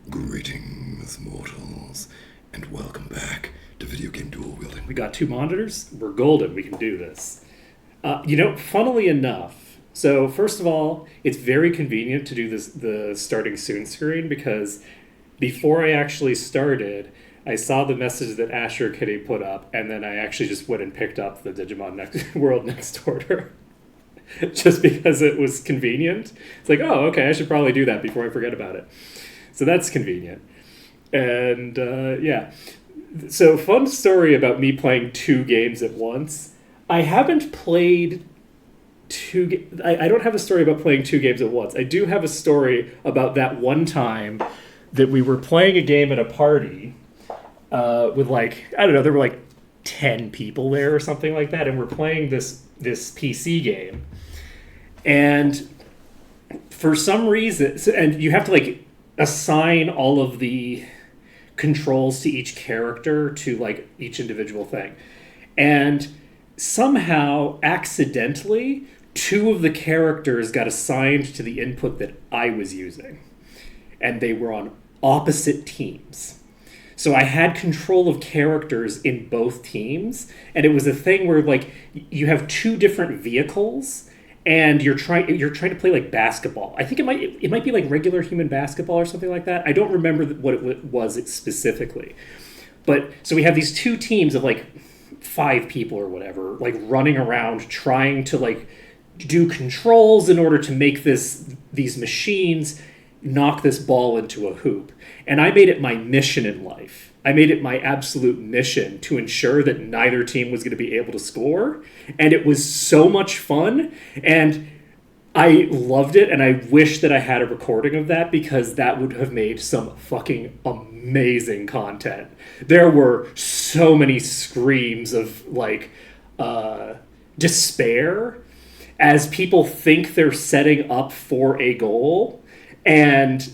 Greetings, mortals, and welcome back to Video Game Dual Wielding. We got two monitors. We're golden. We can do this. Funnily enough, so first of all, it's very convenient to do the starting soon screen because before I actually started, I saw the message that Asher Kitty put up, and then I actually just went and picked up the World Next Order. Just because it was convenient. It's like, oh, okay, I should probably do that before I forget about it. So that's convenient. And yeah. So, fun story about me playing two games at once. I haven't played I don't have a story about playing two games at once. I do have a story about that one time that we were playing a game at a party with there were like 10 people there or something like that, and we're playing this PC game. And for some reason, and you have to like assign all of the controls to each character to like each individual thing. And somehow, accidentally, two of the characters got assigned to the input that I was using. And they were on opposite teams. So I had control of characters in both teams. And it was a thing where like you have two different vehicles and you're trying to play like basketball. I think it might be like regular human basketball or something like that. I don't remember what it was specifically. But so we have these two teams of like 5 people or whatever, like running around trying to like do controls in order to make these machines knock this ball into a hoop. And I made it my mission in life. I made it my absolute mission to ensure that neither team was going to be able to score. And it was so much fun. And I loved it. And I wish that I had a recording of that because that would have made some fucking amazing content. There were so many screams of like despair as people think they're setting up for a goal. And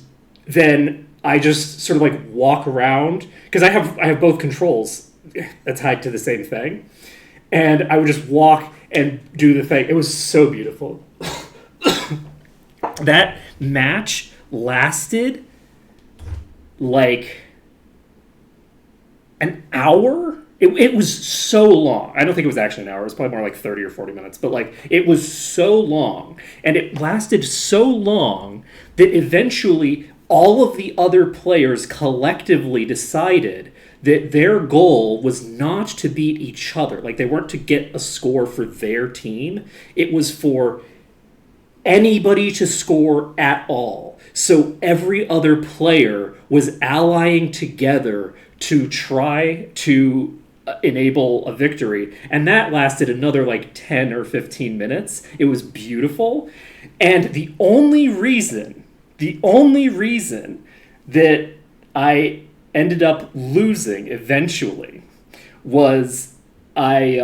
then I just sort of like walk around because I have both controls tied to the same thing, and I would just walk and do the thing. It was so beautiful. That match lasted like an hour. It was so long. I don't think it was actually an hour. It was probably more like 30 or 40 minutes. But like it was so long. And it lasted so long that eventually all of the other players collectively decided that their goal was not to beat each other. Like they weren't to get a score for their team. It was for anybody to score at all. So every other player was allying together to try to enable a victory, and that lasted another like 10 or 15 minutes. It was beautiful. And the only reason that I ended up losing eventually was I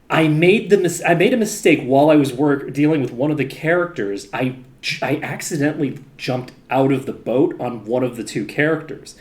made a mistake while I was dealing with one of the characters. I accidentally jumped out of the boat on one of the two characters.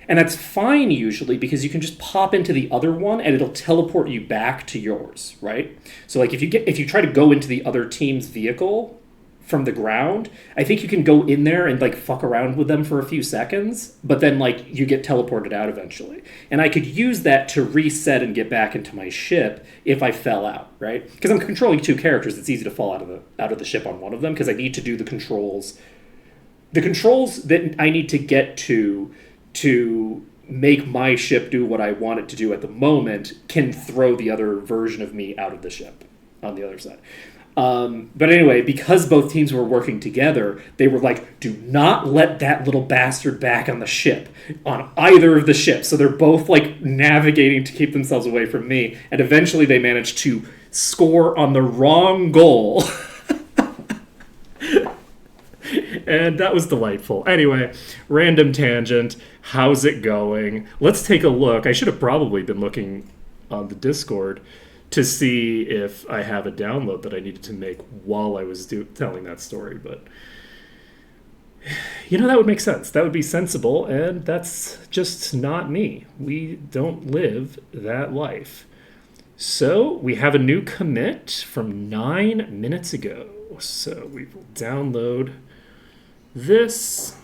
And that's fine usually because you can just pop into the other one and it'll teleport you back to yours, right? So like if you try to go into the other team's vehicle from the ground, I think you can go in there and like fuck around with them for a few seconds, but then like you get teleported out eventually. And I could use that to reset and get back into my ship if I fell out, right? Because I'm controlling two characters, it's easy to fall out of the ship on one of them because I need to do the controls. The controls that I need to get to make my ship do what I want it to do at the moment can throw the other version of me out of the ship on the other side. But anyway, because both teams were working together, they were like, do not let that little bastard back on the ship, on either of the ships. So they're both like navigating to keep themselves away from me. And eventually they managed to score on the wrong goal. And that was delightful. Anyway, random tangent. How's it going? Let's take a look. I should have probably been looking on the Discord to see if I have a download that I needed to make while I was telling that story. But, that would make sense. That would be sensible, and that's just not me. We don't live that life. So we have a new commit from 9 minutes ago. So we will download this.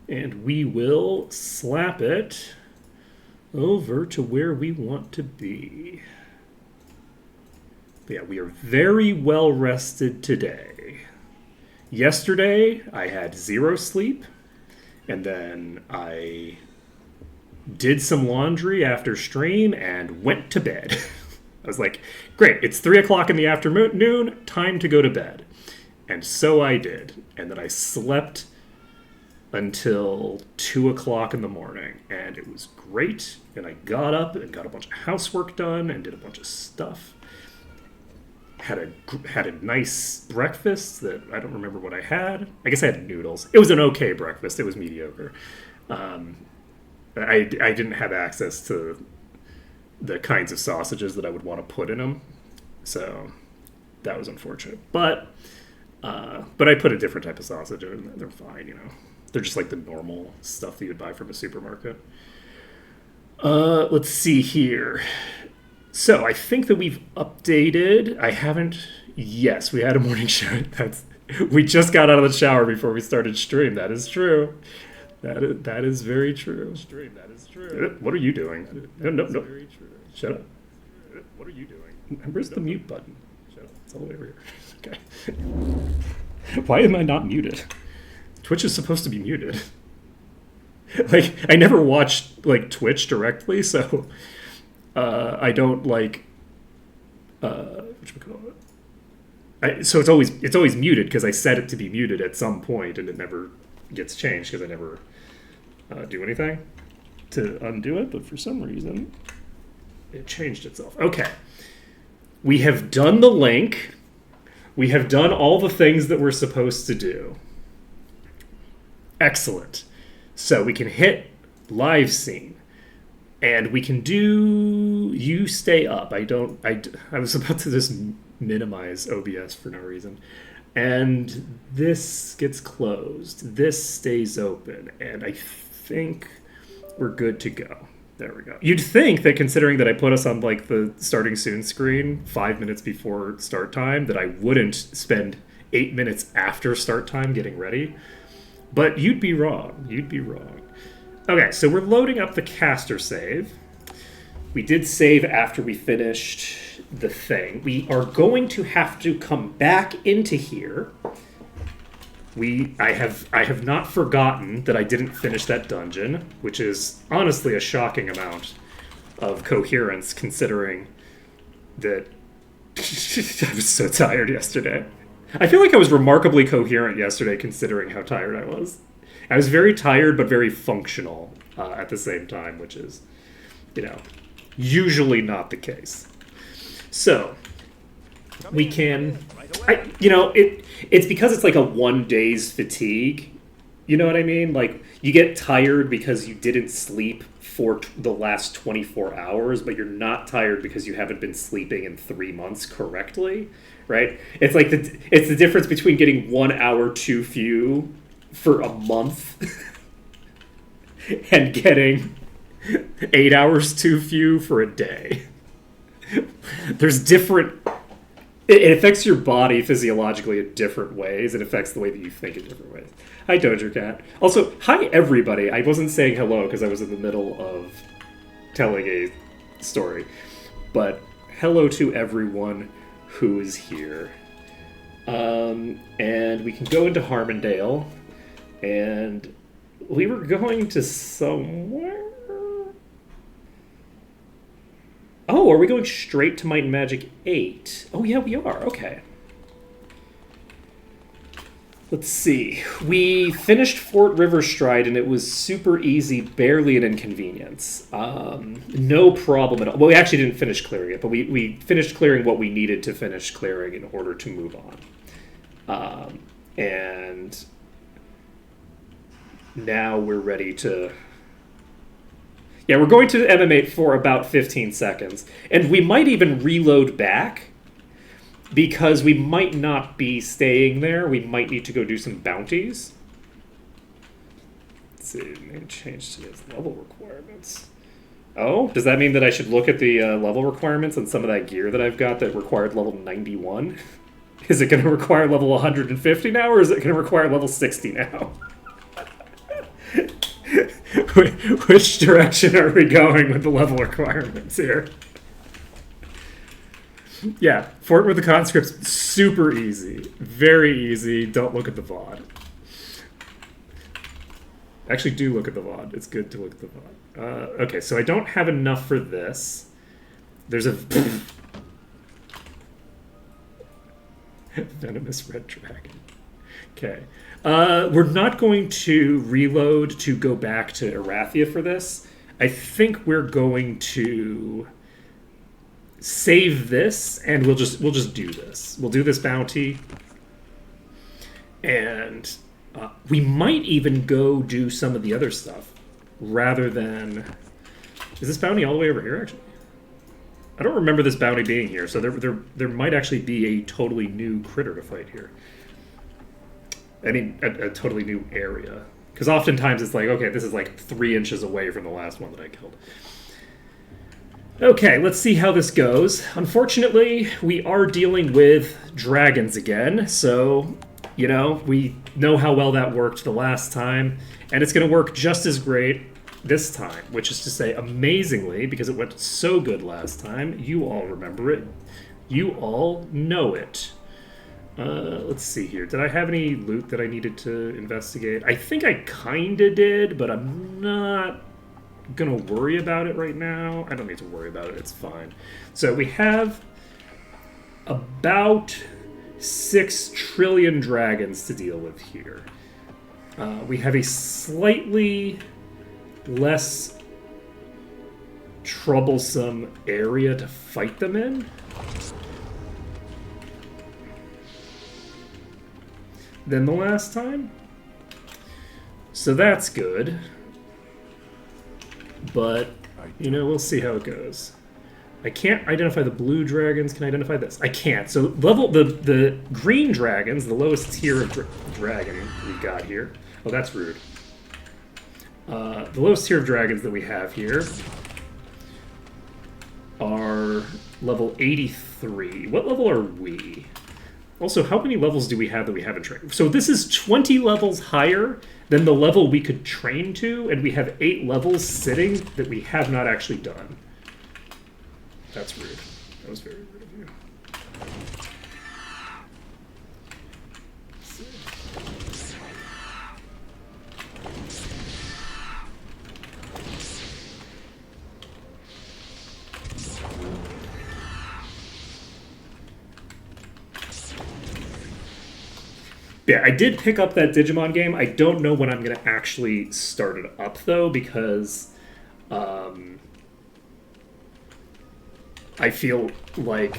And we will slap it over to where we want to be. But yeah, we are very well rested today. Yesterday, I had 0 sleep, and then I did some laundry after stream and went to bed. I was like, great, it's 3 o'clock in the afternoon, time to go to bed. And so I did. And then I slept until 2 o'clock in the morning, and it was great. And I got up and got a bunch of housework done and did a bunch of stuff. Had a nice breakfast that I don't remember what I had. I guess I had noodles. It was an okay breakfast. It was mediocre. I didn't have access to the kinds of sausages that I would want to put in them, so that was unfortunate. But I put a different type of sausage in them. They're fine, you know. They're just like the normal stuff that you would buy from a supermarket. Let's see here. So I think that we've updated. I haven't. Yes, we had a morning shower. We just got out of the shower before we started stream. That is true. That is very true. That is true. What are you doing? No. Very true. Shut up. What are you doing? Where's the mute button? Shut up. It's all the way over here. Okay. Why am I not muted? Twitch is supposed to be muted. Like, I never watched like Twitch directly, so I don't like whatchamacallit. So it's always muted because I set it to be muted at some point, and it never gets changed because I never do anything to undo it. But for some reason, it changed itself. Okay, we have done the link. We have done all the things that we're supposed to do. Excellent. So we can hit live scene. And we can do you stay up. I was about to just minimize OBS for no reason. And this gets closed. This stays open. And I think we're good to go. There we go. You'd think that considering that I put us on like the starting soon screen 5 minutes before start time, that I wouldn't spend 8 minutes after start time getting ready. But you'd be wrong. You'd be wrong. Okay, so we're loading up the caster save. We did save after we finished the thing. We are going to have to come back into here. I have not forgotten that I didn't finish that dungeon, which is honestly a shocking amount of coherence considering that I was so tired yesterday. I feel like I was remarkably coherent yesterday considering how tired I was. I was very tired but very functional at the same time, which is, usually not the case. So, we can... it's because it's like a 1 day's fatigue. You know what I mean? Like, you get tired because you didn't sleep for the last 24 hours, but you're not tired because you haven't been sleeping in 3 months correctly, right? It's like it's the difference between getting 1 hour too few for a month and getting 8 hours too few for a day. There's different... It affects your body physiologically in different ways. It affects the way that you think in different ways. Hi, Doja Cat. Also, hi, everybody. I wasn't saying hello because I was in the middle of telling a story. But hello to everyone who is here. And we can go into Harmondale. And we were going to somewhere... Oh, are we going straight to Might and Magic 8? Oh, yeah, we are. Okay. Let's see. We finished Fort Riverstride, and it was super easy, barely an inconvenience. No problem at all. Well, we actually didn't finish clearing it, but we finished clearing what we needed to finish clearing in order to move on. And now we're ready to... Yeah, we're going to MM8 for about 15 seconds. And we might even reload back because we might not be staying there. We might need to go do some bounties. Let's see, maybe change to its level requirements. Oh, does that mean that I should look at the level requirements on some of that gear that I've got that required level 91? Is it going to require level 150 now, or is it going to require level 60 now? Which direction are we going with the level requirements here? Yeah, Fort with the conscripts, super easy. Very easy. Don't look at the VOD. Actually, do look at the VOD. It's good to look at the VOD. Okay, so I don't have enough for this. There's a venomous red dragon. Okay. We're not going to reload to go back to Erathia for this. I think we're going to save this, and we'll just do this. We'll do this bounty, and we might even go do some of the other stuff rather than. Is this bounty all the way over here? Actually, I don't remember this bounty being here, so there might actually be a totally new critter to fight here. I mean, a totally new area. Because oftentimes it's like, okay, this is like 3 inches away from the last one that I killed. Okay, let's see how this goes. Unfortunately, we are dealing with dragons again, so, you know, we know how well that worked the last time, and it's going to work just as great this time, which is to say, amazingly, because it went so good last time, you all remember it. You all know it. Let's see here. Did I have any loot that I needed to investigate? I think I kinda did, but I'm not gonna worry about it right now. I don't need to worry about it. It's fine. So we have about 6 trillion dragons to deal with here. We have a slightly less troublesome area to fight them in. Than the last time. So that's good. But, you know, we'll see how it goes. I can't identify the blue dragons. Can I identify this? I can't. So the green dragons, the lowest tier of dragon we've got here. Oh, that's rude. The lowest tier of dragons that we have here are level 83. What level are we? Also, how many levels do we have that we haven't trained? So this is 20 levels higher than the level we could train to, and we have 8 levels sitting that we have not actually done. That's rude. That was very rude of you. Yeah, I did pick up that Digimon game. I don't know when I'm going to actually start it up, though, because I feel like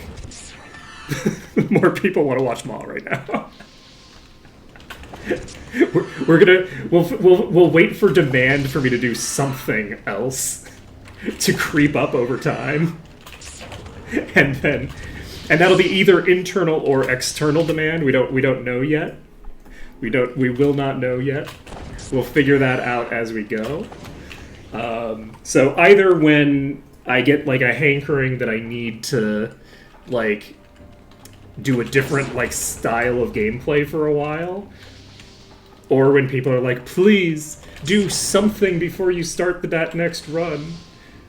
more people want to watch Maul right now. We'll wait for demand for me to do something else to creep up over time, and that'll be either internal or external demand. We don't know yet. We will not know yet. We'll figure that out as we go. So either when I get like a hankering that I need to like do a different like style of gameplay for a while, or when people are like, please do something before you start that next run.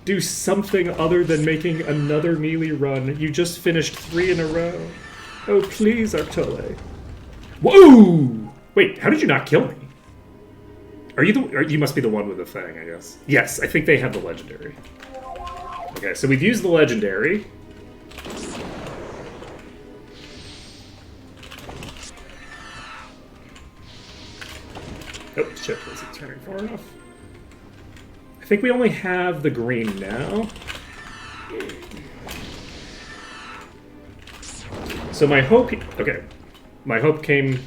Do something other than making another melee run. You just finished 3 in a row. Oh please, Artole. Whoa! Wait, how did you not kill me? Are you you must be the one with the thing, I guess. Yes, I think they have the legendary. Okay, so we've used the legendary. Oh, shit, was it turning far enough? I think we only have the green now. So my hope... Okay, my hope came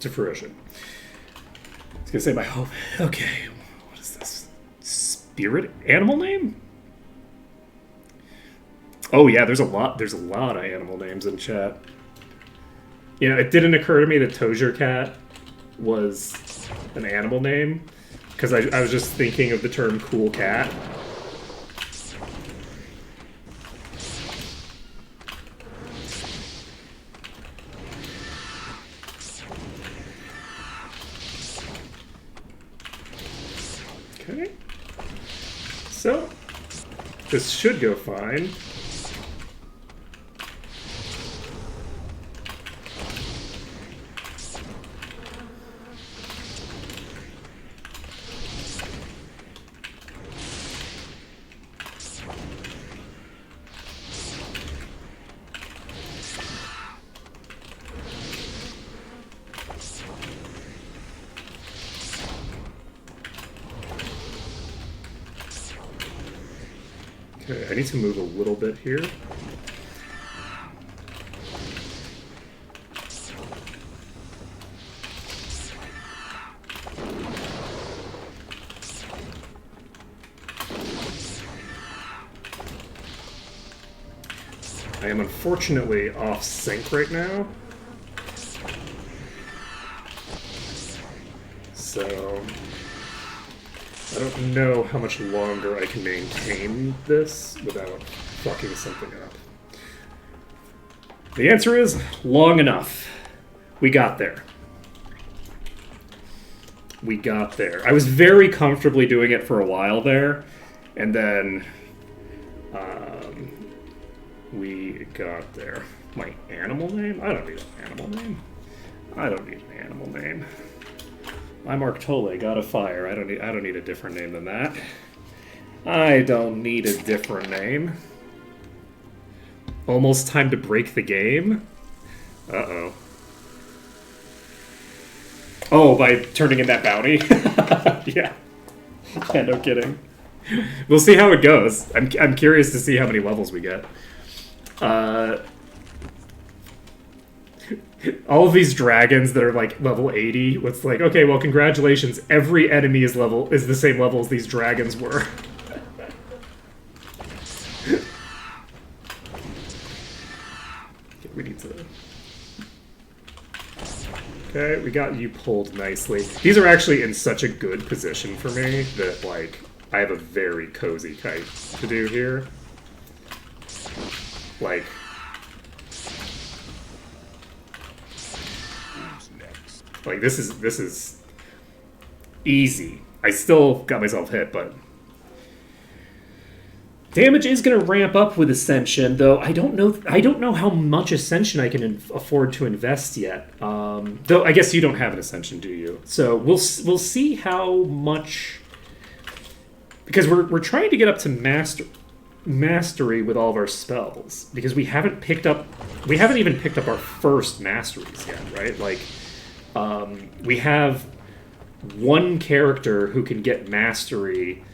to fruition. I was gonna say my hope. Okay, what is this? Spirit animal name? Oh yeah, there's a lot of animal names in chat. You know, it didn't occur to me that Tozier Cat was an animal name, because I was just thinking of the term cool cat. So, this should go fine. Okay, I need to move a little bit here. I am unfortunately off sync right now. So I don't know how much longer I can maintain this without fucking something up. The answer is long enough. We got there. We got there. I was very comfortably doing it for a while there, and then we got there. My animal name? I don't need an animal name. I don't need an animal name. I'm Arctole, God of Fire. I don't need a different name than that. I don't need a different name. Almost time to break the game? Uh-oh. Oh, by turning in that bounty? Yeah. Yeah, no kidding. We'll see how it goes. I'm curious to see how many levels we get. All of these dragons that are like level 80, it's like, okay, well, congratulations. Every enemy is the same level as these dragons were. We need to... Okay, we got you pulled nicely. These are actually in such a good position for me that, like, I have a very cozy kite to do here. Like... Like, this is easy. I still got myself hit, but... Damage is going to ramp up with Ascension, though I don't know how much Ascension I can afford to invest yet. Though I guess you don't have an Ascension, do you? So we'll see how much, because we're trying to get up to mastery with all of our spells, because we haven't even picked up our first masteries yet, right? Like we have one character who can get mastery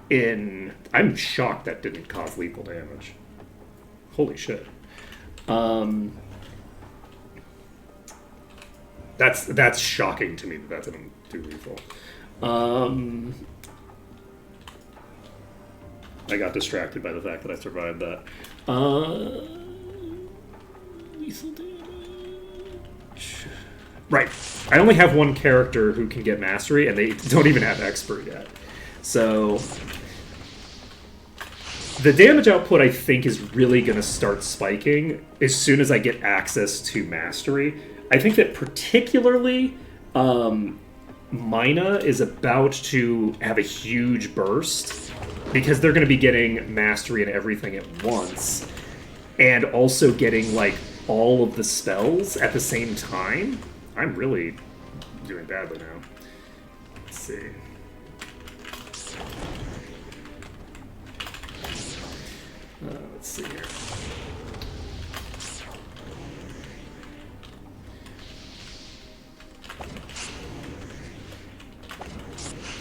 in... I'm shocked that didn't cause lethal damage. Holy shit. That's shocking to me that didn't do lethal. I got distracted by the fact that I survived that. Lethal damage. Right. I only have one character who can get mastery, and they don't even have expert yet. So... the damage output, I think, is really going to start spiking as soon as I get access to Mastery. I think that particularly Mina is about to have a huge burst because they're going to be getting Mastery and everything at once and also getting, like, all of the spells at the same time. I'm really doing badly now. Let's see. Let's see here.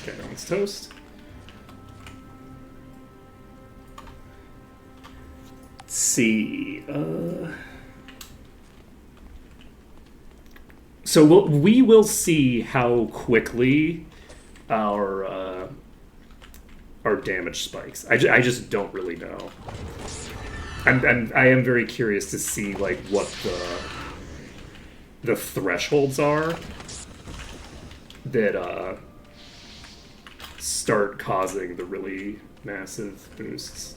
Okay, that one's toast. Let's see. So we will see how quickly our damage spikes. I just don't really know. I am very curious to see like what the thresholds are that start causing the really massive boosts.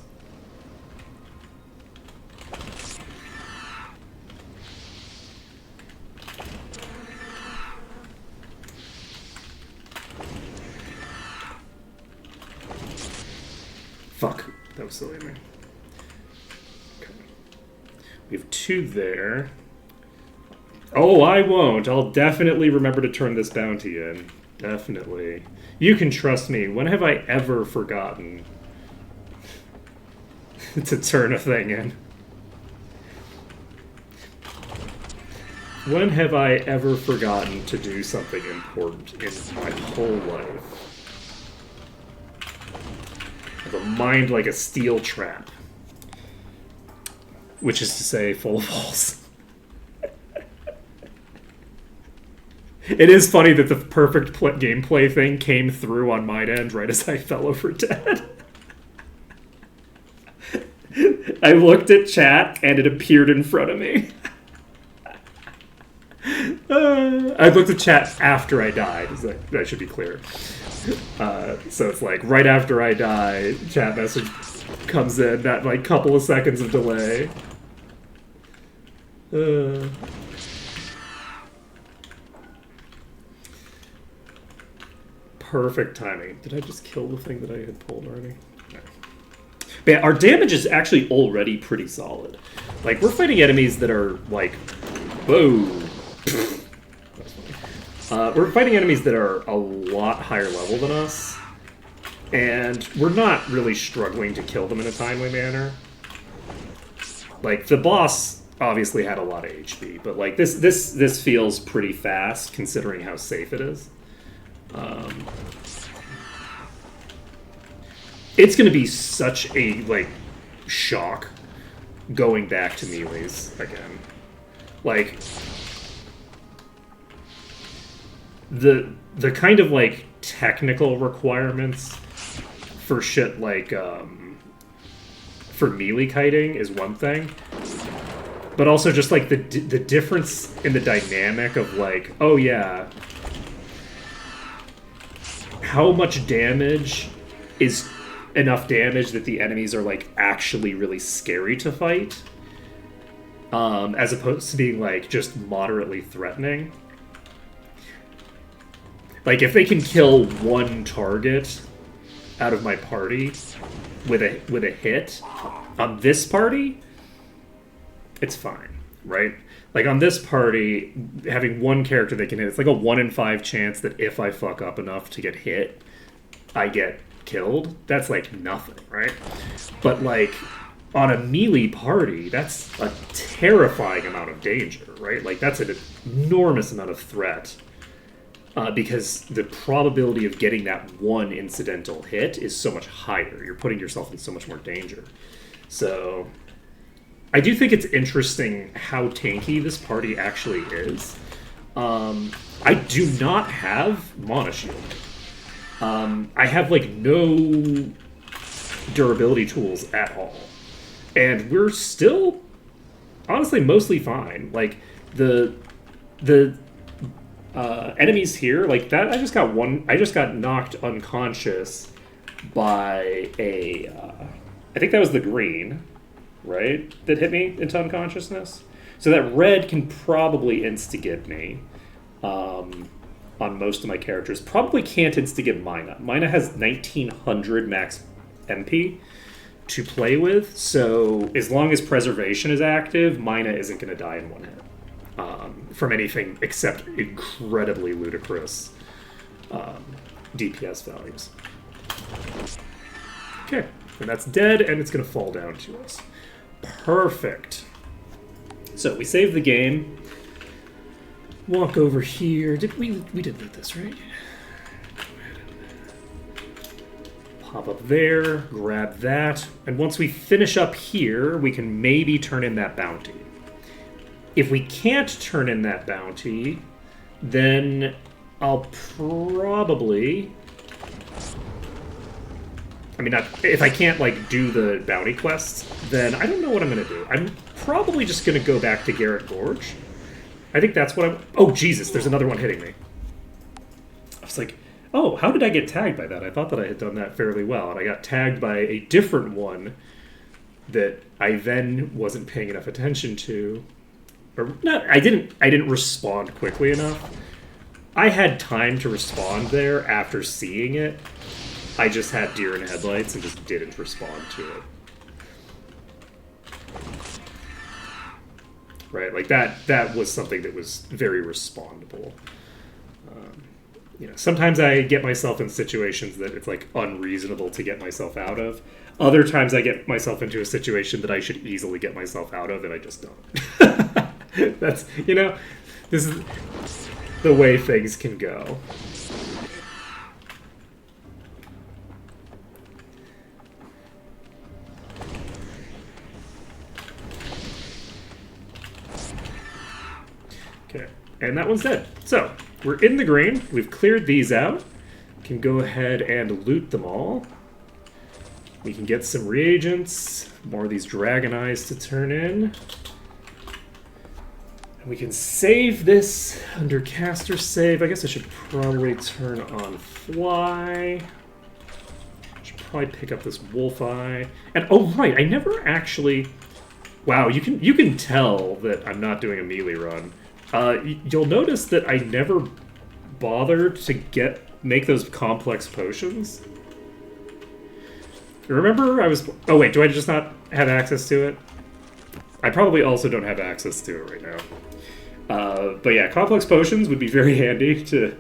Fuck. That was silly of me. Okay. We have 2 there. Oh, I won't. I'll definitely remember to turn this bounty in. Definitely. You can trust me. When have I ever forgotten to turn a thing in? When have I ever forgotten to do something important in my whole life? I have a mind like a steel trap. Which is to say, full of holes. It is funny that the perfect gameplay thing came through on my end right as I fell over dead. I looked at chat and it appeared in front of me. I looked at chat after I died. That should be clear. So it's like right after I die, chat message comes in, that like couple of seconds of delay. Perfect timing. Did I just kill the thing that I had pulled already? No. But yeah, our damage is actually already pretty solid. Like, we're fighting enemies that are like, whoa. We're fighting enemies that are a lot higher level than us, and we're not really struggling to kill them in a timely manner. Like, the boss obviously had a lot of HP, but like this feels pretty fast considering how safe it is. It's going to be such a like shock going back to melees again. Like the kind of like technical requirements for shit like for melee kiting is one thing, but also just like the difference in the dynamic of like, oh yeah, how much damage is enough damage that the enemies are like actually really scary to fight, as opposed to being like just moderately threatening. Like if they can kill one target out of my party with a hit on this party, it's fine, right? Like on this party, having one character that can hit, it's like a 1 in 5 chance that if I fuck up enough to get hit, I get killed. That's like nothing, right? But like on a melee party, that's a terrifying amount of danger, right? Like that's an enormous amount of threat, because the probability of getting that one incidental hit is so much higher. You're putting yourself in so much more danger. So I do think it's interesting how tanky this party actually is. I do not have Mana Shield. I have like no durability tools at all. And we're still honestly mostly fine. Like the enemies here, like that, I just got knocked unconscious by a I think that was the green, right? That hit me into unconsciousness. So that red can probably insta-get me on most of my characters. Probably can't insta-get Mina. Mina has 1900 max MP to play with, so as long as preservation is active, Mina isn't going to die in one hit from anything except incredibly ludicrous DPS values. Okay, and that's dead, and it's going to fall down to us. Perfect. So we save the game. Walk over here. We did loot this, right? Pop up there, grab that, and once we finish up here, we can maybe turn in that bounty. If we can't turn in that bounty, then I'll probably... I mean, if I can't, like, do the bounty quests, then I don't know what I'm going to do. I'm probably just going to go back to Garrett Gorge. I think that's what I'm... Oh, Jesus, there's another one hitting me. I was like, oh, how did I get tagged by that? I thought that I had done that fairly well, and I got tagged by a different one that I then wasn't paying enough attention to. Or not, I didn't respond quickly enough. I had time to respond there after seeing it, I just had deer in headlights and just didn't respond to it. Right, like that was something that was very respondable. Sometimes I get myself in situations that it's like unreasonable to get myself out of. Other times I get myself into a situation that I should easily get myself out of, and I just don't. That's, this is the way things can go. Okay, and that one's dead. So, we're in the green. We've cleared these out. Can go ahead and loot them all. We can get some reagents, more of these dragon eyes to turn in. And we can save this under caster save. I guess I should probably turn on fly. Should probably pick up this wolf eye. And oh right, I never actually. Wow, you can tell that I'm not doing a melee run. You'll notice that I never bothered to make those complex potions. Remember, oh wait, do I just not have access to it? I probably also don't have access to it right now. But yeah, complex potions would be very handy to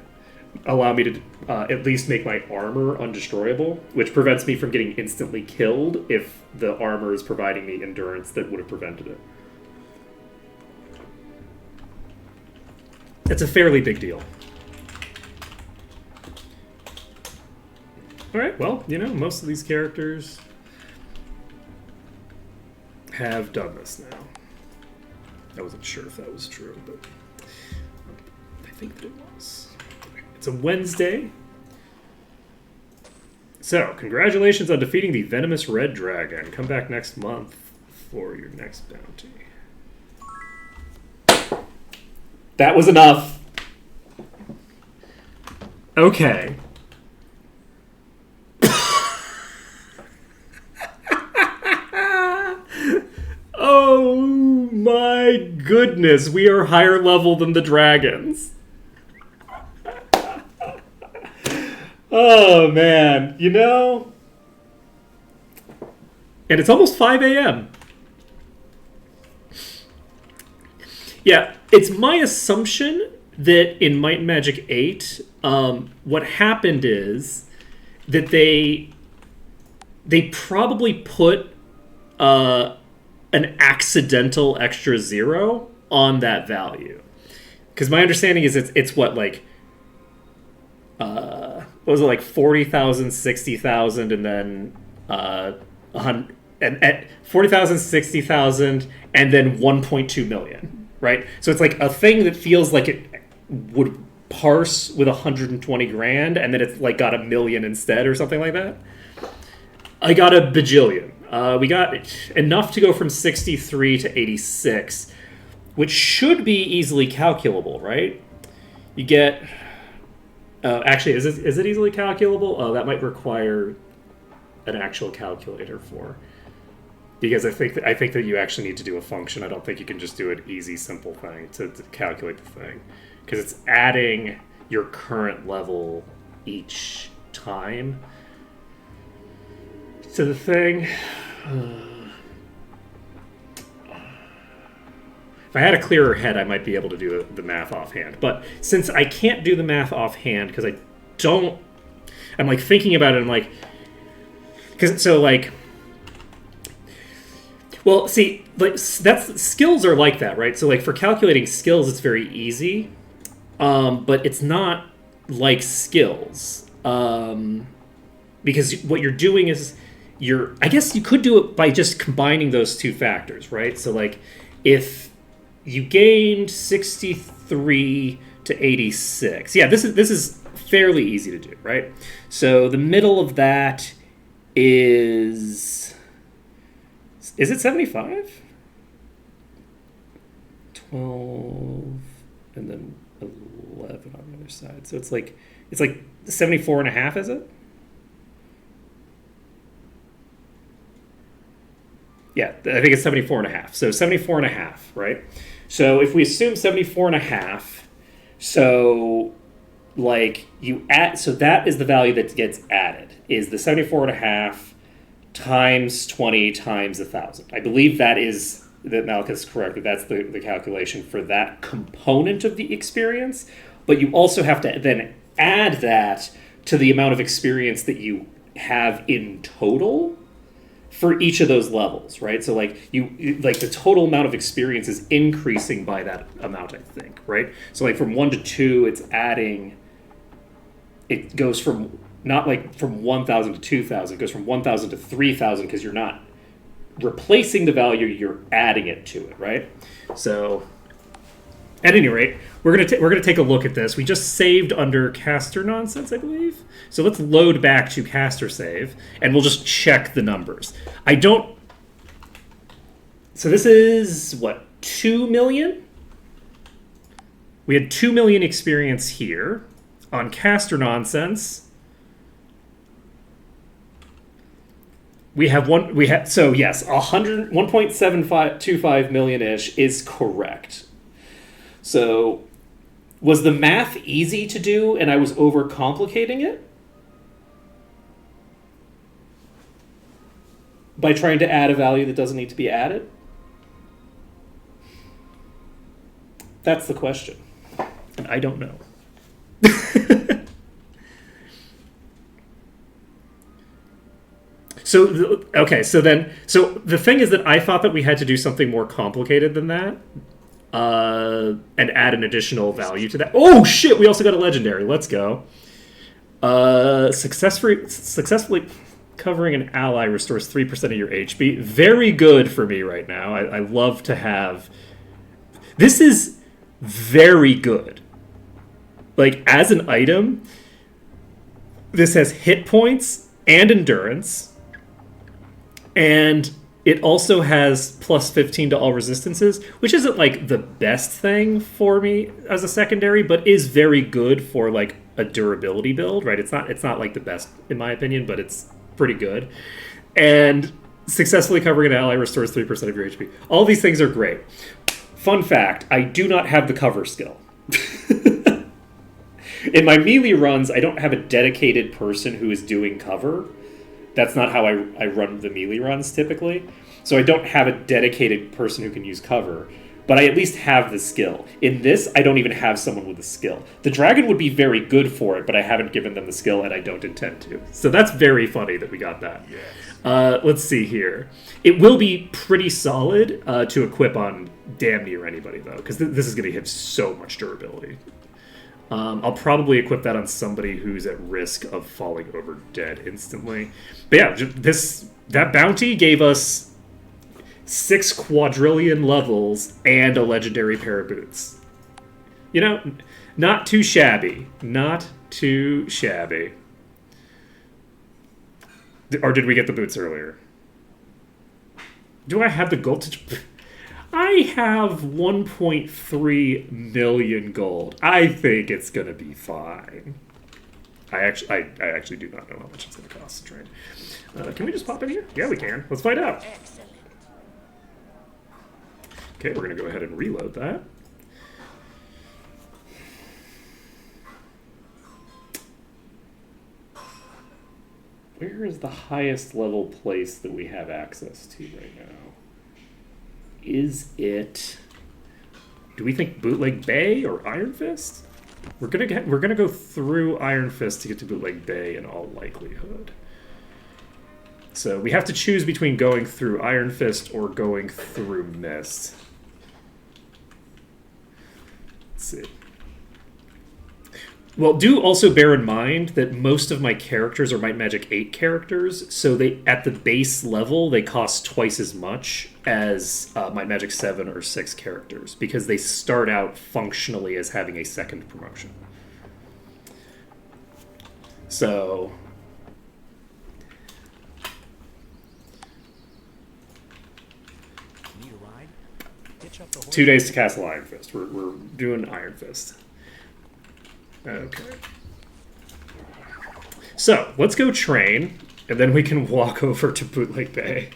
allow me to at least make my armor undestroyable, which prevents me from getting instantly killed if the armor is providing me endurance that would have prevented it. It's a fairly big deal. Alright, well, most of these characters have done this now. I wasn't sure if that was true, but I think that it was. It's a Wednesday. So, congratulations on defeating the Venomous Red Dragon. Come back next month for your next bounty. That was enough. Okay. Oh my goodness, we are higher level than the dragons. Oh man, and it's almost 5 a.m. Yeah, it's my assumption that in Might and Magic 8, what happened is that they probably put an accidental extra 0 on that value. Because my understanding is it's what, like, what was it, like 40,000, 60,000, and then 40,000, 60,000, and then 1.2 million. Right? So it's like a thing that feels like it would parse with 120 grand, and then it's like got 1 million instead or something like that. I got a bajillion. We got enough to go from 63 to 86, which should be easily calculable, right? You get... actually, is it easily calculable? Oh, that might require an actual calculator for... Because I think that you actually need to do a function. I don't think you can just do an easy, simple thing to calculate the thing. Because it's adding your current level each time to the thing. If I had a clearer head, I might be able to do the math offhand. But since I can't do the math offhand, because I'm like thinking about it, and like... Well, see, like skills are like that, right? So, like, for calculating skills, it's very easy, but it's not like skills, because what you're doing is I guess you could do it by just combining those two factors, right? So, like, if you gained 63 to 86, yeah, this is fairly easy to do, right? So the middle of that is it 75? 12, and then 11 on the other side. So it's like 74 and a half, is it? Yeah, I think it's 74 and a half. So 74 and a half, right? So if we assume 74 and a half, so like you add, so that is the value that gets added, is the 74.5 times 20 times 1,000. I believe that Malika is correct, that that's the calculation for that component of the experience. But you also have to then add that to the amount of experience that you have in total for each of those levels, right? So like the total amount of experience is increasing by that amount, I think, right? So like from 1 to 2, it goes from not like from 1,000 to 2,000, it goes from 1,000 to 3,000 because you're not replacing the value, you're adding it to it, right? So at any rate, we're gonna take a look at this. We just saved under caster nonsense, I believe. So let's load back to caster save, and we'll just check the numbers. So this is what, 2 million? We had 2 million experience here on caster nonsense. So yes, 1.725 million ish is correct. So was the math easy to do and I was overcomplicating it? By trying to add a value that doesn't need to be added? That's the question. I don't know. So the thing is that I thought that we had to do something more complicated than that, and add an additional value to that. Oh shit! We also got a legendary. Let's go. Successfully covering an ally restores 3% of your HP. Very good for me right now. I love to have. This is very good. Like as an item, this has hit points and endurance. And it also has plus 15 to all resistances, which isn't like the best thing for me as a secondary, but is very good for like a durability build, right? It's not like the best in my opinion, but it's pretty good. And successfully covering an ally restores 3% of your HP. All these things are great. Fun fact, I do not have the cover skill. In my melee runs, I don't have a dedicated person who is doing cover. That's not how I run the melee runs typically. So I don't have a dedicated person who can use cover, but I at least have the skill. In this, I don't even have someone with the skill. The dragon would be very good for it, but I haven't given them the skill and I don't intend to. So that's very funny that we got that. Yes. Let's see here. It will be pretty solid to equip on damn near anybody though, because this is going to have so much durability. I'll probably equip that on somebody who's at risk of falling over dead instantly. But yeah, that bounty gave us 6 quadrillion levels and a legendary pair of boots. You know, not too shabby. Not too shabby. Or did we get the boots earlier? Do I have the gold to... I have 1.3 million gold. I think it's going to be fine. I actually do not know how much it's going to cost to trade. Can we just pop in here? Yeah, we can. Let's find out. Okay, we're going to go ahead and reload that. Where is the highest level place that we have access to right now? Is it... Do we think Bootleg Bay or Iron Fist? We're gonna go through Iron Fist to get to Bootleg Bay in all likelihood. So we have to choose between going through Iron Fist or going through Mist. Let's see. Well, do also bear in mind that most of my characters are Might Magic 8 characters, so they at the base level, they cost twice as much as Might Magic 7 or 6 characters, because they start out functionally as having a second promotion. So... Need a ride? Hitch up the horse. 2 days to castle Iron Fist. We're doing Iron Fist. Okay. So, let's go train, and then we can walk over to Bootleg Bay.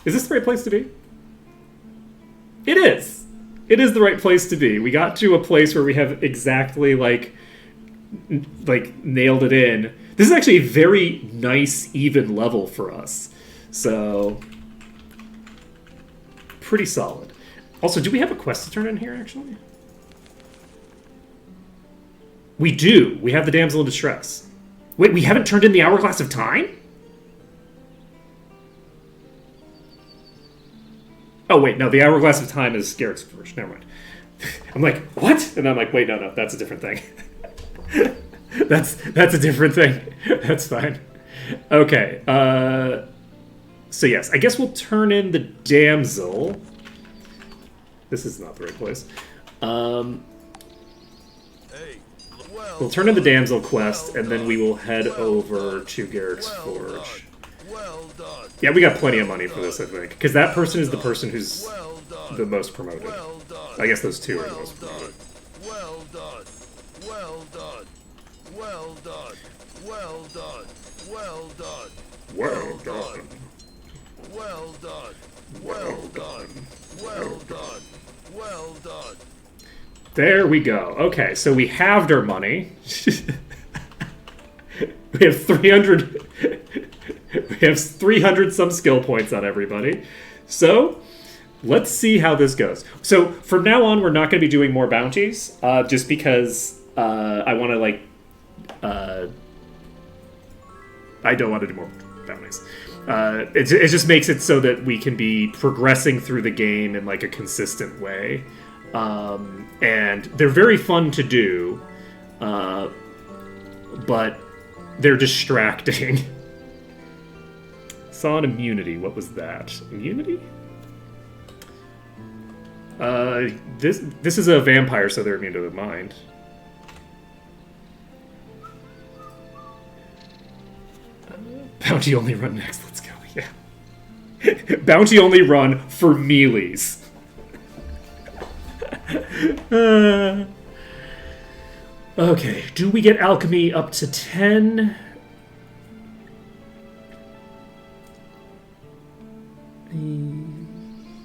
Is this the right place to be? It is! It is the right place to be. We got to a place where we have exactly like nailed it in. This is actually a very nice, even level for us. So, pretty solid. Also, do we have a quest to turn in here, actually? We do. We have the Damsel in Distress. Wait, we haven't turned in the Hourglass of Time? Oh, wait, no, the Hourglass of Time is Garrett's version. Never mind. I'm like, what? And I'm like, wait, no, that's a different thing. That's a different thing. That's fine. Okay, so yes, I guess we'll turn in the Damsel. This is not the right place. We'll turn in the Damsel quest, and then we will head over to Garrick's Forge. Yeah, we got plenty of money for this, I think. Because that person is the person who's the most promoted. I guess those two are the most promoted. Well done. Well done. Well done. Well done. Well done. Well done. Well done. Well done. Well done. Well done. There we go. Okay, so we halved our money. We have 300... We have 300 some skill points on everybody. So, let's see how this goes. So, from now on, we're not going to be doing more bounties, just because I want to, like... I don't want to do more bounties. It just makes it so that we can be progressing through the game in, like, a consistent way. And they're very fun to do, but they're distracting. Saw an immunity. What was that? Immunity? This is a vampire, so they're immune to the mind. Bounty only run next. Let's go. Yeah. Bounty only run for mealies. Okay. Do we get alchemy up to 10?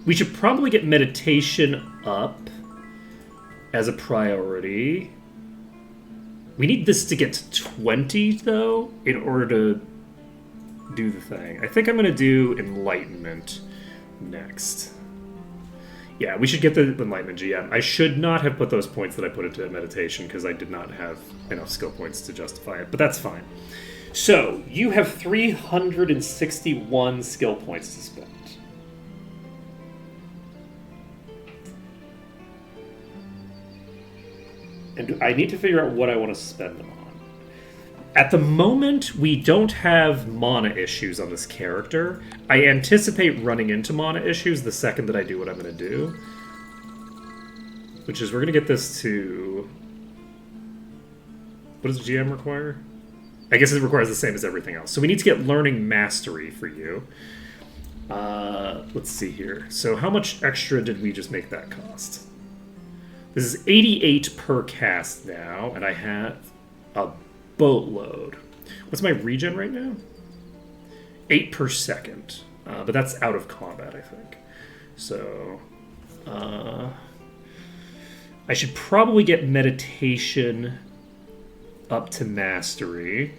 We should probably get meditation up as a priority. We need this to get to 20, though, in order to do the thing. I think I'm going to do enlightenment next. Yeah, we should get the enlightenment GM. I should not have put those points that I put into meditation because I did not have enough skill points to justify it, but that's fine. So, you have 361 skill points to spend. And I need to figure out what I want to spend them on. At the moment, we don't have mana issues on this character. I anticipate running into mana issues the second that I do what I'm going to do. Which is, we're going to get this to... What does the GM require? I guess it requires the same as everything else. So we need to get Learning Mastery for you. Let's see here. So how much extra did we just make that cost? This is 88 per cast now, and I have a boatload. What's my regen right now? 8 per second. But that's out of combat, I think. So, I should probably get meditation up to mastery.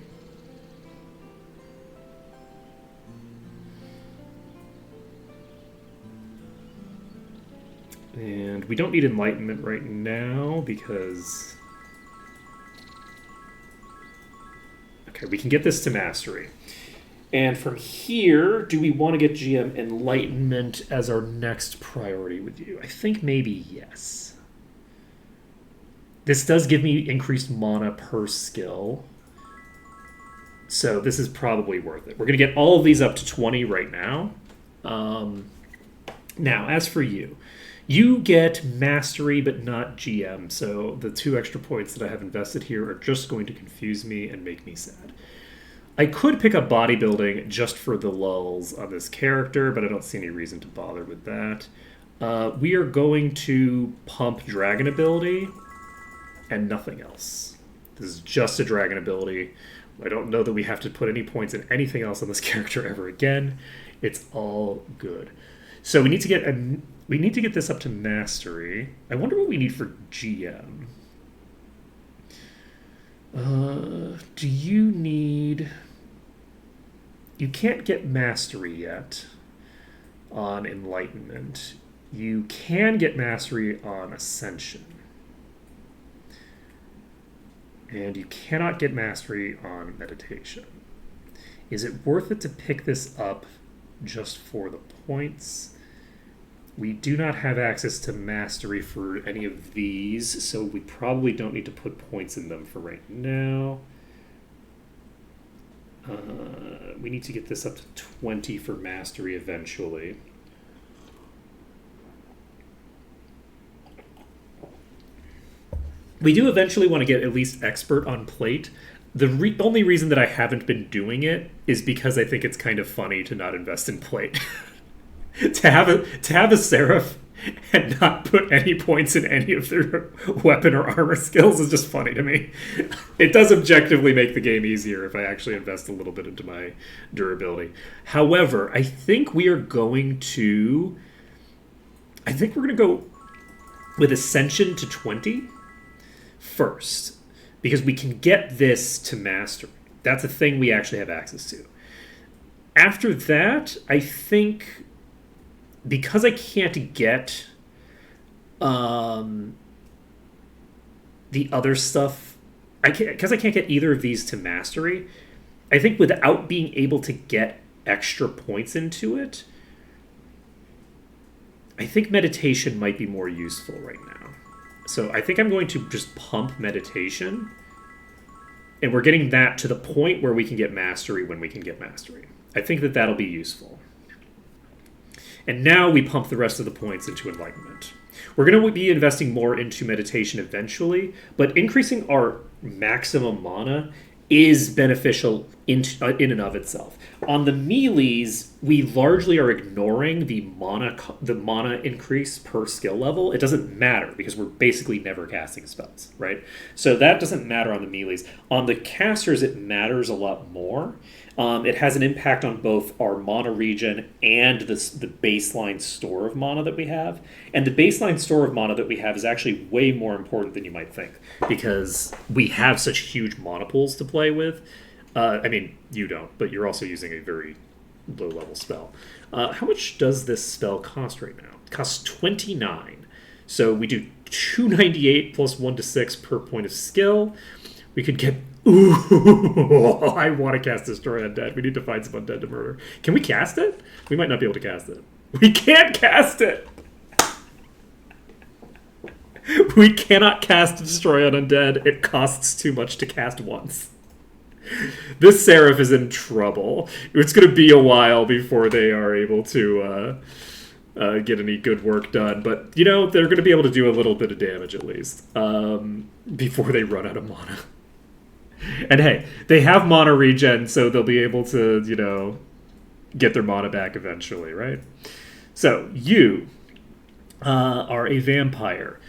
And we don't need enlightenment right now because... Okay, we can get this to mastery. And from here, do we want to get GM enlightenment as our next priority with you? I think maybe yes. This does give me increased mana per skill. So this is probably worth it. We're going to get all of these up to 20 right now. Now, as for you, you get mastery but not GM. So the 2 extra points that I have invested here are just going to confuse me and make me sad. I could pick up bodybuilding just for the lulz on this character, but I don't see any reason to bother with that. We are going to pump dragon ability and nothing else. This is just a dragon ability. I don't know that we have to put any points in anything else on this character ever again. It's all good. So we need to get this up to mastery. I wonder what we need for GM. Do you need... You can't get mastery yet on enlightenment. You can get mastery on ascension. And you cannot get mastery on meditation. Is it worth it to pick this up just for the points? We do not have access to mastery for any of these, so we probably don't need to put points in them for right now. We need to get this up to 20 for mastery eventually. We do eventually want to get at least expert on plate. The only reason that I haven't been doing it is because I think it's kind of funny to not invest in plate. to have a seraph and not put any points in any of their weapon or armor skills is just funny to me. It does objectively make the game easier if I actually invest a little bit into my durability. However, I think we're going to go with Ascension to 20 first, because we can get this to mastery. That's a thing we actually have access to. After that, I think, because I can't get the other stuff, because I can't get either of these to mastery, I think without being able to get extra points into it, I think meditation might be more useful right now. So I think I'm going to just pump meditation, and we're getting that to the point where we can get mastery when we can get mastery. I think that that'll be useful. And now we pump the rest of the points into enlightenment. We're going to be investing more into meditation eventually, but increasing our maximum mana is beneficial in and of itself. On the melees, we largely are ignoring the mana increase per skill level. It doesn't matter because we're basically never casting spells, right? So that doesn't matter on the melees. On the casters, it matters a lot more. It has an impact on both our mana regen and the baseline store of mana that we have. And the baseline store of mana that we have is actually way more important than you might think, because we have such huge mana pools to play with. I mean, you don't, but you're also using a very low-level spell. How much does this spell cost right now? It costs 29. So we do 298 plus 1 to 6 per point of skill. We could get... Ooh, I want to cast Destroy Undead. We need to find some undead to murder. Can we cast it? We might not be able to cast it. We can't cast it! We cannot cast Destroy Undead. It costs too much to cast once. This Seraph is in trouble. It's going to be a while before they are able to get any good work done. But, you know, they're going to be able to do a little bit of damage at least before they run out of mana. And hey, they have mana regen, so they'll be able to, you know, get their mana back eventually, right? So, you are a vampire.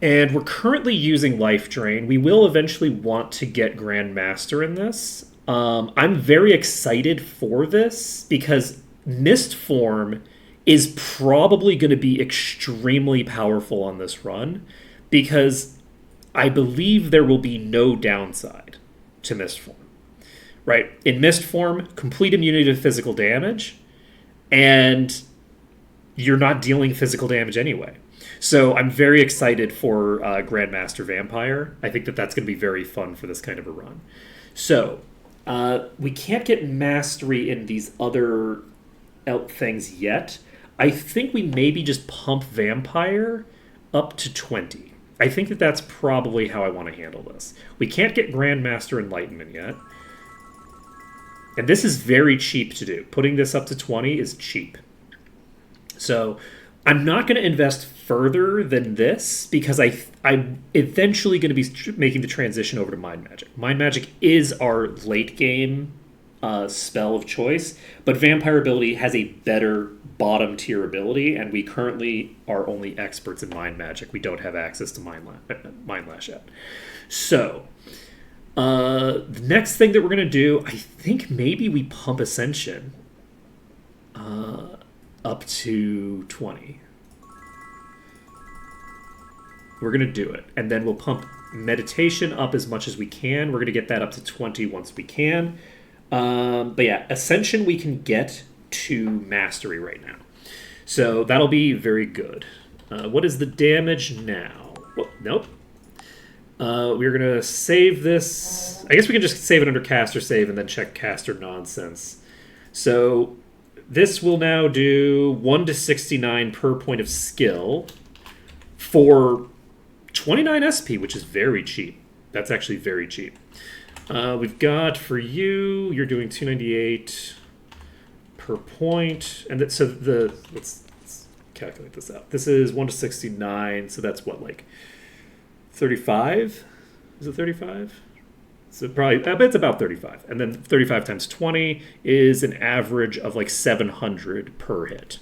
And we're currently using Life Drain. We will eventually want to get Grandmaster in this. I'm very excited for this because Mist Form is probably going to be extremely powerful on this run, because I believe there will be no downside to Mist Form. Right? In Mist Form, complete immunity to physical damage, and you're not dealing physical damage anyway. So I'm very excited for Grandmaster Vampire. I think that that's going to be very fun for this kind of a run. So we can't get mastery in these other things yet. I think we maybe just pump Vampire up to 20. I think that that's probably how I want to handle this. We can't get Grandmaster Enlightenment yet. And this is very cheap to do. Putting this up to 20 is cheap. So I'm not going to invest further than this because I'm eventually going to be making the transition over to Mind Magic. Mind Magic is our late game spell of choice, but Vampire ability has a better bottom tier ability, and we currently are only experts in Mind Magic. We don't have access to Mind Lash yet. So the next thing that we're going to do, I think maybe we pump Ascension. up to 20. We're going to do it. And then we'll pump meditation up as much as we can. We're going to get that up to 20 once we can. But yeah, ascension we can get to mastery right now. So that'll be very good. What is the damage now? Oh, nope. We're going to save this. I guess we can just save it under caster save and then check caster nonsense. So this will now do 1 to 69 per point of skill for 29 SP, which is very cheap. That's actually very cheap. We've got for you, you're doing 298 per point. And so let's calculate this out. This is 1 to 69, so that's what, like 35? Is it 35? So probably, it's about 35. And then 35 times 20 is an average of like 700 per hit.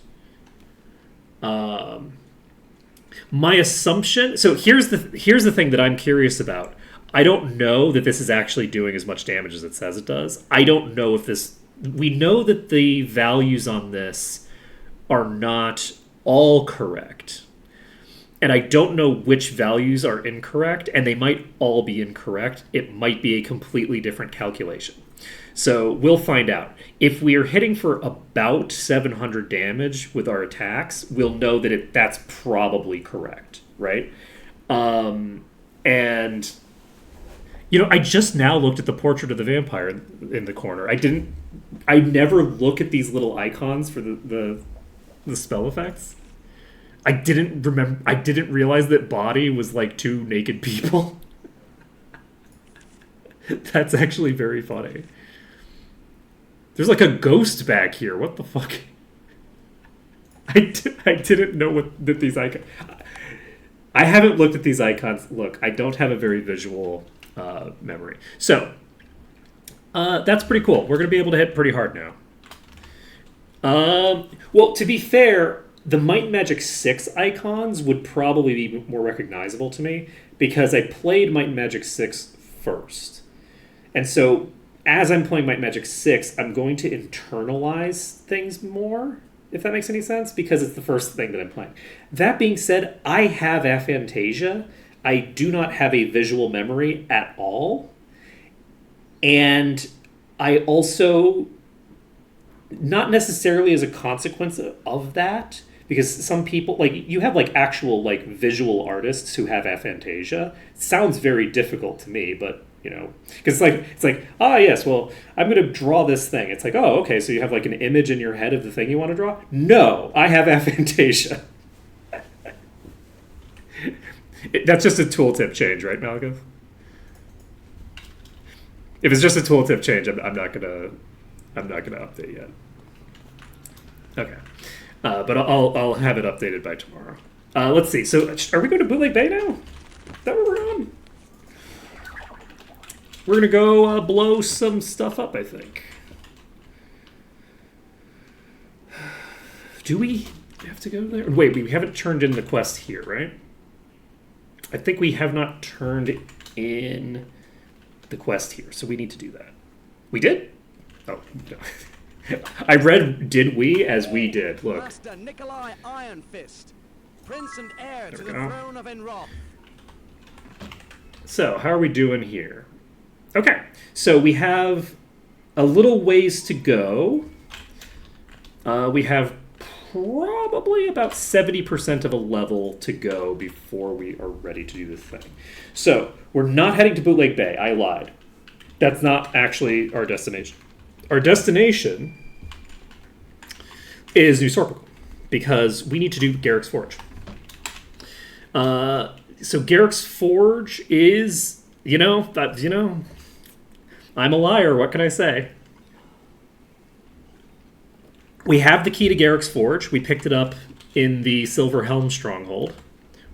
My assumption, so here's the thing that I'm curious about. I don't know that this is actually doing as much damage as it says it does. I don't know if this, we know that the values on this are not all correct. And I don't know which values are incorrect, and they might all be incorrect. It might be a completely different calculation. So we'll find out. If we are hitting for about 700 damage with our attacks, we'll know that that's probably correct, right? And, you know, I just now looked at the portrait of the vampire in the corner. I never look at these little icons for the spell effects. I didn't realize that body was like two naked people. That's actually very funny. There's like a ghost back here. What the fuck? I didn't know that these icons... I haven't looked at these icons. Look, I don't have a very visual memory. So, that's pretty cool. We're going to be able to hit pretty hard now. Well, to be fair, the Might and Magic 6 icons would probably be more recognizable to me because I played Might and Magic 6 first. And so, as I'm playing Might and Magic 6, I'm going to internalize things more, if that makes any sense, because it's the first thing that I'm playing. That being said, I have aphantasia. I do not have a visual memory at all. And I also, not necessarily as a consequence of that, because some people, like, you have, like, actual, like, visual artists who have aphantasia. It sounds very difficult to me, but, you know, because it's like, ah, yes, well, I'm going to draw this thing. It's like, oh, okay, so you have, like, an image in your head of the thing you want to draw? No, I have aphantasia. That's just a tooltip change, right, Malakath? If it's just a tooltip change, I'm not gonna update yet. Okay, but I'll have it updated by tomorrow. Let's see. So, are we going to Bootleg Bay now? Is that where we're on? We're gonna go blow some stuff up, I think. Do we have to go there? Wait, we haven't turned in the quest here, right? I think we have not turned in the quest here, so we need to do that. We did? Oh, no. I read "did we" as we did. Look. Master Nikolai Ironfist, Prince and heir to the go. throne of Enroth. So, how are we doing here? Okay, so we have a little ways to go. We have probably about 70% of a level to go before we are ready to do this thing. So, we're not heading to Bootleg Bay. I lied. That's not actually our destination. Our destination is New Sorpical, because we need to do Garrick's Forge. So Garrick's Forge is, I'm a liar. What can I say? We have the key to Garrick's Forge. We picked it up in the Silver Helm Stronghold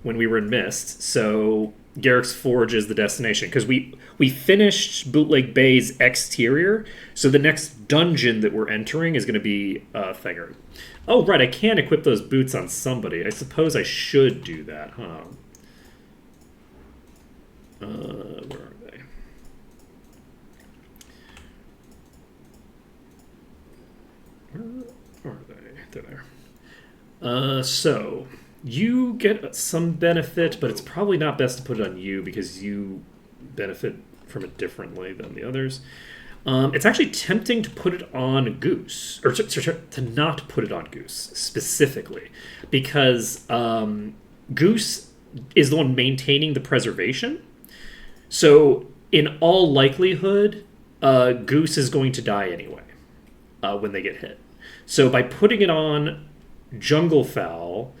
when we were in Mist. So Garrick's Forge is the destination, because we finished Bootleg Bay's exterior, so the next dungeon that we're entering is going to be Thegard. Oh, right, I can equip those boots on somebody. I suppose I should do that, huh? Where are they? Where are they? They're there. So you get some benefit, but it's probably not best to put it on you because you benefit from it differently than the others. It's actually tempting to put it on Goose, or to not put it on Goose specifically, because Goose is the one maintaining the preservation. So in all likelihood, Goose is going to die anyway when they get hit. So by putting it on Jungle Fowl,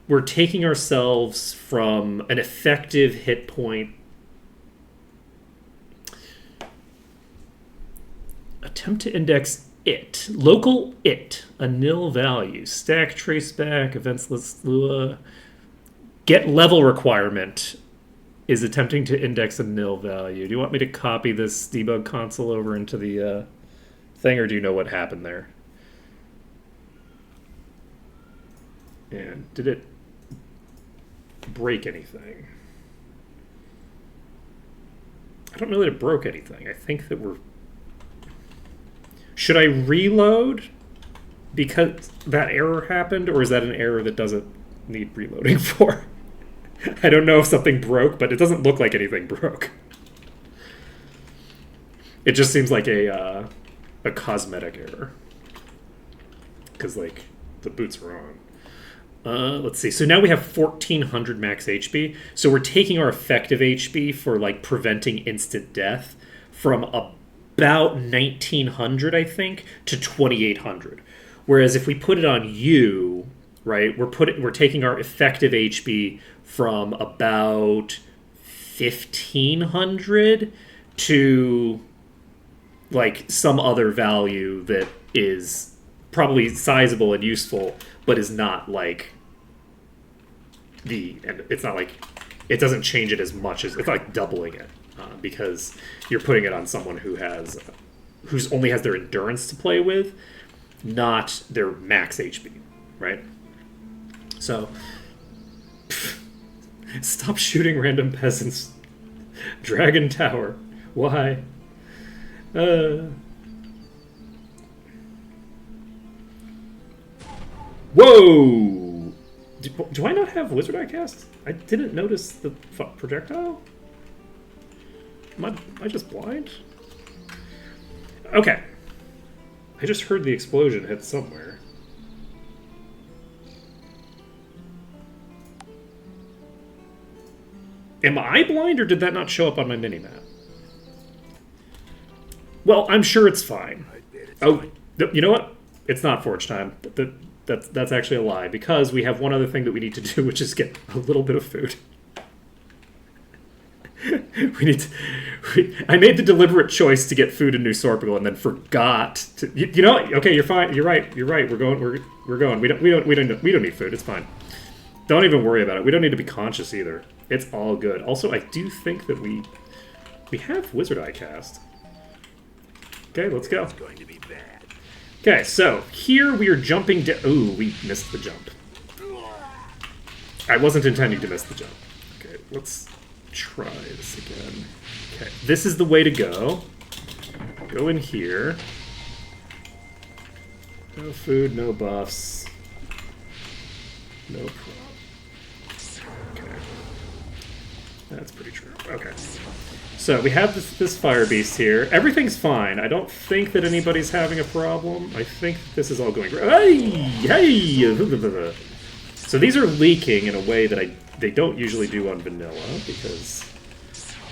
we're taking ourselves from an effective hit point. Attempt to index it. Local it. A nil value. Stack traceback. Events list Lua. Get level requirement is attempting to index a nil value. Do you want me to copy this debug console over into the thing, or do you know what happened there? And did it break anything? I don't know that it broke anything. I think that we're... Should I reload because that error happened, or is that an error that doesn't need reloading for? I don't know if something broke, but it doesn't look like anything broke. It just seems like a cosmetic error. Because, like, the boots are on. Let's see. So now we have 1,400 max HP. So we're taking our effective HP for, like, preventing instant death from about 1,900, I think, to 2,800. Whereas if we put it on you, right, we're taking our effective HP from about 1,500 to, like, some other value that is probably sizable and useful, but is not like and it's not like, it doesn't change it as much as, it's like doubling it, because you're putting it on someone who's only has their endurance to play with, not their max HP, right? So, stop shooting random peasants. Dragon Tower. Why? Whoa! Do I not have Wizard Eye Cast? I didn't notice the projectile? Am I just blind? Okay. I just heard the explosion hit somewhere. Am I blind, or did that not show up on my minimap? Well, I'm sure it's fine. Oh, you know what? It's not Forge time. That's actually a lie, because we have one other thing that we need to do, which is get a little bit of food. I made the deliberate choice to get food in New Sorpigal and then forgot to. You know what? Okay, you're fine. You're right. We're going. We don't need food. It's fine. Don't even worry about it. We don't need to be conscious either. It's all good. Also, I do think that we have Wizard Eye Cast. Okay, let's go. It's going to be bad. Okay, so here we are jumping down. Ooh, we missed the jump. I wasn't intending to miss the jump. Okay, let's try this again. Okay, this is the way to go. Go in here. No food, no buffs. No problem. Okay. That's pretty true. Okay. So we have this fire beast here. Everything's fine. I don't think that anybody's having a problem. I think this is all going great. Hey! So these are leaking in a way that they don't usually do on vanilla, because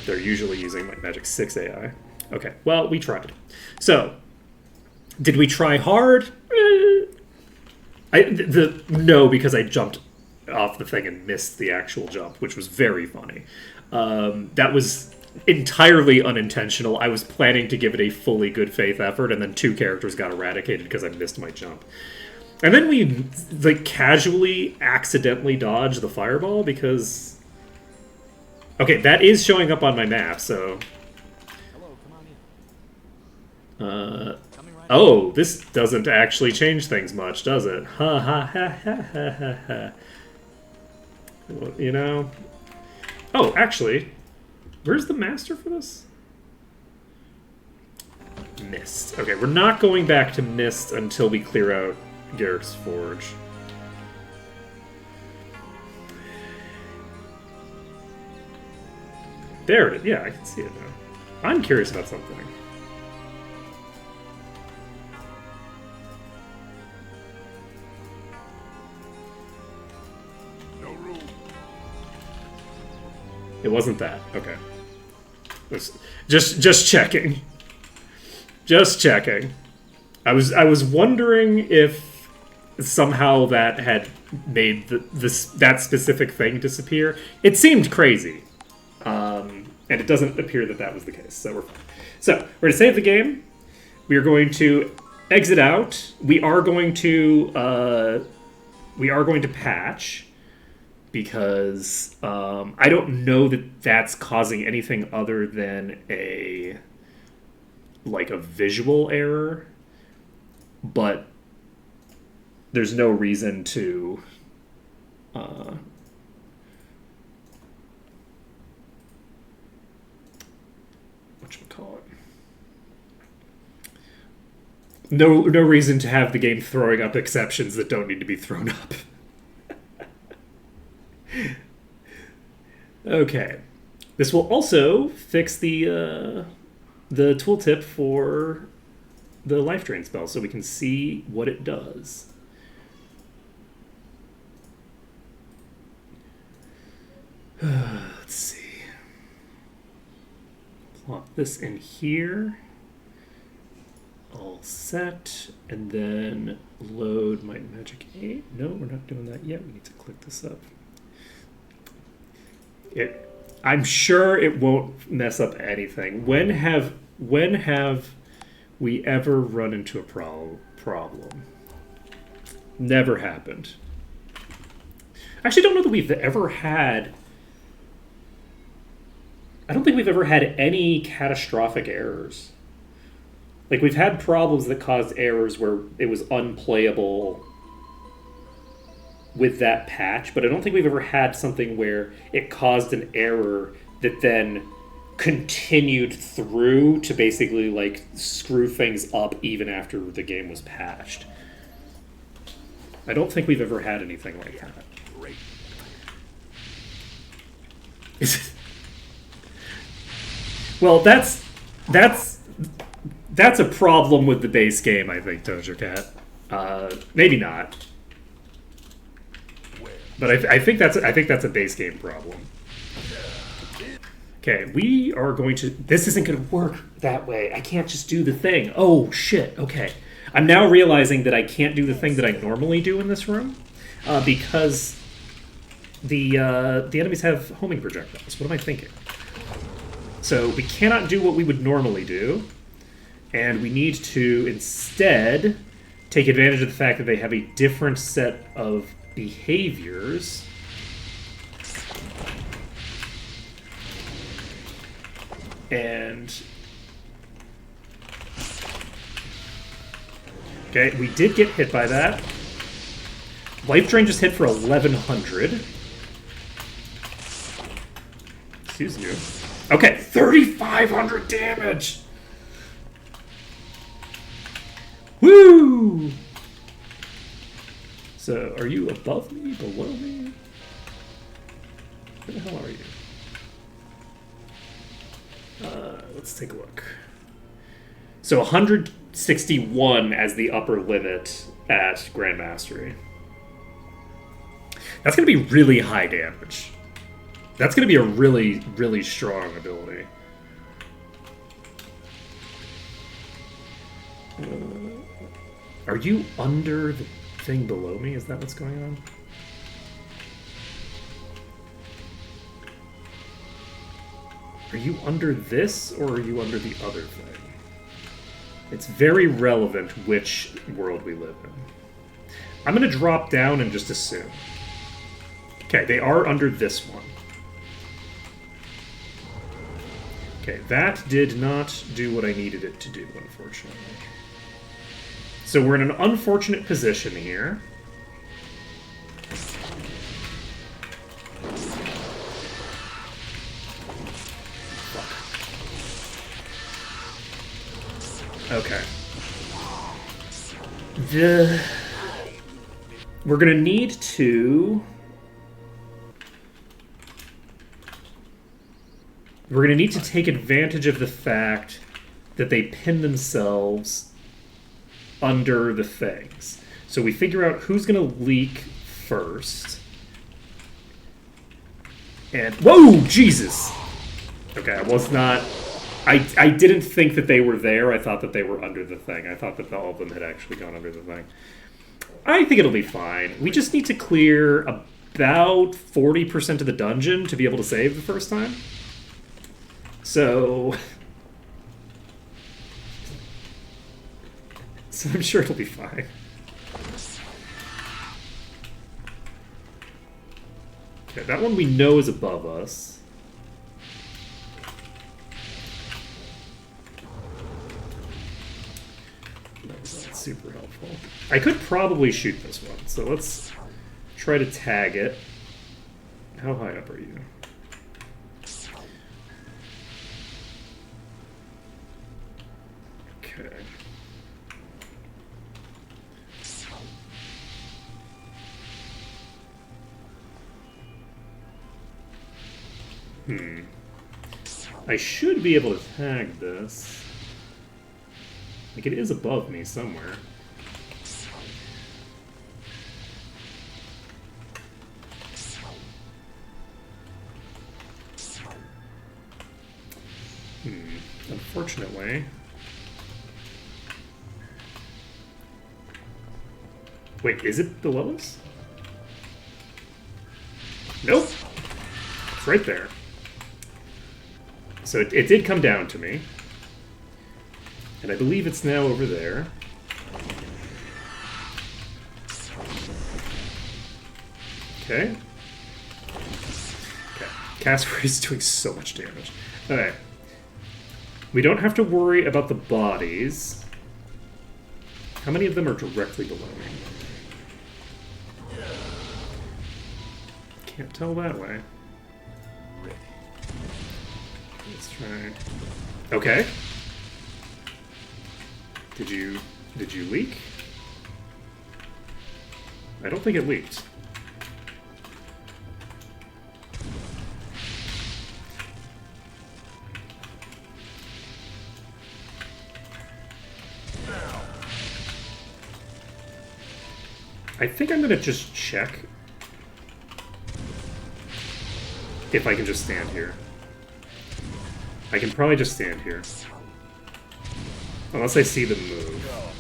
they're usually using like Magic 6 AI. Okay, well, we tried. So, did we try hard? No, because I jumped off the thing and missed the actual jump, which was very funny. That was entirely unintentional. I was planning to give it a fully good faith effort, and then 2 characters got eradicated because I missed my jump. And then we like casually, accidentally dodged the fireball because... Okay, that is showing up on my map, so... Hello, come on in. Oh, this doesn't actually change things much, does it? Ha ha ha ha ha ha ha. Well, you know... Oh, actually... Where's the master for this? Mist. Okay, we're not going back to Mist until we clear out Garrick's Forge. There it is. Yeah, I can see it now. I'm curious about something. No room. It wasn't that. Okay. Just checking. Just checking. I was wondering if somehow that had made that specific thing disappear. It seemed crazy. And it doesn't appear that that was the case, so we're fine. So, we're going to save the game. We are going to exit out. We are going to patch, because I don't know that that's causing anything other than a visual error, but there's no reason to whatchamacallit. No reason to have the game throwing up exceptions that don't need to be thrown up. Okay. This will also fix the tooltip for the life drain spell, so we can see what it does. Let's see. Plop this in here. All set. And then load my magic 8. No, we're not doing that yet. We need to click this up. I'm sure it won't mess up anything. When have we ever run into a problem? Never happened. I actually don't know that we've ever had... I don't think we've ever had any catastrophic errors. Like, we've had problems that caused errors where it was unplayable with that patch, but I don't think we've ever had something where it caused an error that then continued through to basically, like, screw things up even after the game was patched. I don't think we've ever had anything like that. Great. Well, that's a problem with the base game, I think, Doja Cat. Maybe not, but I think that's a base game problem. Okay, we are going to. This isn't going to work that way. I can't just do the thing. Oh shit. Okay, I'm now realizing that I can't do the thing that I normally do in this room because the enemies have homing projectiles. What am I thinking? So we cannot do what we would normally do, and we need to instead take advantage of the fact that they have a different set of behaviors. And okay, we did get hit by that. Life drain just hit for 1100. Excuse you. Okay, 3,500 damage! Woo! So, are you above me, below me? Where the hell are you? Let's take a look. So, 161 as the upper limit at Grand Mastery. That's going to be really high damage. That's going to be a really, really strong ability. Are you under the thing below me? Is that what's going on? Are you under this, or are you under the other thing? It's very relevant which world we live in. I'm going to drop down and just assume. Okay, they are under this one. Okay, that did not do what I needed it to do, unfortunately. So we're in an unfortunate position here. Okay. We're gonna need to... we're going to need to take advantage of the fact that they pin themselves under the things. So we figure out who's going to leak first. And whoa, Jesus! Okay, I was not. I didn't think that they were there. I thought that they were under the thing. I thought that all of them had actually gone under the thing. I think it'll be fine. We just need to clear about 40% of the dungeon to be able to save the first time. So I'm sure it'll be fine. Okay, that one we know is above us. That was not super helpful. I could probably shoot this one, so let's try to tag it. How high up are you? Okay. I should be able to tag this. Like, it is above me somewhere. Unfortunately. Wait, is it below us? Nope. It's right there. So it did come down to me. And I believe it's now over there. Okay. Okay. Casper is doing so much damage. Okay. We don't have to worry about the bodies. How many of them are directly below me? Can't tell that way. Let's try. Okay. Did you leak? I don't think it leaked. I think I'm gonna just check if I can just stand here. I can probably just stand here. Unless I see them move.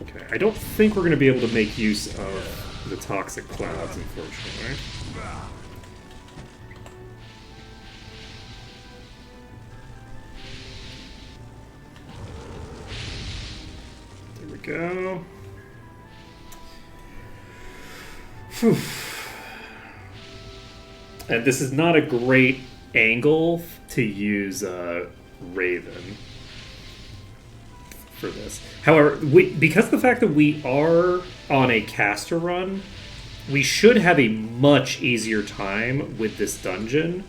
Okay, I don't think we're going to be able to make use of the toxic clouds, unfortunately. There we go. Whew. And this is not a great angle to use Raven for this. However, because of the fact that we are on a caster run, we should have a much easier time with this dungeon.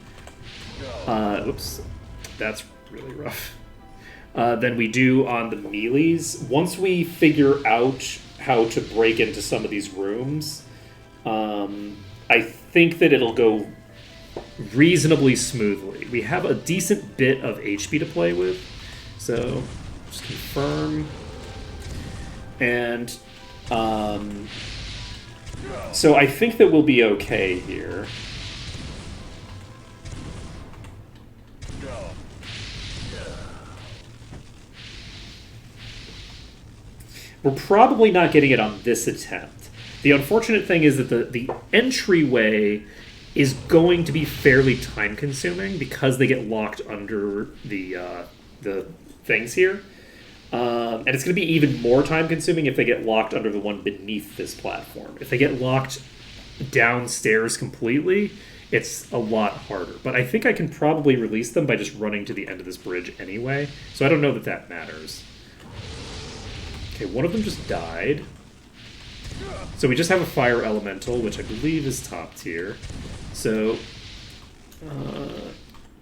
Oops, that's really rough. Than we do on the melees. Once we figure out how to break into some of these rooms, I think that it'll go reasonably smoothly. We have a decent bit of HP to play with, so just confirm. And so I think that we'll be okay here. We're probably not getting it on this attempt. The unfortunate thing is that the entryway is going to be fairly time-consuming because they get locked under the things here. And it's going to be even more time-consuming if they get locked under the one beneath this platform. If they get locked downstairs completely, it's a lot harder. But I think I can probably release them by just running to the end of this bridge anyway. So I don't know that that matters. Okay, one of them just died. So we just have a fire elemental, which I believe is top tier. So,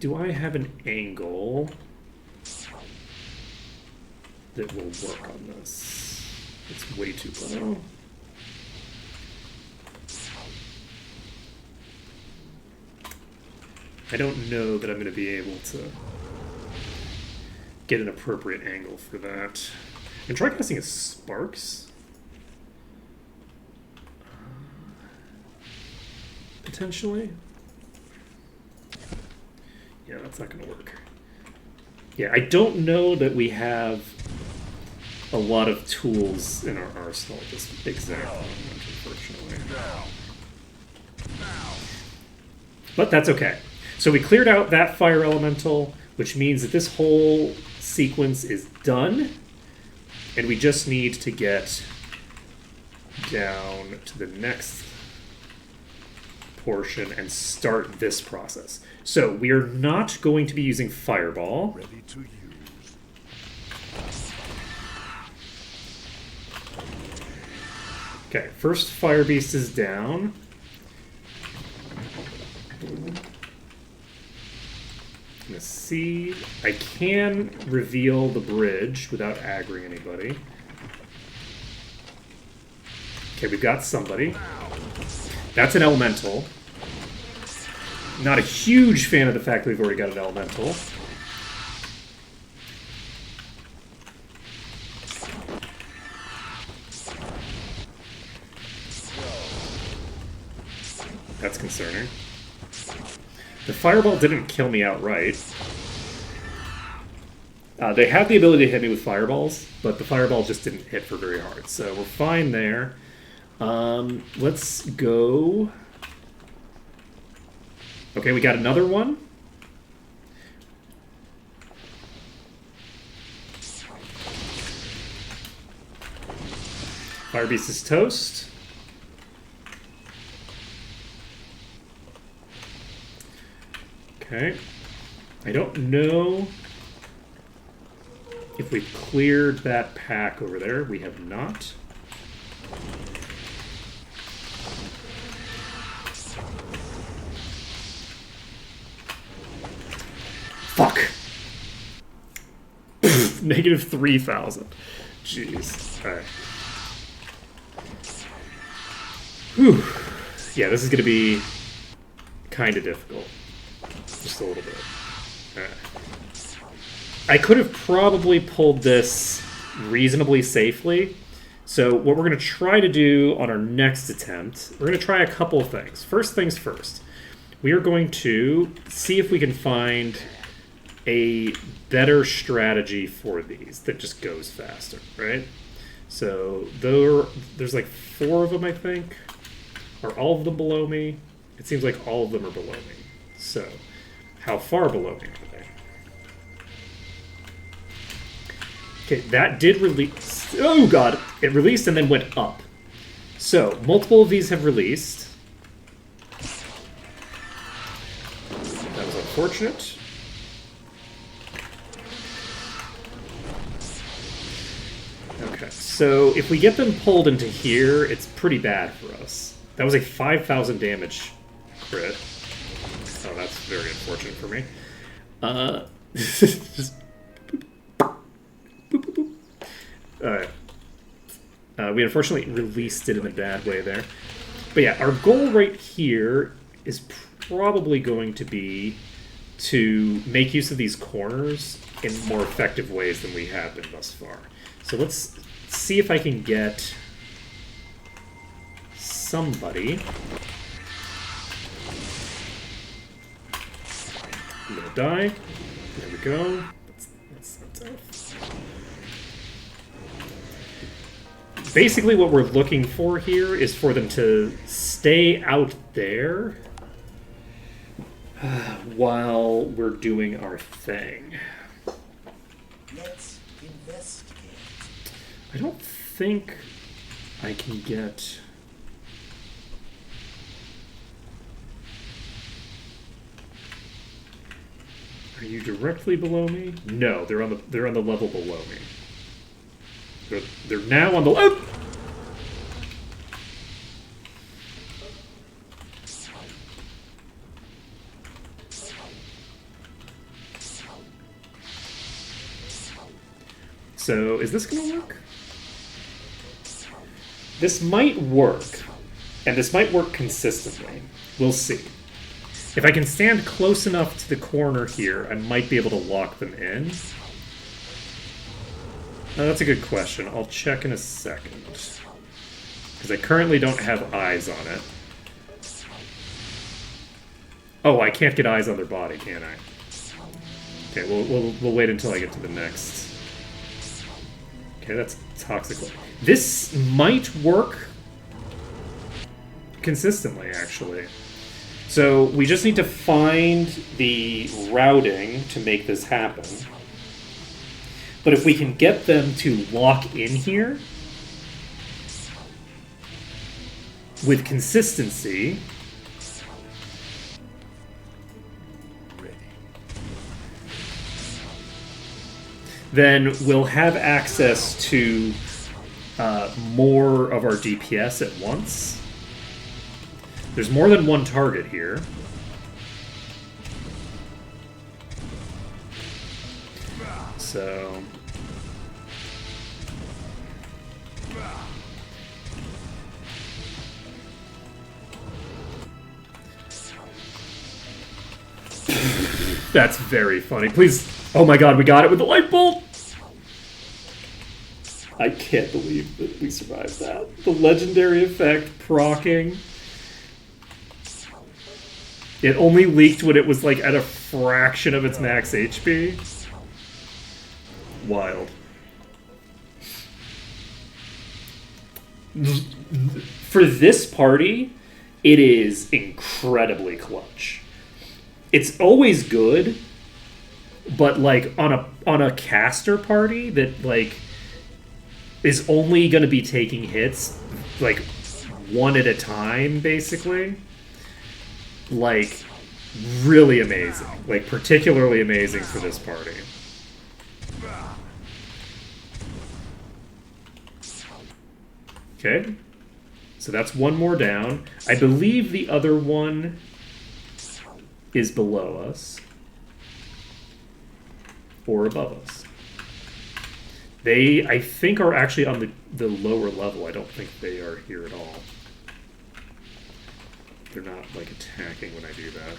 do I have an angle that will work on this? It's way too low. I don't know that I'm going to be able to get an appropriate angle for that. And try casting a Sparks. Potentially. Yeah, that's not going to work. Yeah, I don't know that we have a lot of tools in our arsenal at this exact moment, unfortunately. But that's okay. So we cleared out that fire elemental, which means that this whole sequence is done. And we just need to get down to the next portion and start this process. So we are not going to be using Fireball. Ready to use. Okay, first Fire Beast is down. Let's see. I can reveal the bridge without aggroing anybody. Okay, we've got somebody. That's an elemental. Not a huge fan of the fact that we've already got an elemental. That's concerning. The fireball didn't kill me outright. They have the ability to hit me with fireballs, but the fireball just didn't hit for very hard. So we're fine there. Let's go. Okay, we got another one. Fire Beast is toast. Okay. I don't know if we cleared that pack over there. We have not. Fuck. Negative 3,000. Jeez. Alright. Whew. Yeah, this is going to be kind of difficult. Just a little bit. Alright. I could have probably pulled this reasonably safely. So what we're going to try to do on our next attempt, we're going to try a couple of things. First things first. We are going to see if we can find a better strategy for these that just goes faster, right? So there's like 4 of them, I think. Are all of them below me? It seems like all of them are below me. So, how far below me are they? Okay, that did release. Oh god! It released and then went up. So, multiple of these have released. That was unfortunate. Okay, so if we get them pulled into here, it's pretty bad for us. That was a 5,000 damage crit. Oh, that's very unfortunate for me. Just boop, boop, boop, boop. Alright. We unfortunately released it in a bad way there. But yeah, our goal right here is probably going to be to make use of these corners in more effective ways than we have been thus far. So let's see if I can get somebody. I'm gonna die. There we go. That's out. Basically what we're looking for here is for them to stay out there while we're doing our thing. Let's investigate. I don't think I can get... Are you directly below me? No, they're on the level below me. They're now on the So, is this gonna work? This might work, and this might work consistently. We'll see. If I can stand close enough to the corner here, I might be able to lock them in. That's a good question. I'll check in a second. Because I currently don't have eyes on it. Oh, I can't get eyes on their body, can I? Okay, we'll wait until I get to the next. Okay, that's toxic. This might work consistently, actually. So we just need to find the routing to make this happen. But if we can get them to lock in here with consistency, then we'll have access to more of our DPS at once. There's more than one target here. So... That's very funny. Please... Oh my god, we got it with the light bolt! I can't believe that we survived that. The legendary effect, proccing. It only leaked when it was like at a fraction of its max HP. Wild. For this party, it is incredibly clutch. It's always good, but like on a caster party that like is only going to be taking hits like one at a time, basically. Like, really amazing. Like, particularly amazing for this party. Okay. So that's one more down. I believe the other one is below us. Or above us. They, I think, are actually on the lower level. I don't think they are here at all. They're not, like, attacking when I do that.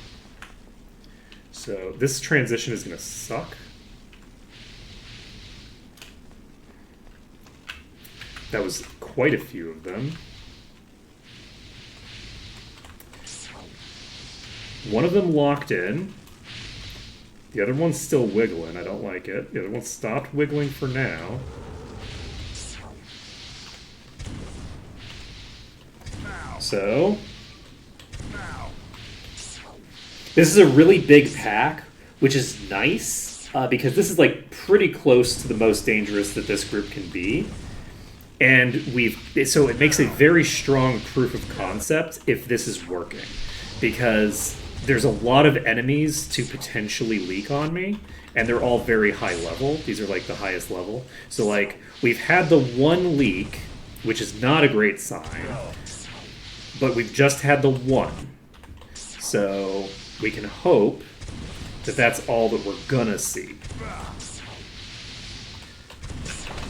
So this transition is going to suck. That was quite a few of them. One of them locked in. The other one's still wiggling. I don't like it. The other one stopped wiggling for now. So... this is a really big pack, which is nice, because this is like pretty close to the most dangerous that this group can be. And so it makes a very strong proof of concept if this is working. Because there's a lot of enemies to potentially leak on me, and they're all very high level. These are like the highest level. So like, we've had the one leak, which is not a great sign, but we've just had the one. So we can hope that that's all that we're gonna see.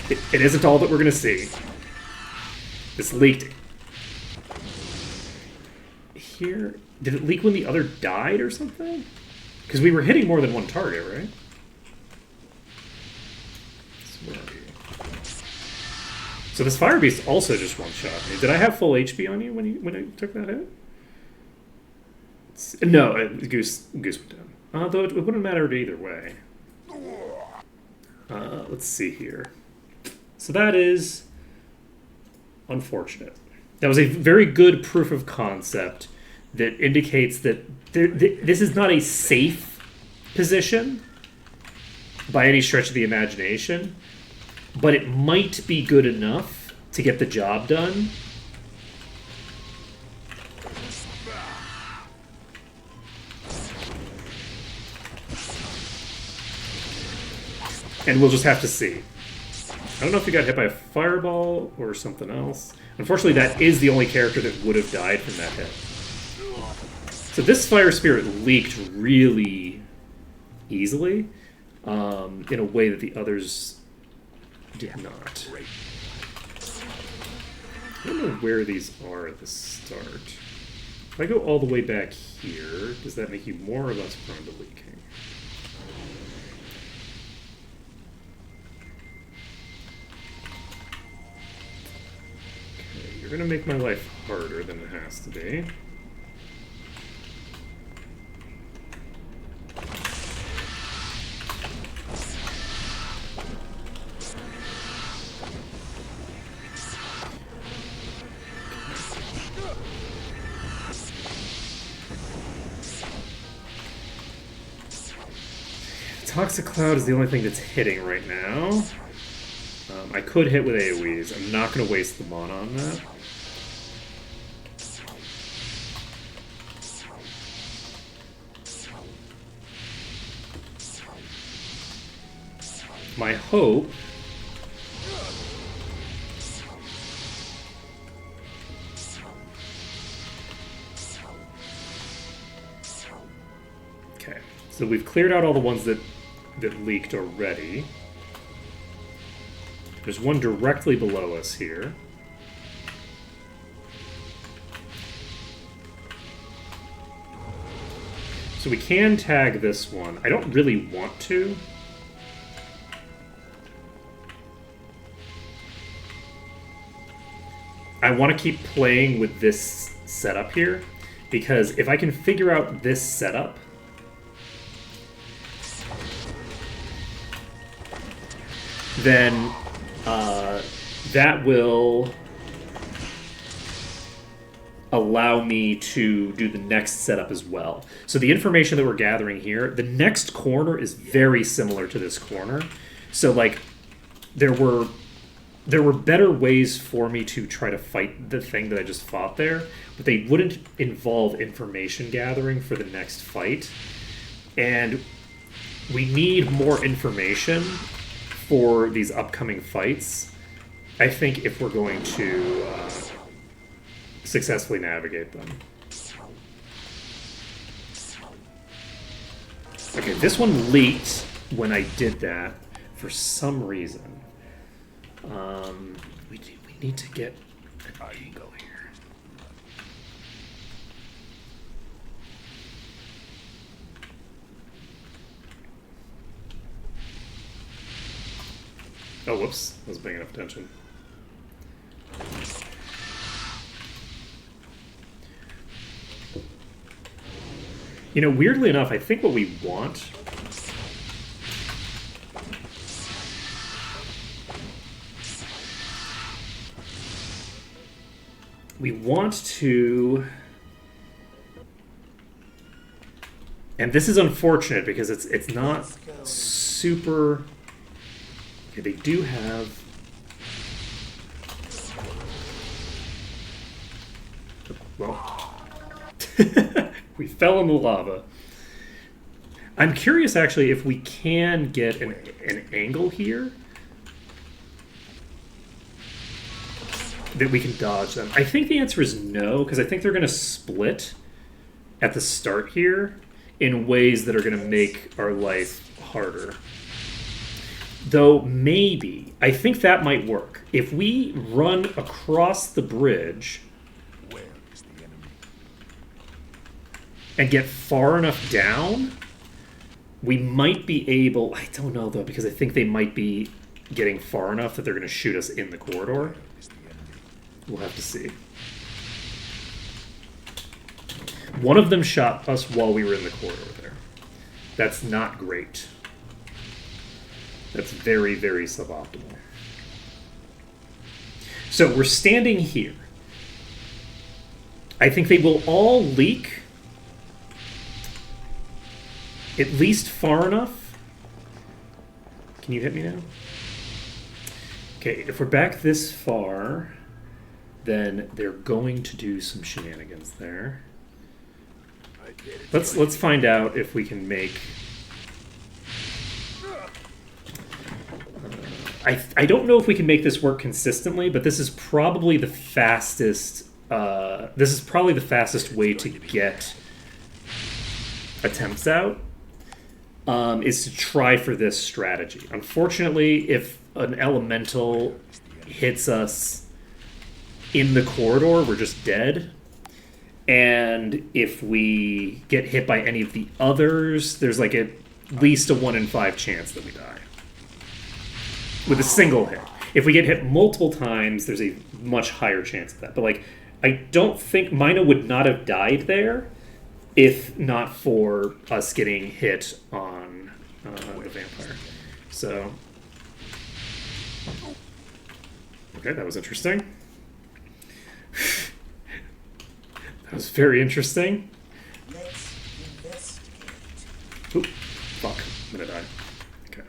It isn't all that we're gonna see. This leaked here. Did it leak when the other died or something? Because we were hitting more than one target, right? So this Fire Beast also just one-shot me. Did I have full HP on you when I took that hit? No, Goose went down. Though it wouldn't matter either way. Let's see here. So that is unfortunate. That was a very good proof of concept that indicates that this is not a safe position by any stretch of the imagination, but it might be good enough to get the job done. And we'll just have to see. I don't know if he got hit by a fireball or something else. Unfortunately, that is the only character that would have died from that hit. So this Fire Spirit leaked really easily, in a way that the others did not. I don't know where these are at the start. If I go all the way back here, does that make you more or less prone to leaking? Okay, you're gonna make my life harder than it has to be. Toxic Cloud is the only thing that's hitting right now. I could hit with AoEs. I'm not going to waste the mana on that. My hope... Okay, so we've cleared out all the ones that leaked already. There's one directly below us here. So we can tag this one. I don't really want to. I want to keep playing with this setup here, because if I can figure out this setup, then that will allow me to do the next setup as well. So the information that we're gathering here, the next corner is very similar to this corner. So like there were better ways for me to try to fight the thing that I just fought there, but they wouldn't involve information gathering for the next fight. And we need more information for these upcoming fights, I think, if we're going to successfully navigate them. Okay, this one leaked when I did that for some reason. We need to get an angle here. Oh, whoops. I wasn't paying enough attention. You know, weirdly enough, I think what we want... We want to... And this is unfortunate because it's not super... Okay, they do have... Well... we fell in the lava. I'm curious, actually, if we can get an angle here that we can dodge them. I think the answer is no, because I think they're going to split at the start here in ways that are going to make our life harder. Though maybe, I think that might work. If we run across the bridge and get far enough down, we might be able... I don't know, though, because I think they might be getting far enough that they're going to shoot us in the corridor. We'll have to see. One of them shot us while we were in the corridor there. That's not great. That's very, very suboptimal. So we're standing here. I think they will all leak at least far enough. Can you hit me now? Okay, if we're back this far, then they're going to do some shenanigans there. Let's find out if we can make... I don't know if we can make this work consistently, but this is probably the fastest... this is probably the fastest way to get attempts out, is to try for this strategy. Unfortunately, if an elemental hits us in the corridor, we're just dead. And if we get hit by any of the others, there's like at least a 1 in 5 chance that we die. With a single hit. If we get hit multiple times, there's a much higher chance of that. But like, I don't think Mina would not have died there if not for us getting hit on the vampire. So, okay, that was interesting. That was very interesting. Let's investigate. Oop, fuck, I'm gonna die. Okay.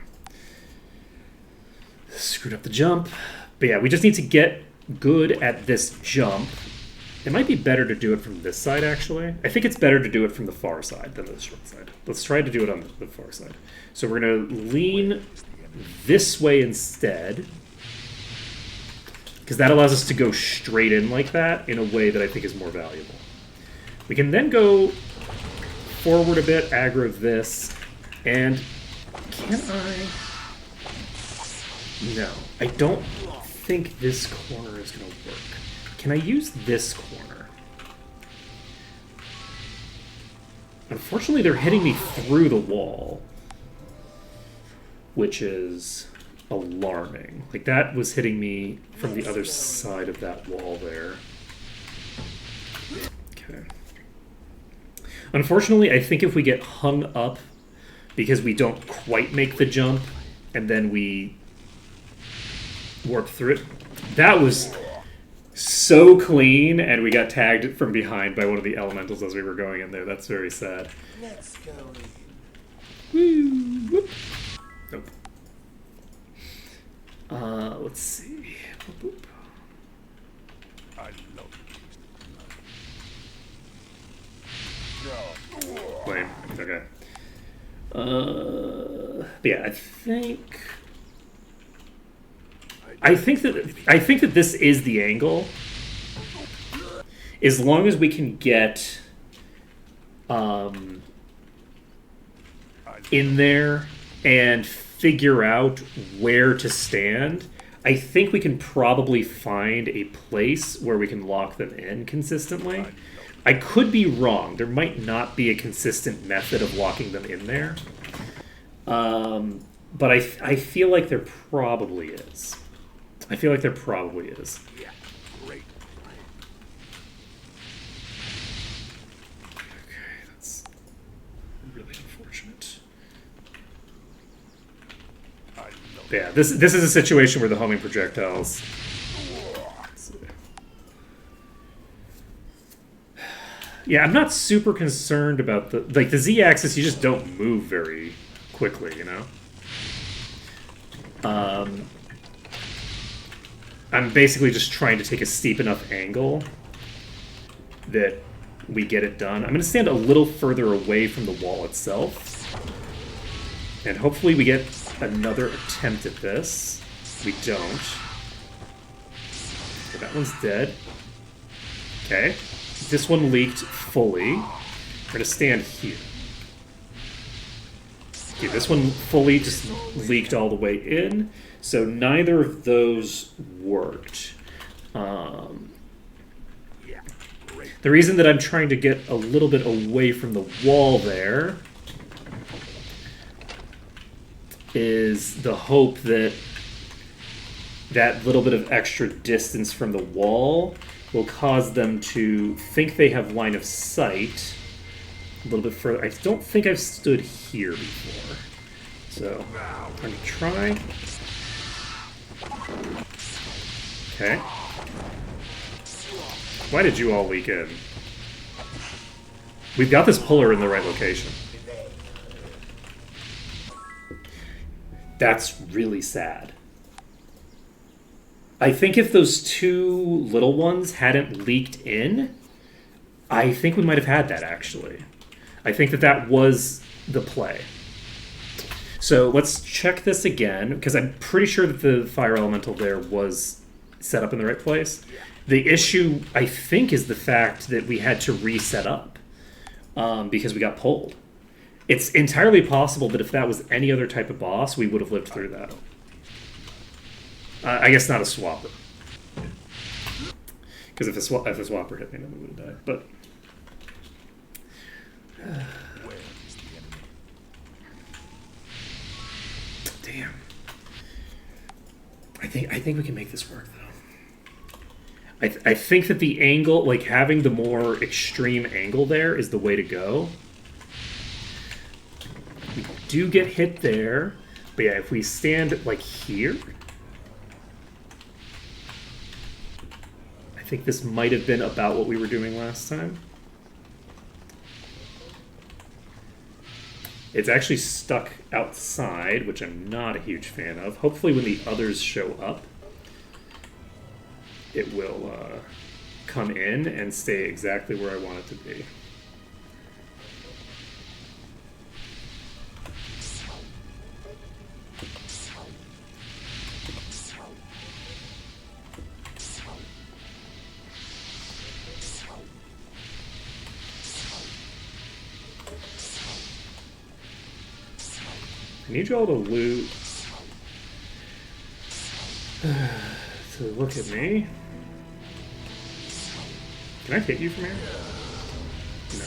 Screwed up the jump. But yeah, we just need to get good at this jump. It might be better to do it from this side, actually. I think it's better to do it from the far side than the short side. Let's try to do it on the far side. So we're going to lean this way instead, because that allows us to go straight in like that in a way that I think is more valuable. We can then go forward a bit, aggro this, and can I... No, I don't think this corner is going to work. Can I use this corner? Unfortunately, they're hitting me through the wall, which is alarming. Like, that was hitting me from the other side of that wall there. Okay. Unfortunately, I think if we get hung up because we don't quite make the jump and then we warp through it, that was so clean, and we got tagged from behind by one of the elementals as we were going in there. That's very sad. Let's go Woo, in. whoop. Nope. Let's see. Boop, boop. Lame. Okay. But yeah, I think that this is the angle. As long as we can get in there and figure out where to stand, I think we can probably find a place where we can lock them in consistently. I could be wrong. There might not be a consistent method of locking them in there. But I feel like there probably is. I feel like there probably is. Yeah, great. Okay, that's really unfortunate. Yeah, this is a situation where the homing projectiles... Yeah, I'm not super concerned about the... Like, the Z-axis, you just don't move very quickly, you know? I'm basically just trying to take a steep enough angle that we get it done. I'm going to stand a little further away from the wall itself. And hopefully we get another attempt at this. We don't. Okay, that one's dead. Okay. This one leaked fully. We're going to stand here. Okay, this one fully just leaked all the way in. So neither of those worked. The reason that I'm trying to get a little bit away from the wall there is the hope that that little bit of extra distance from the wall will cause them to think they have line of sight a little bit further. I don't think I've stood here before. So, I'm going to try. Okay. Why did you all leak in? We've got this puller in the right location. That's really sad. I think if those two little ones hadn't leaked in, I think we might have had that, actually. I think that that was the play. So let's check this again, because I'm pretty sure that the fire elemental there was set up in the right place. The issue, I think, is the fact that we had to reset up because we got pulled. It's entirely possible that if that was any other type of boss, we would have lived through that. I guess not a swapper. Because if a swapper hit me, then we would have died. But Where is the enemy? Damn. I think we can make this work though. I think that the angle, like having the more extreme angle there, is the way to go. We do get hit there, but yeah, if we stand like here, I think this might have been about what we were doing last time. It's actually stuck outside, which I'm not a huge fan of. Hopefully when the others show up, it will come in and stay exactly where I want it to be. I need you all to loot. To look at me. Can I hit you from here? No.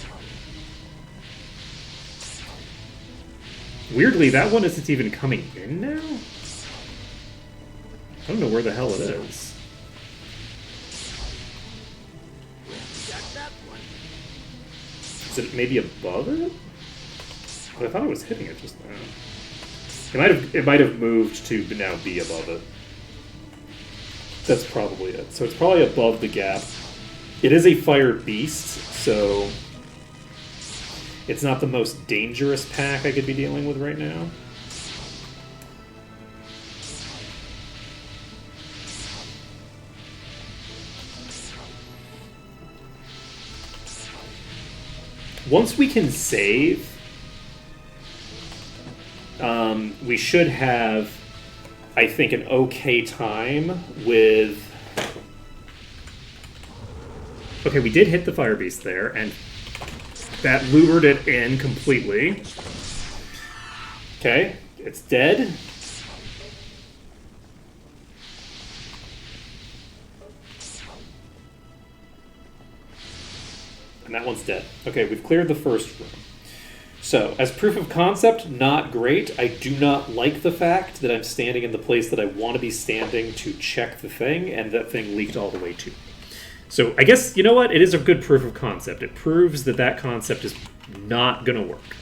Weirdly, that one isn't even coming in now? I don't know where the hell it is. Got that one. Is it maybe above it? But I thought it was hitting it just now. It might have moved to now be above it. That's probably it. So it's probably above the gap. It is a fire beast, so it's not the most dangerous pack I could be dealing with right now. Once we can save, we should have, I think, an okay time with... Okay, we did hit the fire beast there, and that lured it in completely. Okay, it's dead. And that one's dead. Okay, we've cleared the first room. So, as proof of concept, not great. I do not like the fact that I'm standing in the place that I want to be standing to check the thing, and that thing leaked all the way to me. So, I guess, you know what? It is a good proof of concept. It proves that that concept is not going to work.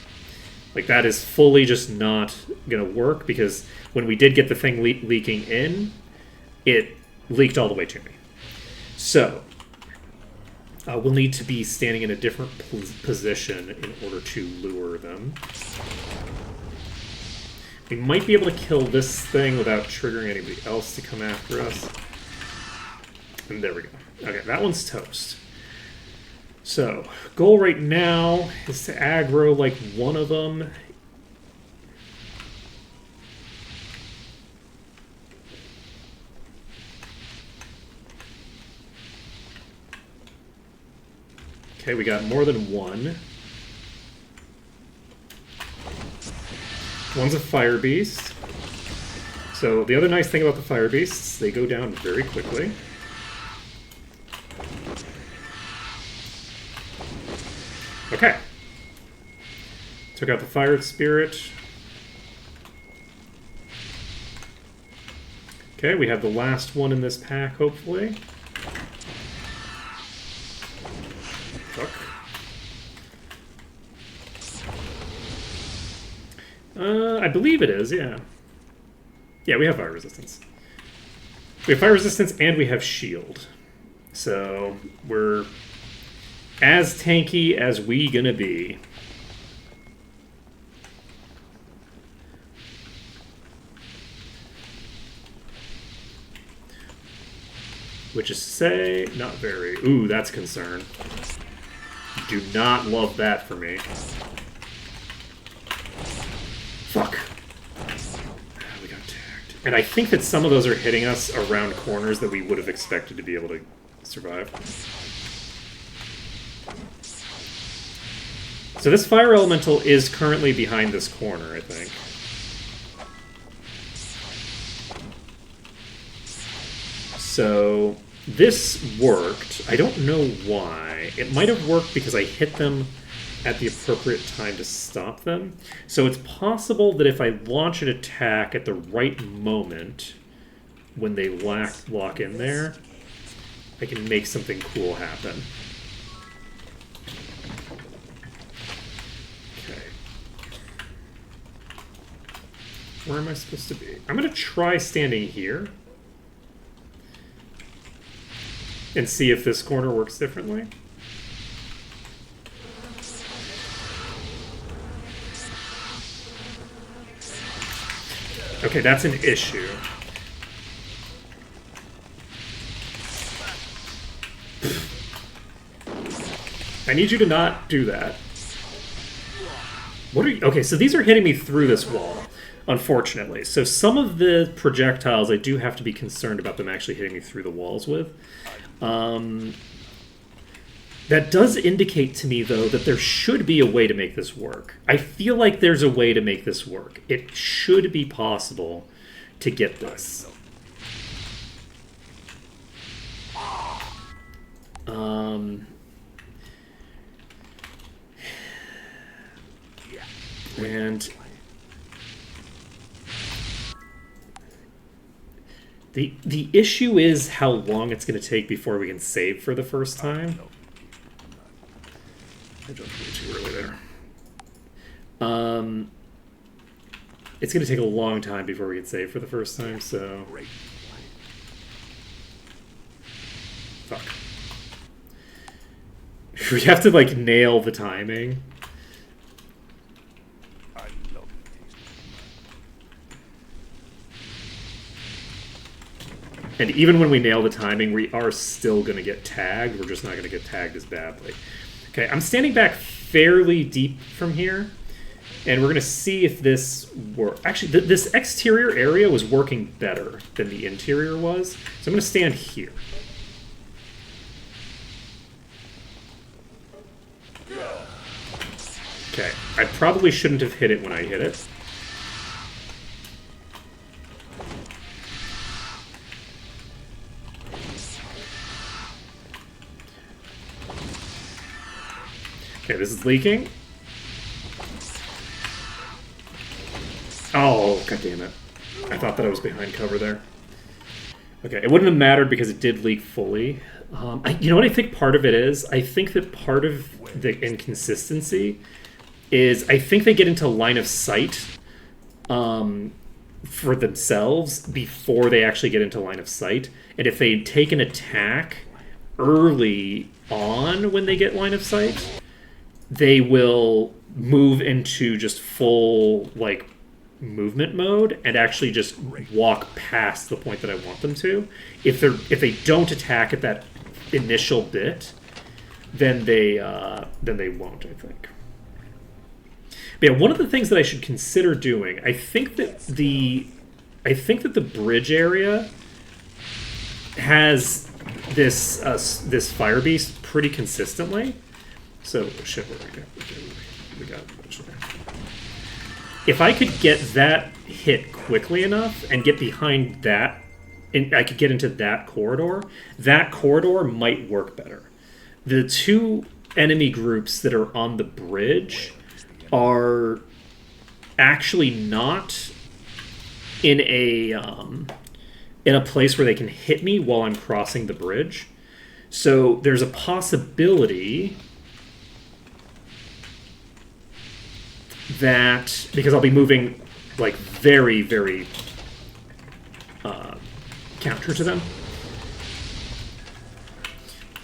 Like, that is fully just not going to work, because when we did get the thing leaking in, it leaked all the way to me. So, we'll need to be standing in a different position in order to lure them. We might be able to kill this thing without triggering anybody else to come after us. And there we go. Okay, that one's toast. So, goal right now is to aggro like one of them. Okay, we got more than one. One's a fire beast. So the other nice thing about the fire beasts, they go down very quickly. Okay. Took out the fire spirit. Okay, we have the last one in this pack, hopefully. Fuck. I believe it is, yeah. Yeah, we have fire resistance. We have fire resistance and we have shield. So, we're as tanky as we gonna be. Which is to say, not very. Ooh, that's concern. Do not love that for me. Fuck. We got tagged. And I think that some of those are hitting us around corners that we would have expected to be able to survive. So this fire elemental is currently behind this corner, I think. So this worked. I don't know why. It might have worked because I hit them at the appropriate time to stop them. So it's possible that if I launch an attack at the right moment, when they lock in there, I can make something cool happen. Okay. Where am I supposed to be? I'm going to try standing here and see if this corner works differently. Okay, that's an issue. I need you to not do that. What are you? Okay, so these are hitting me through this wall, unfortunately. So some of the projectiles, I do have to be concerned about them actually hitting me through the walls with. That does indicate to me, though, that there should be a way to make this work. I feel like there's a way to make this work. It should be possible to get this. And the issue is how long it's going to take before we can save for the first time. I jumped way too early there. It's going to take a long time before we can save for the first time, so... Fuck. We have to, like, nail the timing. And even when we nail the timing, we are still going to get tagged. We're just not going to get tagged as badly. Okay, I'm standing back fairly deep from here, and we're going to see if this works. Actually, this exterior area was working better than the interior was, so I'm going to stand here. Okay, I probably shouldn't have hit it when I hit it. Okay, this is leaking. Oh, god damn it. I thought that I was behind cover there. Okay, it wouldn't have mattered because it did leak fully. You know what I think part of it is? I think that part of the inconsistency is I think they get into line of sight for themselves before they actually get into line of sight. And if they take an attack early on when they get line of sight, they will move into just full, like, movement mode and actually just walk past the point that I want them to. If they don't attack at that initial bit, then they won't, I think. But yeah, one of the things that I should consider doing, I think that the bridge area has this fire beast pretty consistently. So, shit, what do we got a bunch there. If I could get that hit quickly enough and get behind that, and I could get into that corridor might work better. The two enemy groups that are on the bridge are actually not in a place where they can hit me while I'm crossing the bridge. So there's a possibility that, because I'll be moving, like, very, very counter to them.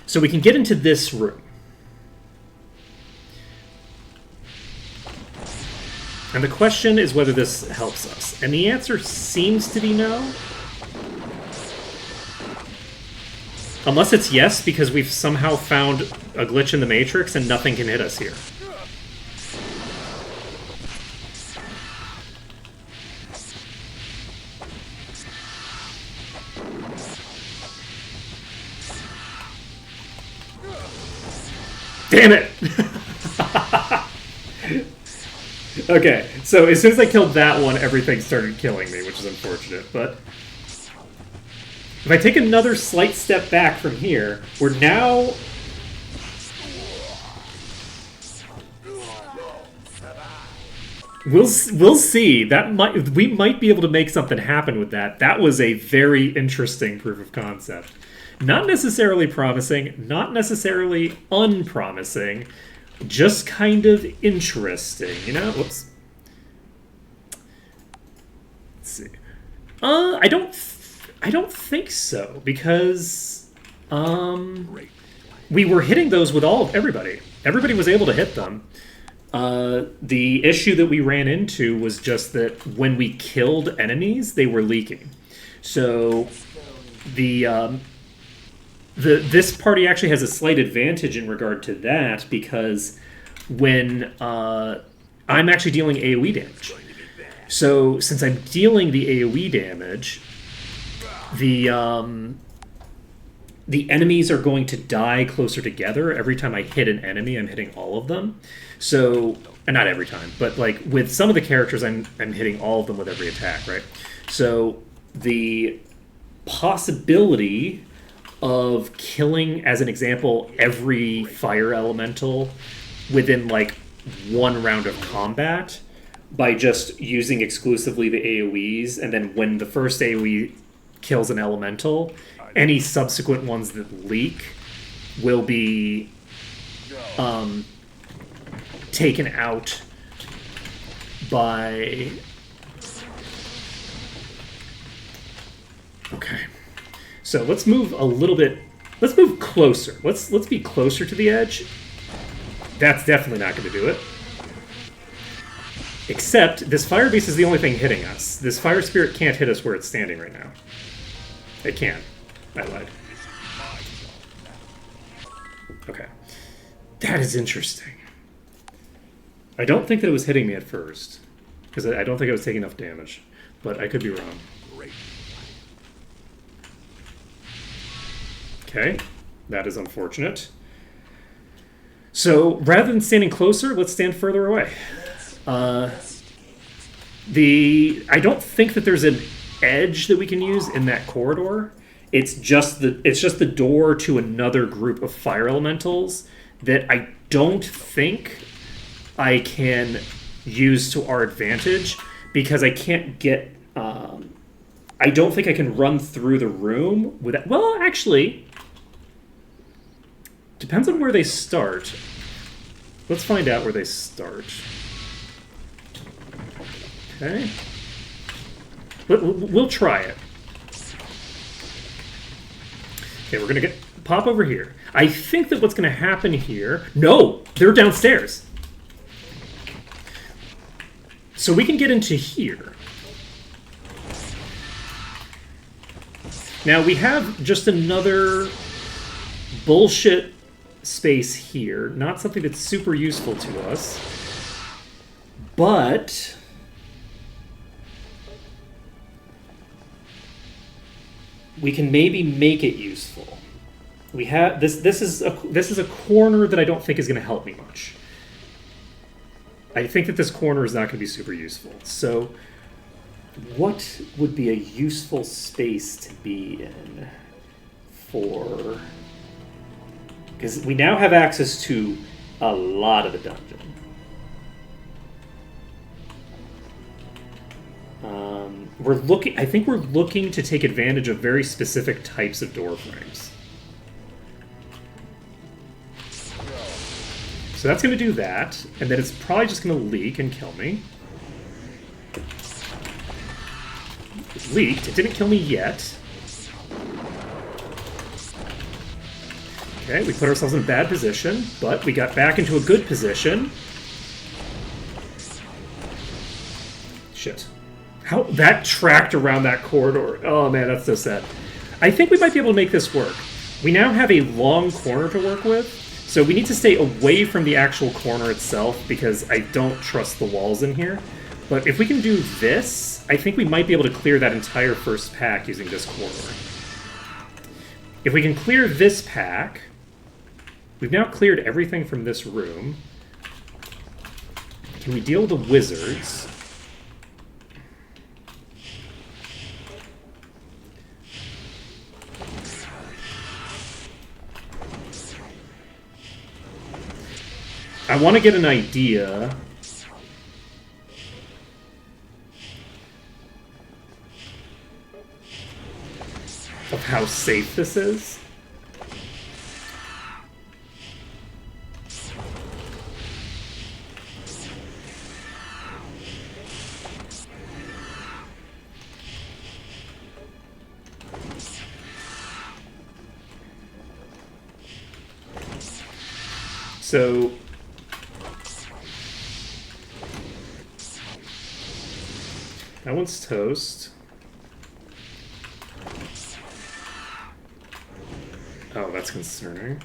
So we can get into this room. And the question is whether this helps us. And the answer seems to be no. Unless it's yes, because we've somehow found a glitch in the Matrix and nothing can hit us here. Damn it! Okay, so as soon as I killed that one, everything started killing me, which is unfortunate, but... If I take another slight step back from here, we're now... We'll see. We might be able to make something happen with that. That was a very interesting proof of concept. Not necessarily promising, not necessarily unpromising, just kind of interesting. You know? Whoops. Let's see. I don't think so because we were hitting those with everybody. Everybody was able to hit them. The issue that we ran into was just that when we killed enemies, they were leaking. So this party actually has a slight advantage in regard to that because when I'm actually dealing AoE damage. So since I'm dealing the AoE damage, the enemies are going to die closer together. Every time I hit an enemy, I'm hitting all of them. So, and not every time, but like with some of the characters, I'm hitting all of them with every attack, right? So the possibility of killing, as an example, every fire elemental within like one round of combat by just using exclusively the AoEs, and then when the first AoE kills an elemental, any subsequent ones that leak will be taken out by... Okay. So let's move a little bit... Let's move closer. Let's be closer to the edge. That's definitely not going to do it. Except, this fire beast is the only thing hitting us. This fire spirit can't hit us where it's standing right now. It can. I lied. Okay. That is interesting. I don't think that it was hitting me at first. Because I don't think I was taking enough damage. But I could be wrong. Okay. That is unfortunate. So, rather than standing closer, let's stand further away. I don't think that there's an edge that we can use in that corridor. It's just the door to another group of fire elementals that I don't think I can use to our advantage because I can't get. I don't think I can run through the room without. Well, actually, depends on where they start. Let's find out where they start. Okay. We'll try it. Okay, we're gonna pop over here. I think that what's gonna happen here... No! They're downstairs! So we can get into here. Now we have just another bullshit space here. Not something that's super useful to us. But... we can maybe make it useful. We have this is a corner that I don't think is going to help me much. I think that this corner is not going to be super useful. So what would be a useful space to be in for... because we now have access to a lot of the dungeon. I think we're looking to take advantage of very specific types of door frames. So that's going to do that, and then it's probably just going to leak and kill me. It leaked. It didn't kill me yet. Okay, we put ourselves in a bad position, but we got back into a good position. Shit. How that tracked around that corridor. Oh man, that's so sad. I think we might be able to make this work. We now have a long corner to work with, so we need to stay away from the actual corner itself because I don't trust the walls in here. But if we can do this, I think we might be able to clear that entire first pack using this corner. If we can clear this pack, we've now cleared everything from this room. Can we deal with the wizards? I want to get an idea how safe this is. So that one's toast. Oh, that's concerning.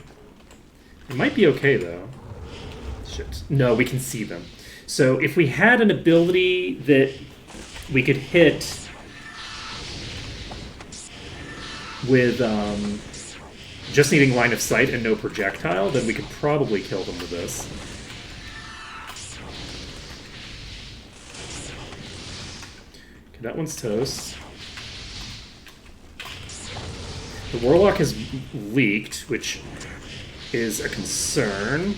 It might be okay, though. Shit. No, we can see them. So if we had an ability that we could hit with just needing line of sight and no projectile, then we could probably kill them with this. Okay, that one's toast. The Warlock has leaked, which is a concern.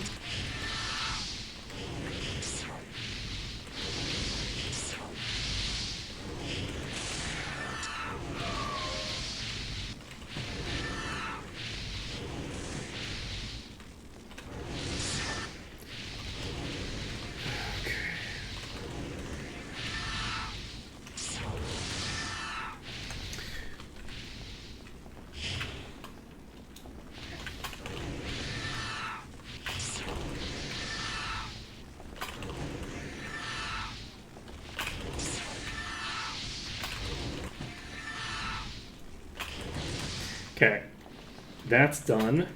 Okay, that's done.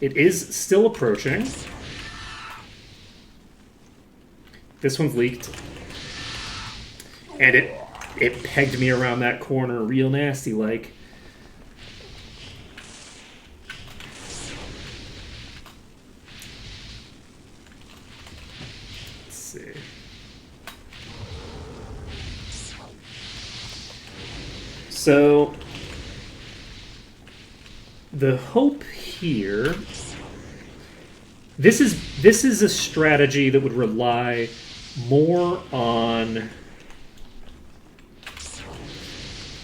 It is still approaching. This one's leaked. And it pegged me around that corner real nasty like. So, the hope here, this is a strategy that would rely more on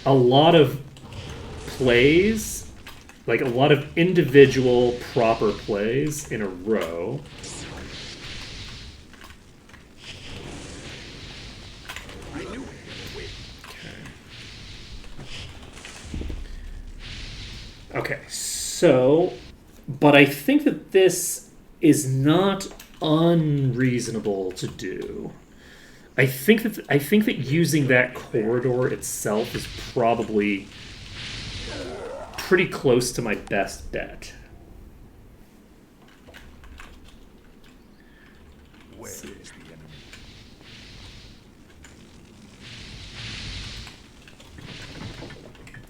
a lot of plays, like a lot of individual proper plays in a row. Okay, so, but I think that this is not unreasonable to do. I think that using that corridor itself is probably pretty close to my best bet. Where is the enemy?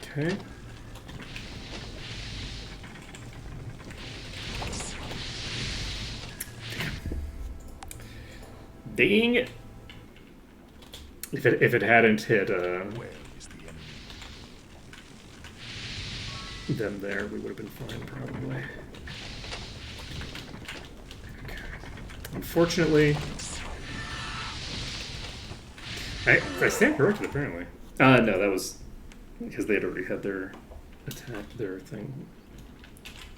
Okay. Dang it. If it hadn't hit Where is the enemy? them there, we would have been fine probably. Okay. Unfortunately, I stand corrected apparently. No, that was because they had already had their attack, their thing.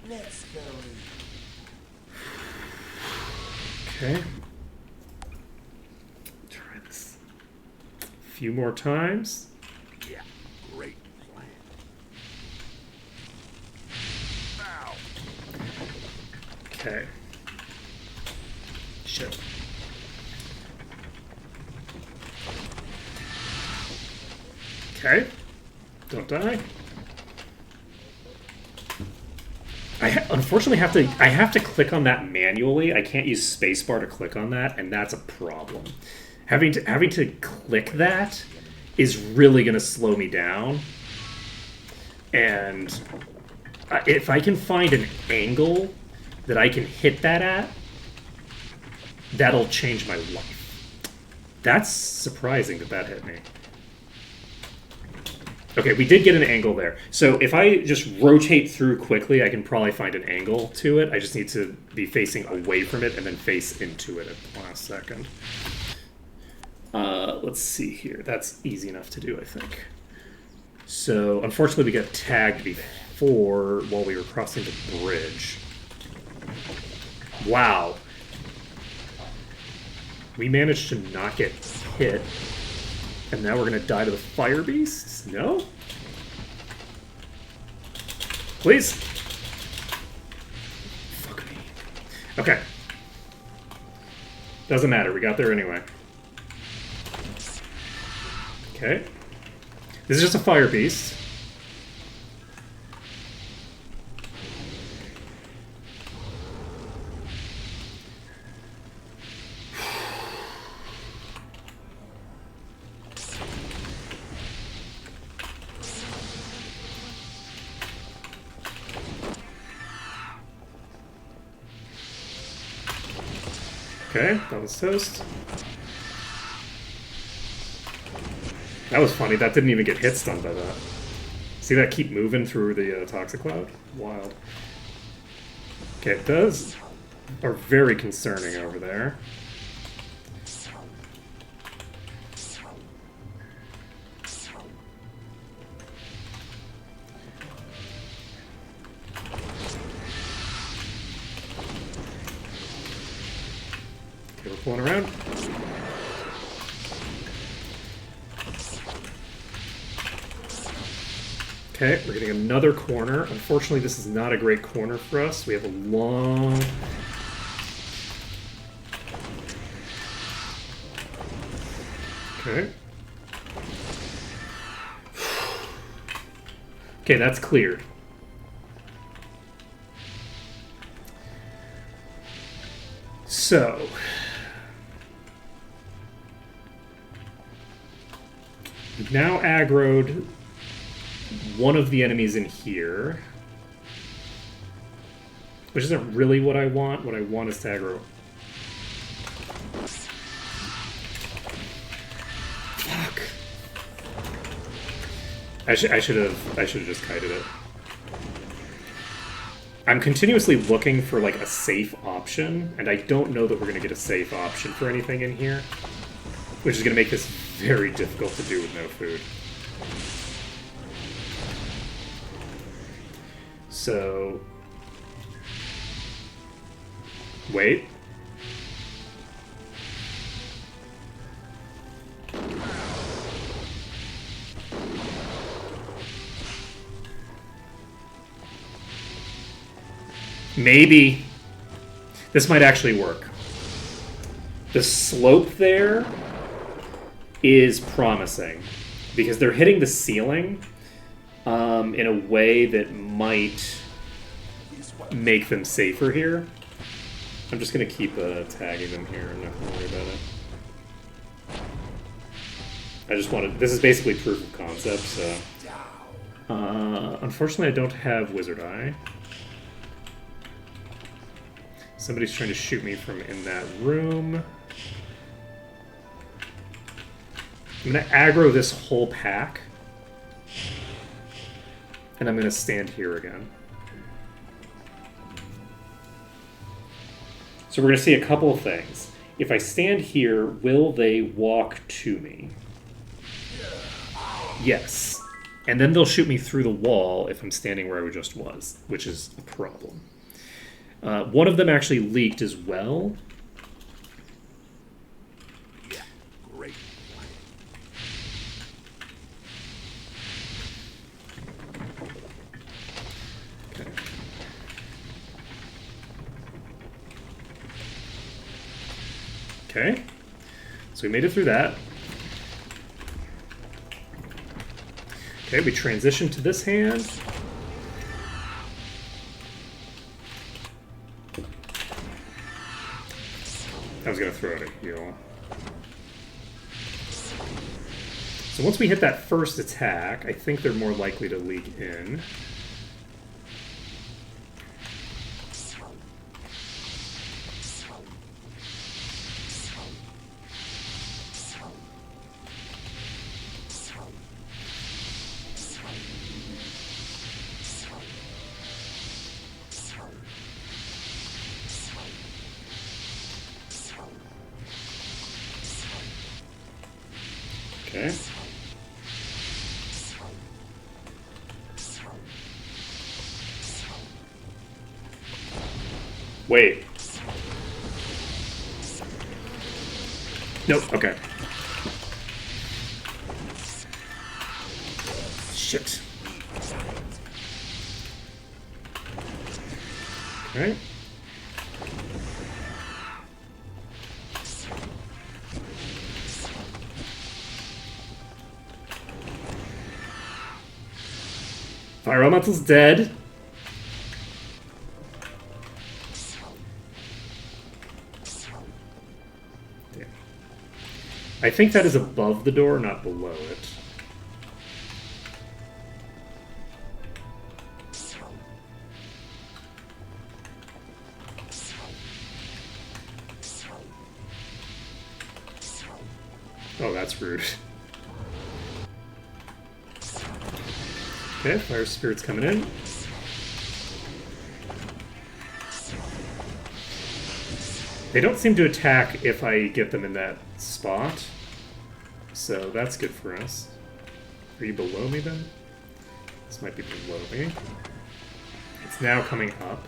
Let's go. Okay. Try this a few more times. Yeah, great plan. Ow. Okay. Shit. Okay. Don't die. Unfortunately I have to click on that manually. I can't use spacebar to click on that, and that's a problem. Having to click that is really going to slow me down. And if I can find an angle that I can hit that at, that'll change my life. That's surprising that hit me. Okay, we did get an angle there. So if I just rotate through quickly, I can probably find an angle to it. I just need to be facing away from it and then face into it at the last second. Let's see here. That's easy enough to do, I think. So unfortunately, we got tagged before while we were crossing the bridge. Wow. We managed to not get hit. And now we're gonna die to the fire beasts? No? Please? Fuck me. Okay. Doesn't matter, we got there anyway. Okay. This is just a fire beast. Okay, that was toast. That was funny. That didn't even get hit stunned by that. See that keep moving through the toxic cloud? Wild. Okay, those are very concerning over there. Okay, we're pulling around. Okay, we're getting another corner. Unfortunately, this is not a great corner for us. We have a long... Okay. Okay, that's cleared. So... we've now aggroed one of the enemies in here, which isn't really what I want. What I want is to aggro. Fuck. I should have just kited it. I'm continuously looking for like a safe option, and I don't know that we're gonna get a safe option for anything in here, which is gonna make this very difficult to do with no food. So, wait. Maybe this might actually work. The slope there is promising because they're hitting the ceiling in a way that might make them safer here. I'm just going to keep tagging them here. I'm not going to worry about it. I just want to... This is basically proof of concept, so... unfortunately, I don't have Wizard Eye. Somebody's trying to shoot me from in that room. I'm going to aggro this whole pack. And I'm going to stand here again. So we're going to see a couple of things. If I stand here, will they walk to me? Yes. And then they'll shoot me through the wall if I'm standing where I just was, which is a problem. One of them actually leaked as well. Great. Okay. Okay. So we made it through that. Okay, we transition to this hand. I was going to throw out a heal. So once we hit that first attack, I think they're more likely to leak in. Okay. Wait. Nope, okay. Shit. Alright. Fire Elemental's dead. Damn. I think that is above the door, not below it. Oh, that's rude. Okay, Fire Spirit's coming in. They don't seem to attack if I get them in that spot. So that's good for us. Are you below me then? This might be below me. It's now coming up.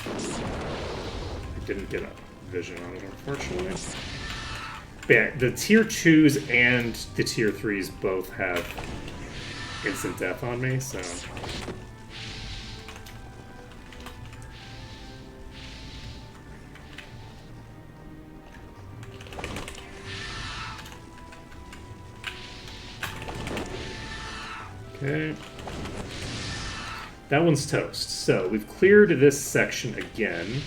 I didn't get a vision on it, unfortunately. But yeah, the tier 2s and the tier 3s both have instant death on me, so... Okay. That one's toast. So, we've cleared this section again.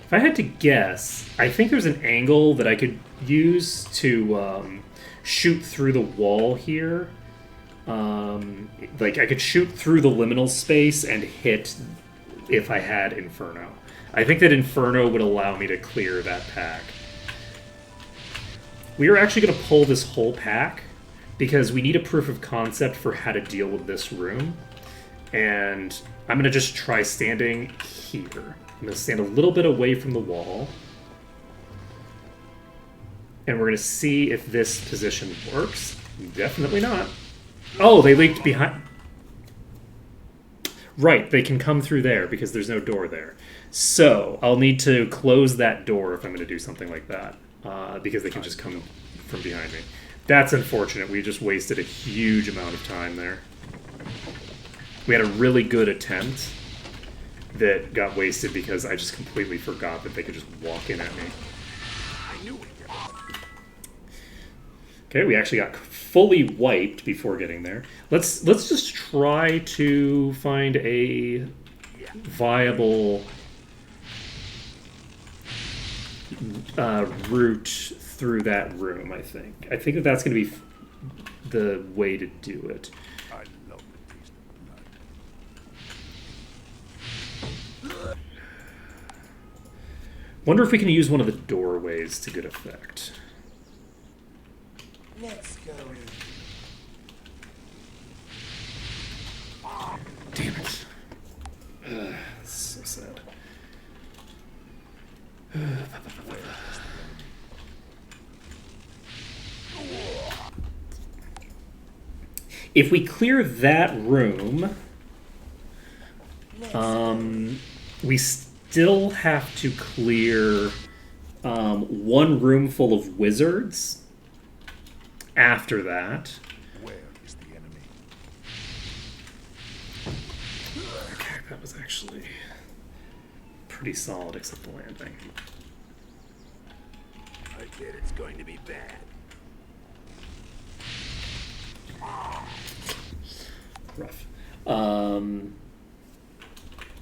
If I had to guess, I think there's an angle that I could use to shoot through the wall here. Like, I could shoot through the liminal space and hit if I had Inferno. I think that Inferno would allow me to clear that pack. We are actually going to pull this whole pack because we need a proof of concept for how to deal with this room. And I'm going to just try standing here. I'm going to stand a little bit away from the wall. And we're going to see if this position works. Definitely not. Oh, they leaked behind... Right, they can come through there because there's no door there. So, I'll need to close that door if I'm going to do something like that. Because they can just come from behind me. That's unfortunate. We just wasted a huge amount of time there. We had a really good attempt that got wasted because I just completely forgot that they could just walk in at me. Okay, we actually got fully wiped before getting there. Let's just try to find a viable route through that room, I think. I think that that's going to be the way to do it. I love the taste of blood. Wonder if we can use one of the doorways to good effect. Let's go. Damn it. That's so sad. If we clear that room, we still have to clear one room full of wizards after that. Where is the enemy? Okay, that was actually pretty solid except the landing. I bet it's going to be bad. Rough.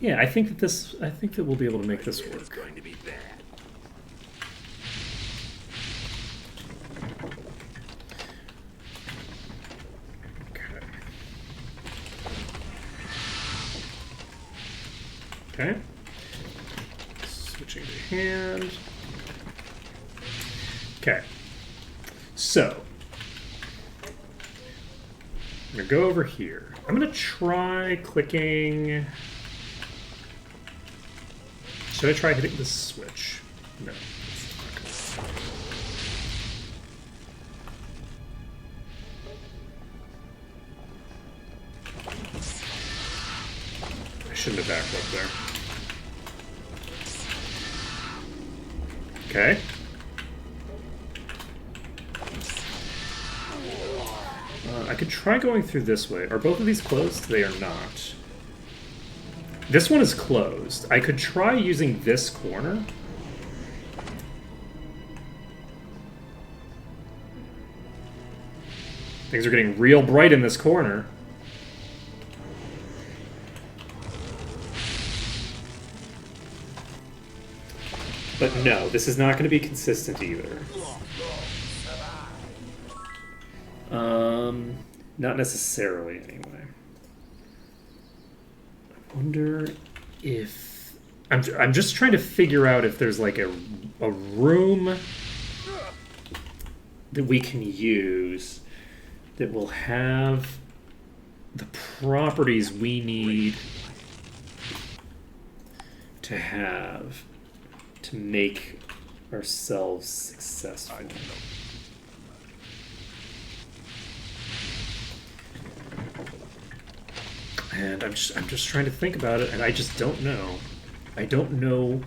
Yeah, I think that we'll be able to make this It's work. going to be bad. Okay. Switching to hand. Okay. So, I'm going to go over here. I'm going to try clicking Should I try hitting the switch? No. It's not gonna- I shouldn't have backed up there. Okay. I could try going through this way. Are both of these closed? They are not. This one is closed. I could try using this corner. Things are getting real bright in this corner. But no, this is not going to be consistent either. Not necessarily, anyway. I wonder if... I'm just trying to figure out if there's like a room that we can use that will have the properties we need to have to make ourselves successful. And I'm just trying to think about it, and I just don't know. I don't know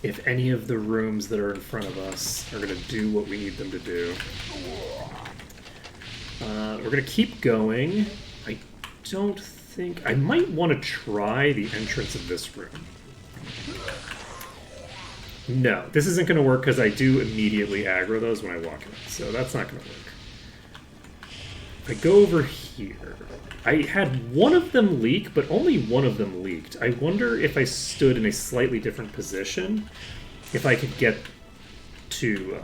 if any of the rooms that are in front of us are going to do what we need them to do. We're going to keep going. I don't think... I might want to try the entrance of this room. No, this isn't going to work because I do immediately aggro those when I walk in, so that's not going to work. If I go over here, I had one of them leak, but only one of them leaked. I wonder if I stood in a slightly different position, if I could get to,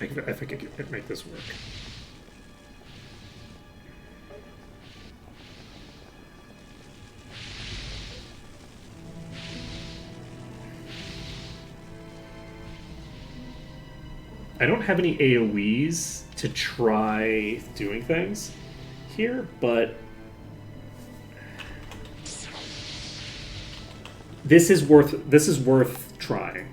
if I could make this work. I don't have any AoEs to try doing things here, but this is worth trying.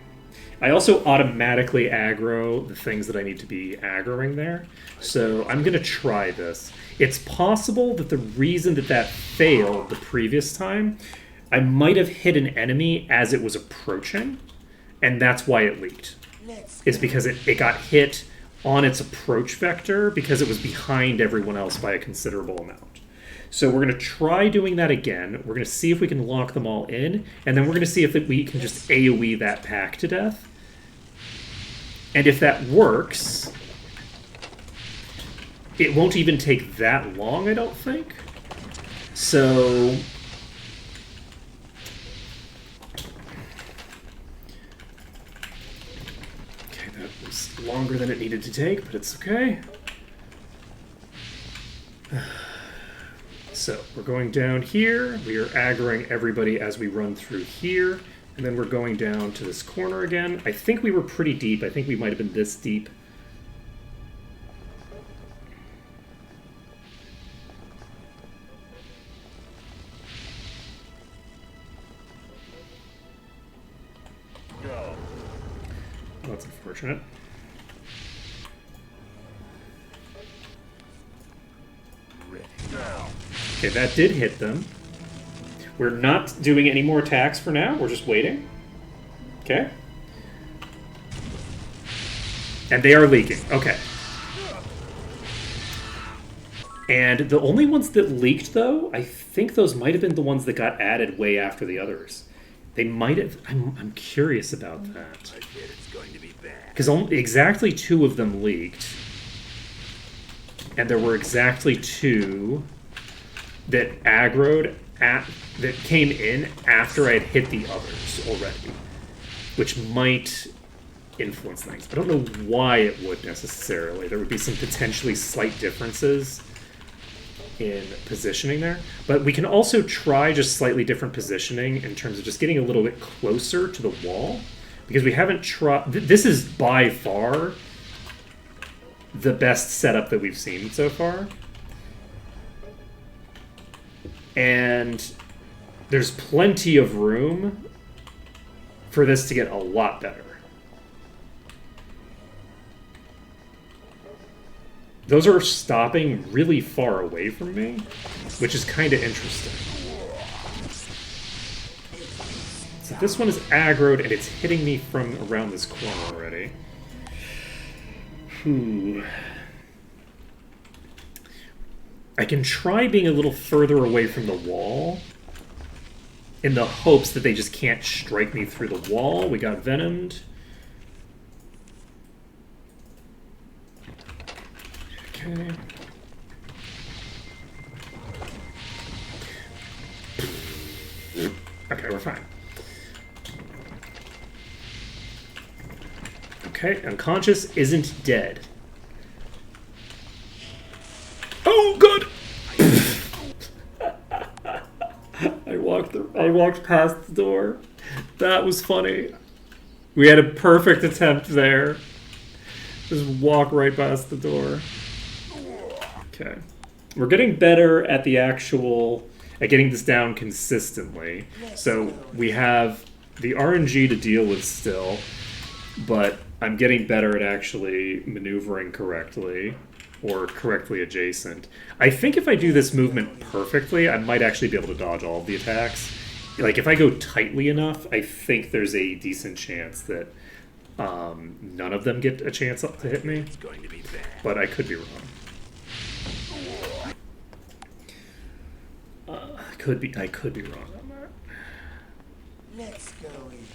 I also automatically aggro the things that I need to be aggroing there, so I'm going to try this. It's possible that the reason that failed the previous time, I might have hit an enemy as it was approaching, and that's why it leaked. Is because it got hit on its approach vector because it was behind everyone else by a considerable amount. So we're going to try doing that again. We're going to see if we can lock them all in, and then we're going to see if we can just AoE that pack to death. And if that works, it won't even take that long, I don't think. So... longer than it needed to take, but it's okay. So, we're going down here. We are aggroing everybody as we run through here. And then we're going down to this corner again. I think we were pretty deep. I think we might have been this deep. Well, that's unfortunate. Okay, that did hit them. We're not doing any more attacks for now. We're just waiting. Okay. And they are leaking. Okay. And the only ones that leaked, though, I think those might have been the ones that got added way after the others. They might have... I'm curious about that. Because exactly 2 of them leaked. And there were exactly 2 that aggroed that came in after I had hit the others already, which might influence things. I don't know why it would necessarily. There would be some potentially slight differences in positioning there, but we can also try just slightly different positioning in terms of just getting a little bit closer to the wall, because we haven't tried. This is by far the best setup that we've seen so far. And there's plenty of room for this to get a lot better. Those are stopping really far away from me, which is kind of interesting. So this one is aggroed, and it's hitting me from around this corner already. I can try being a little further away from the wall in the hopes that they just can't strike me through the wall. We got venomed. Okay. Okay, we're fine. Okay, unconscious, isn't dead. Oh, good! I walked past the door. That was funny. We had a perfect attempt there. Just walk right past the door. Okay. We're getting better at at getting this down consistently. So we have the RNG to deal with still, but I'm getting better at actually maneuvering correctly, or correctly adjacent. I think if I do this movement perfectly, I might actually be able to dodge all of the attacks. Like, if I go tightly enough, I think there's a decent chance that none of them get a chance to hit me. It's going to be bad. But I could be wrong. I could be wrong on that. Let's go in.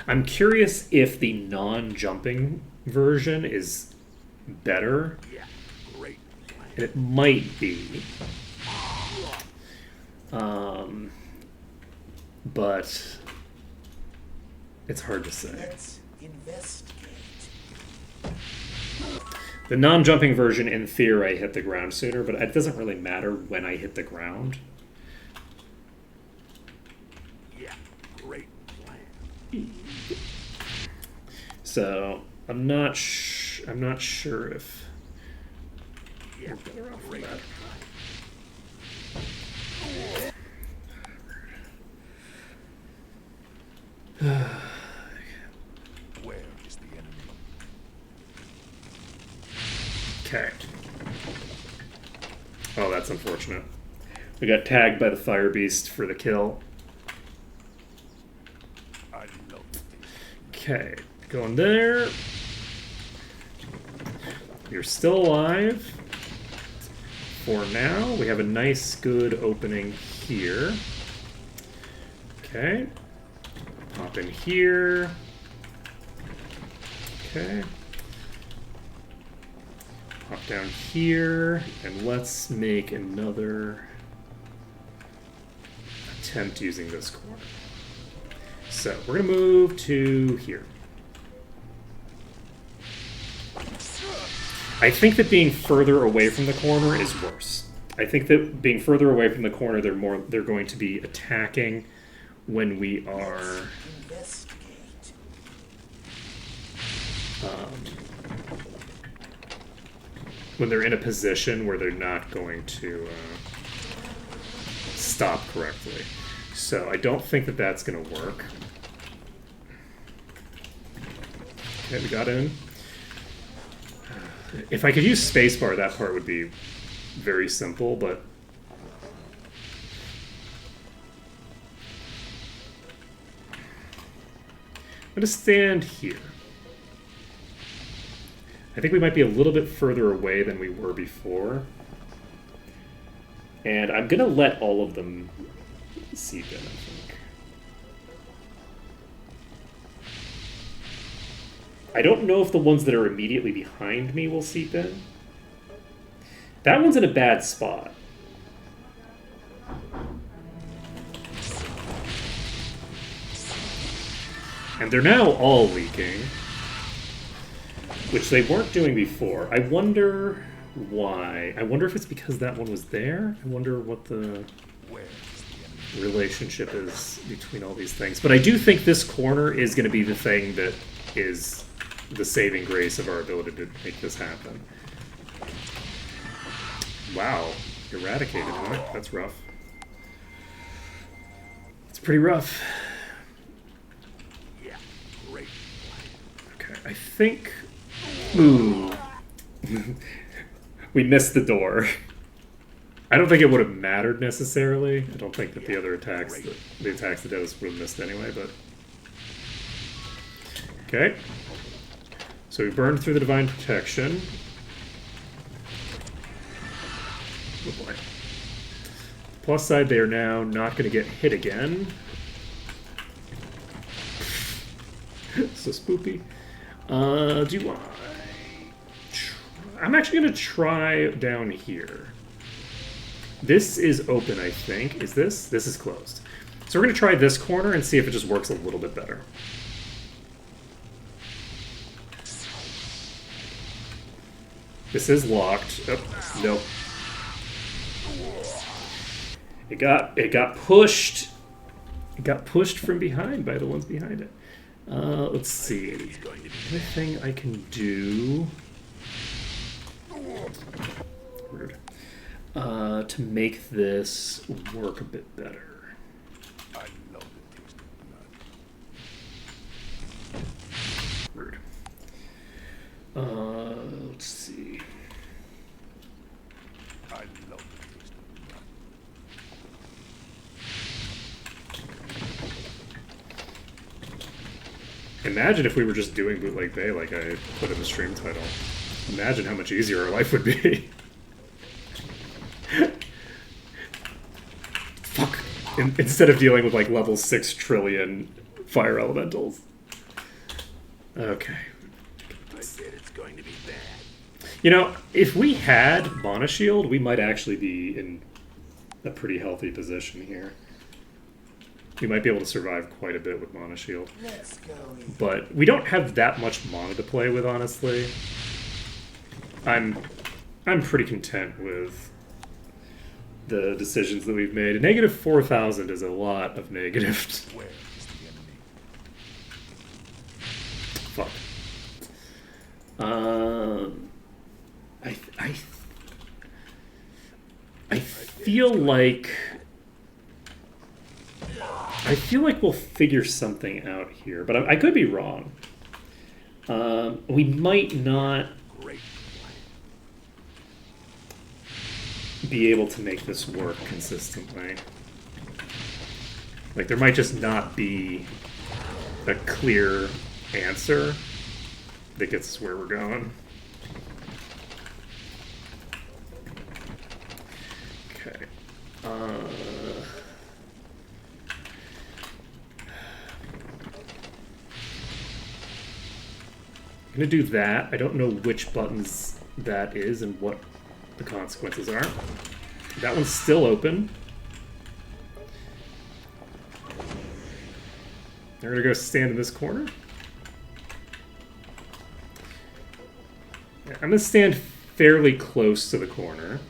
I'm curious if the non-jumping version is better. Yeah, great plan. And it might be. But it's hard to say. Let's investigate. The non-jumping version, in theory, I hit the ground sooner, but it doesn't really matter when I hit the ground. Yeah, great plan. So I'm not sure if Yeah, we're better off great with that. Where is the enemy? Okay. Oh, that's unfortunate. We got tagged by the fire beast for the kill. I love this. Okay, going there. You're still alive. For now, we have a nice, good opening here. Okay. Pop in here. Okay. Pop down here, and let's make another attempt using this corner. So we're gonna move to here. I think that being further away from the corner is worse. I think that being further away from the corner, they're going to be attacking when we are Investigate. when they're in a position where they're not going to stop correctly. So I don't think that that's going to work. Okay, we got in. If I could use spacebar, that part would be very simple, but I'm going to stand here. I think we might be a little bit further away than we were before. And I'm going to let all of them seep in, I think. I don't know if the ones that are immediately behind me will seep in. That one's in a bad spot. And they're now all leaking, which they weren't doing before. I wonder why. I wonder if it's because that one was there. I wonder what the Where is the enemy? relationship is between all these things. But I do think this corner is going to be the thing that is the saving grace of our ability to make this happen. Wow. eradicated, huh? That's rough. It's pretty rough. Yeah, great. Okay, I think... Ooh. We missed the door. I don't think it would have mattered necessarily. I don't think that the other attacks, the attacks that Dennis would have missed anyway, but... Okay. So we burned through the Divine Protection. Oh boy. Plus side, they are now not going to get hit again. So spoopy. Do I... I'm actually going to try down here. This is open, I think. Is this? This is closed. So we're going to try this corner and see if it just works a little bit better. This is locked. Oh, nope. It got pushed. It got pushed from behind by the ones behind it. Let's see. Anything I can do? Rude. To make this work a bit better. I love the taste of blood. Rude. Let's see. I love the taste of blood. Imagine if we were just doing Bootleg Bay like I put in the stream title. Imagine how much easier our life would be. Fuck. Instead of dealing with like level 6 trillion fire elementals. Okay. I said it's going to be bad. You know, if we had Mana Shield, we might actually be in a pretty healthy position here. We might be able to survive quite a bit with Mana Shield. Let's go. But we don't have that much mana to play with, honestly. I'm pretty content with the decisions that we've made. A negative 4,000 is a lot of negatives. Where is the enemy? Fuck. I feel like we'll figure something out here, but I could be wrong. We might not Great. be able to make this work consistently. Like, there might just not be a clear answer that gets us where we're going. Okay. I'm gonna do that. I don't know which buttons that is and what the consequences are. That one's still open. They're gonna go stand in this corner. Yeah, I'm gonna stand fairly close to the corner.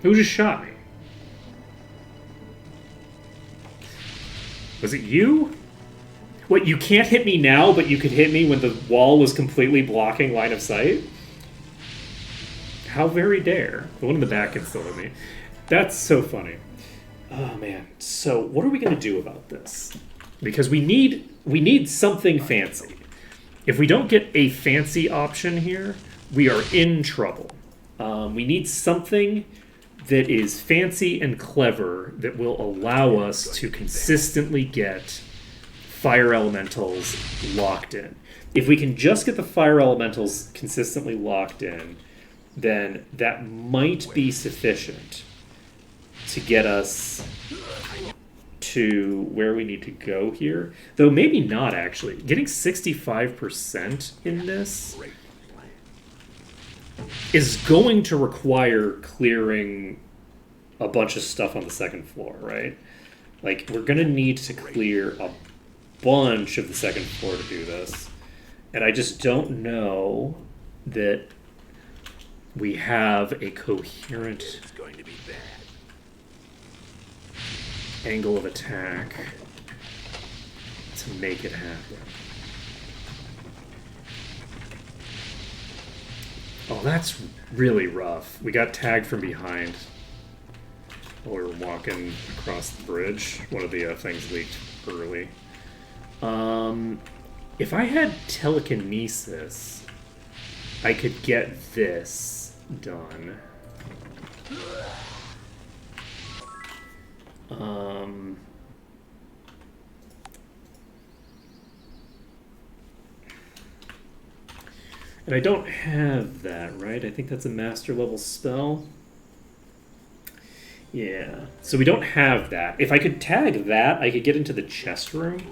Who just shot me? Was it you? What, you can't hit me now, but you could hit me when the wall was completely blocking line of sight? How very dare. The one in the back can still hit me. That's so funny. Oh, man. So, what are we going to do about this? Because we need something fancy. If we don't get a fancy option here, we are in trouble. We need something that is fancy and clever that will allow us to consistently get fire elementals locked in. If we can just get the fire elementals consistently locked in, then that might be sufficient to get us to where we need to go here. Though maybe not, actually. Getting 65% in this is going to require clearing a bunch of stuff on the second floor, right? Like, we're going to need to clear a bunch of the second floor to do this. And I just don't know that we have a coherent It's going to be bad. angle of attack to make it happen. Oh, that's really rough. We got tagged from behind while we were walking across the bridge. One of the things leaked early. If I had telekinesis, I could get this done. And I don't have that, right? I think that's a master level spell. Yeah. So we don't have that. If I could tag that, I could get into the chest room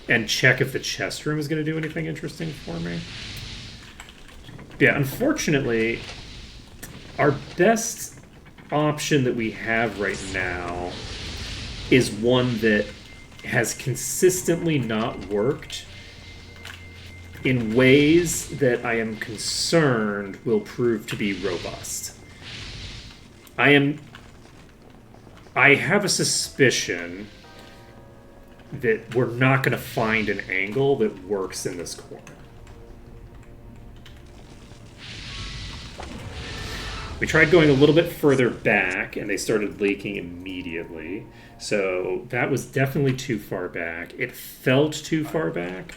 and check if the chest room is going to do anything interesting for me. Yeah, unfortunately, our best option that we have right now is one that has consistently not worked in ways that I am concerned will prove to be robust. I have a suspicion that we're not going to find an angle that works in this corner. We tried going a little bit further back, and they started leaking immediately. So that was definitely too far back. It felt too far back.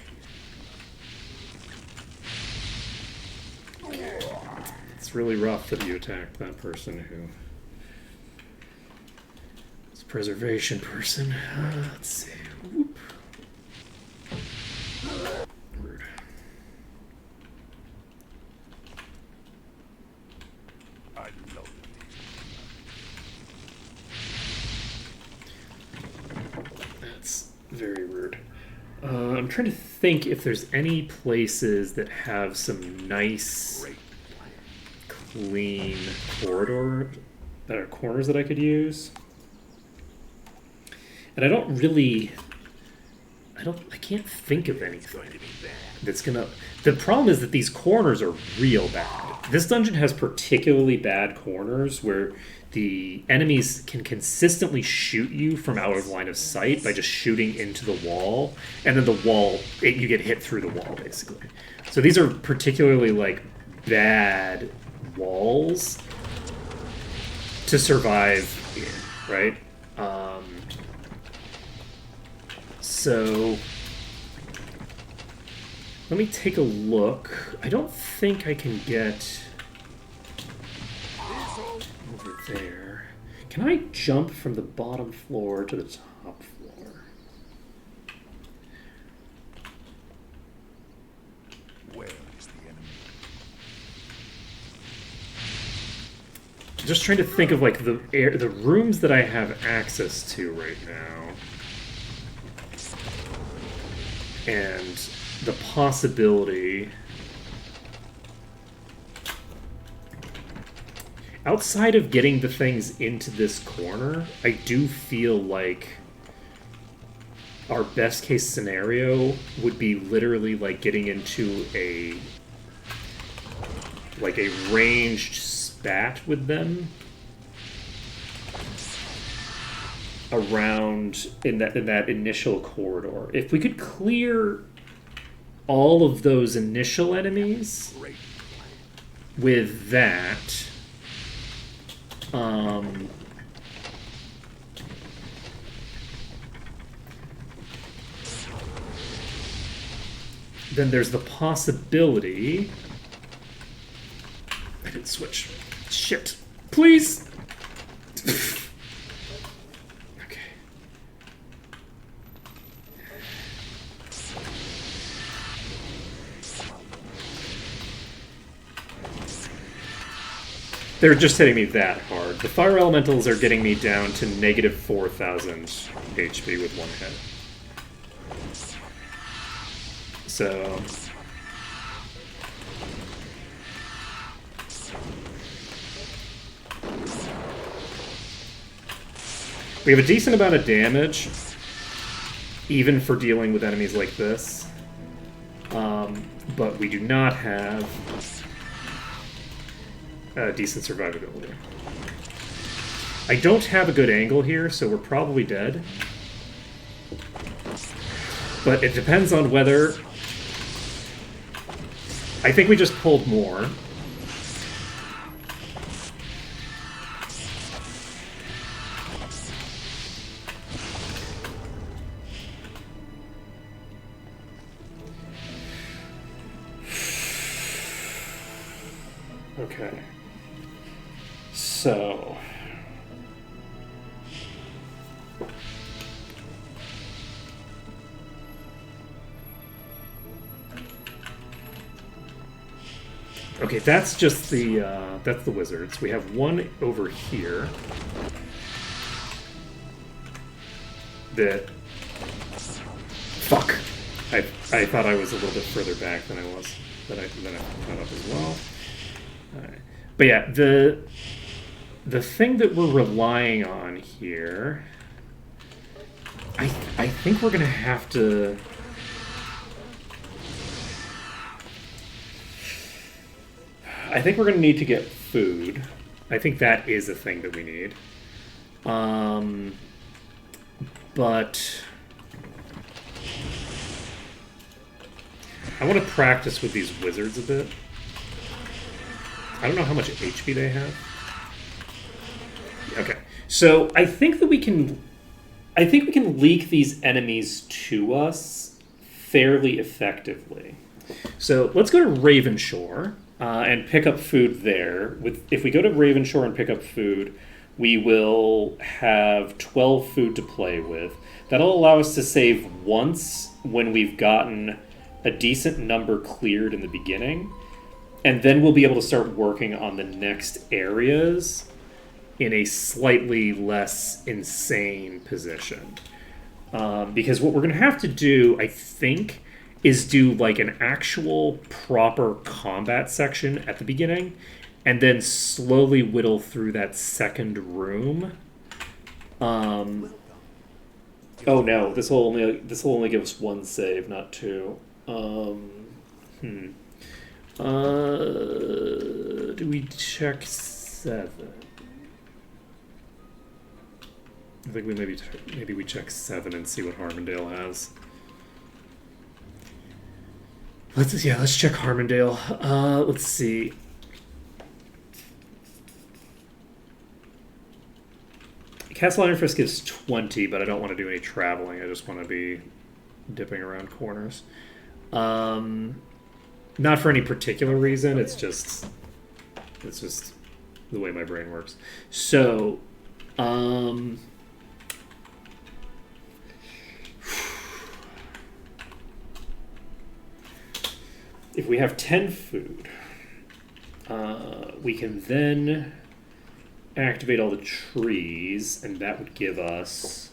It's really rough that you attacked that person who is a preservation person. Let's see. Whoop. Rude. I love That's very rude. I'm trying to think if there's any places that have some nice, clean corridor that are corners that I could use. And I can't think of anything that's gonna. The problem is that these corners are real bad. This dungeon has particularly bad corners where the enemies can consistently shoot you from out of line of sight by just shooting into the wall, and then the wall, you get hit through the wall, basically. So these are particularly, like, bad walls to survive in, right? So let me take a look. I don't think I can get over there. Can I jump from the bottom floor to the top floor? Where is the enemy? I'm just trying to think of like the rooms that I have access to right now. And the possibility outside of getting the things into this corner, I do feel like our best case scenario would be literally like getting into a ranged spat with them around in that initial corridor. If we could clear all of those initial enemies with that, then there's the possibility. I didn't switch. Shit. Please. They're just hitting me that hard. The fire elementals are getting me down to negative 4,000 HP with one hit. So we have a decent amount of damage, even for dealing with enemies like this. But we do not have decent survivability. I don't have a good angle here, so we're probably dead. But it depends on whether... I think we just pulled more. Okay. So... Okay, that's just that's the wizards. We have one over here that... Fuck. I thought I was a little bit further back than I was. Then I caught up as well. Alright. But yeah, the thing that we're relying on here... I think we're gonna have to... I think we're going to need to get food. I think that is a thing that we need. But I want to practice with these wizards a bit. I don't know how much HP they have. Okay, so I think that we can leak these enemies to us fairly effectively. So let's go to Ravenshore. And pick up food there. If we go to Ravenshore and pick up food, we will have 12 food to play with. That'll allow us to save once when we've gotten a decent number cleared in the beginning. And then we'll be able to start working on the next areas in a slightly less insane position. Because what we're going to have to do, I think... is do like an actual proper combat section at the beginning and then slowly whittle through that second room. Oh no, this will only give us one save, not two. Do we check 7? I think we maybe we check 7 and see what Harmondale has. Let's check Harmondale. Let's see. Castle Ironfist gives 20, but I don't want to do any traveling. I just want to be dipping around corners. Not for any particular reason. It's just the way my brain works. So, if we have 10 food, we can then activate all the trees, and that would give us...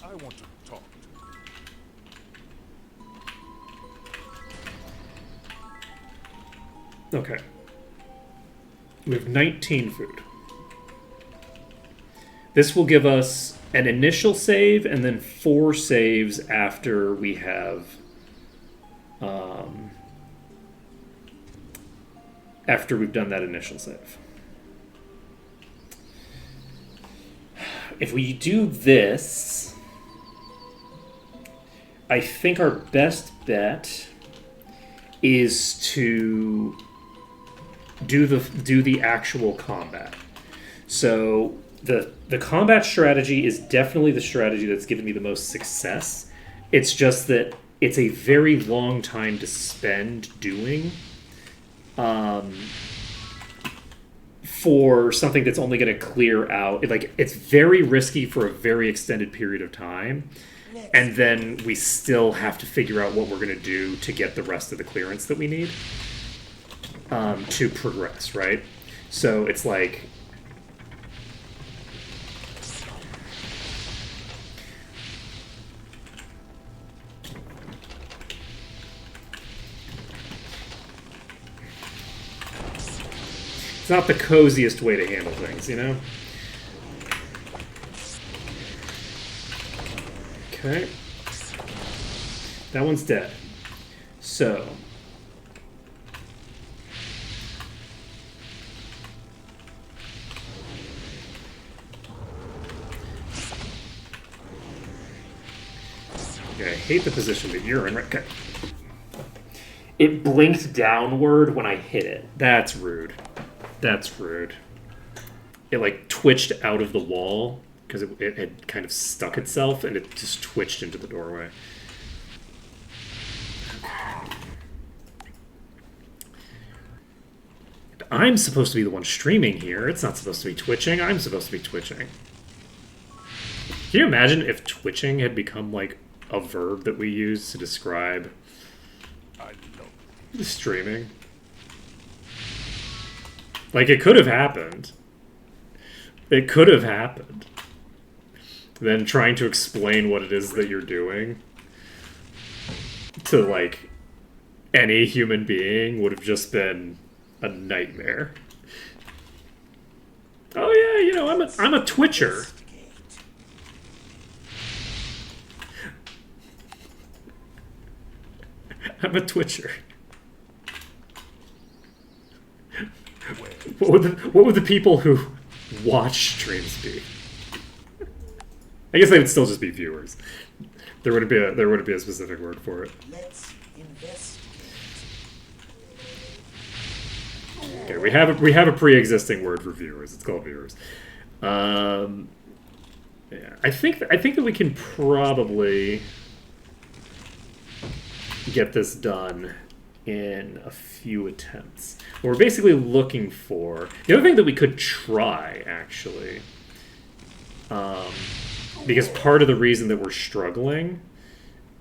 I want to talk. Okay. We have 19 food. This will give us an initial save and then 4 saves after we have... after we've done that initial save. If we do this, I think our best bet is to do the actual combat. So the combat strategy is definitely the strategy that's given me the most success. It's just that it's a very long time to spend doing for something that's only going to clear out. It's very risky for a very extended period of time. And then we still have to figure out what we're going to do to get the rest of the clearance that we need to progress, right? So it's like... It's not the coziest way to handle things, you know? Okay. That one's dead. So... hate the position that you're in. Right? Okay. It blinked downward when I hit it. That's rude. That's rude. It like twitched out of the wall because it had kind of stuck itself and it just twitched into the doorway. I'm supposed to be the one streaming here. It's not supposed to be twitching. I'm supposed to be twitching. Can you imagine if twitching had become like a verb that we use to describe streaming? Like, it could have happened. It could have happened. Then trying to explain what it is that you're doing to, like, any human being would have just been a nightmare. Oh yeah, you know, I'm a twitcher. I'm a twitcher. What would the people who watch streams be? I guess they would still just be viewers. There wouldn't be a specific word for it. Let's investigate. Okay, we have a pre-existing word for viewers. It's called viewers. Yeah, I think that we can probably get this done in a few attempts. What we're basically looking for... The other thing that we could try, actually, because part of the reason that we're struggling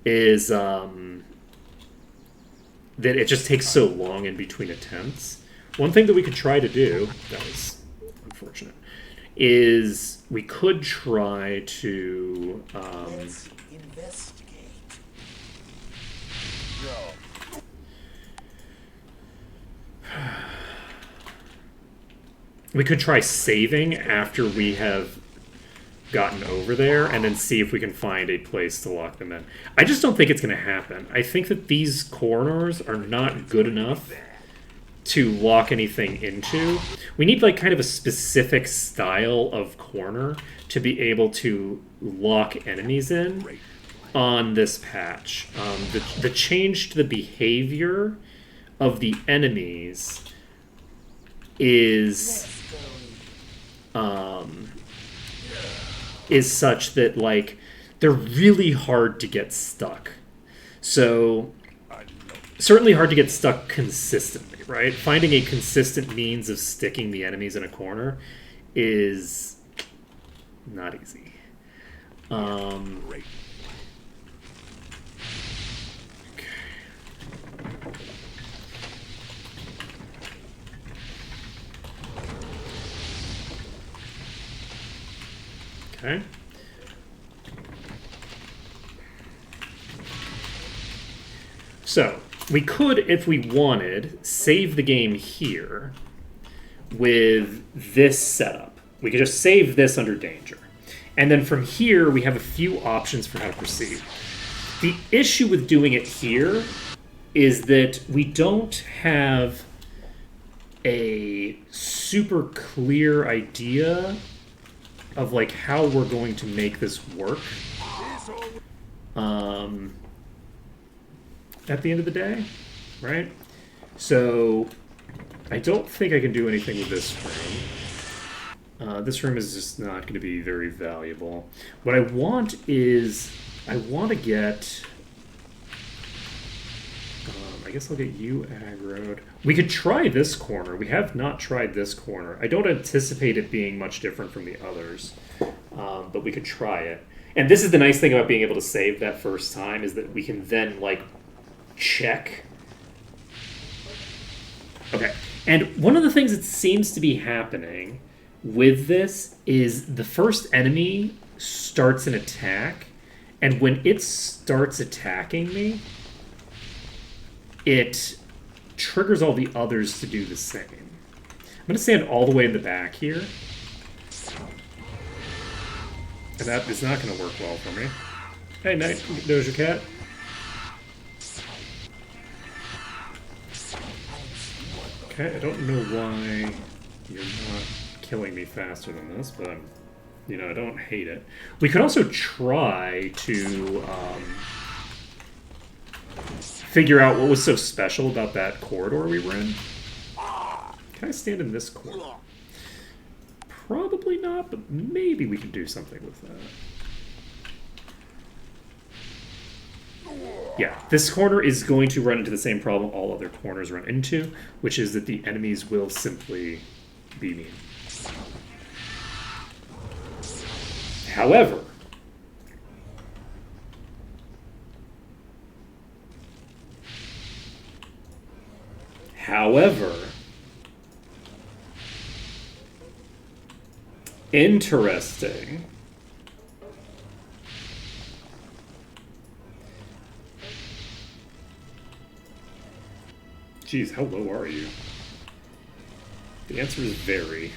is that it just takes so long in between attempts. One thing that we could try to do, that was unfortunate, is we could try to... Let's investigate. we could try saving after we have gotten over there and then see if we can find a place to lock them in. I just don't think it's going to happen. I think that these corners are not good enough to lock anything into. We need like kind of a specific style of corner to be able to lock enemies in on this patch. The change to the behavior of the enemies is such that like they're really hard to get stuck. So certainly hard to get stuck consistently, right? Finding a consistent means of sticking the enemies in a corner is not easy. Okay. So, we could, if we wanted, save the game here with this setup. We could just save this under danger. And then from here, we have a few options for how to proceed. The issue with doing it here is that we don't have a super clear idea of like how we're going to make this work at the end of the day, right? So I don't think I can do anything with this room. This room is just not going to be very valuable. What I want is I want to get... I guess I'll get you aggroed. We could try this corner. We have not tried this corner. I don't anticipate it being much different from the others, but we could try it. And this is the nice thing about being able to save that first time, is that we can then, like, check. Okay. And one of the things that seems to be happening with this is the first enemy starts an attack, and when it starts attacking me, it triggers all the others to do the same. I'm going to stand all the way in the back here. And that is not going to work well for me. Hey, Night, Doja Cat. Okay, I don't know why you're not killing me faster than this, but I don't hate it. We could also try to figure out what was so special about that corridor we were in. Can I stand in this corner? Probably not, but maybe we can do something with that. Yeah, this corner is going to run into the same problem all other corners run into, which is that the enemies will simply be mean. However, interesting. Geez, how low are you? The answer is very.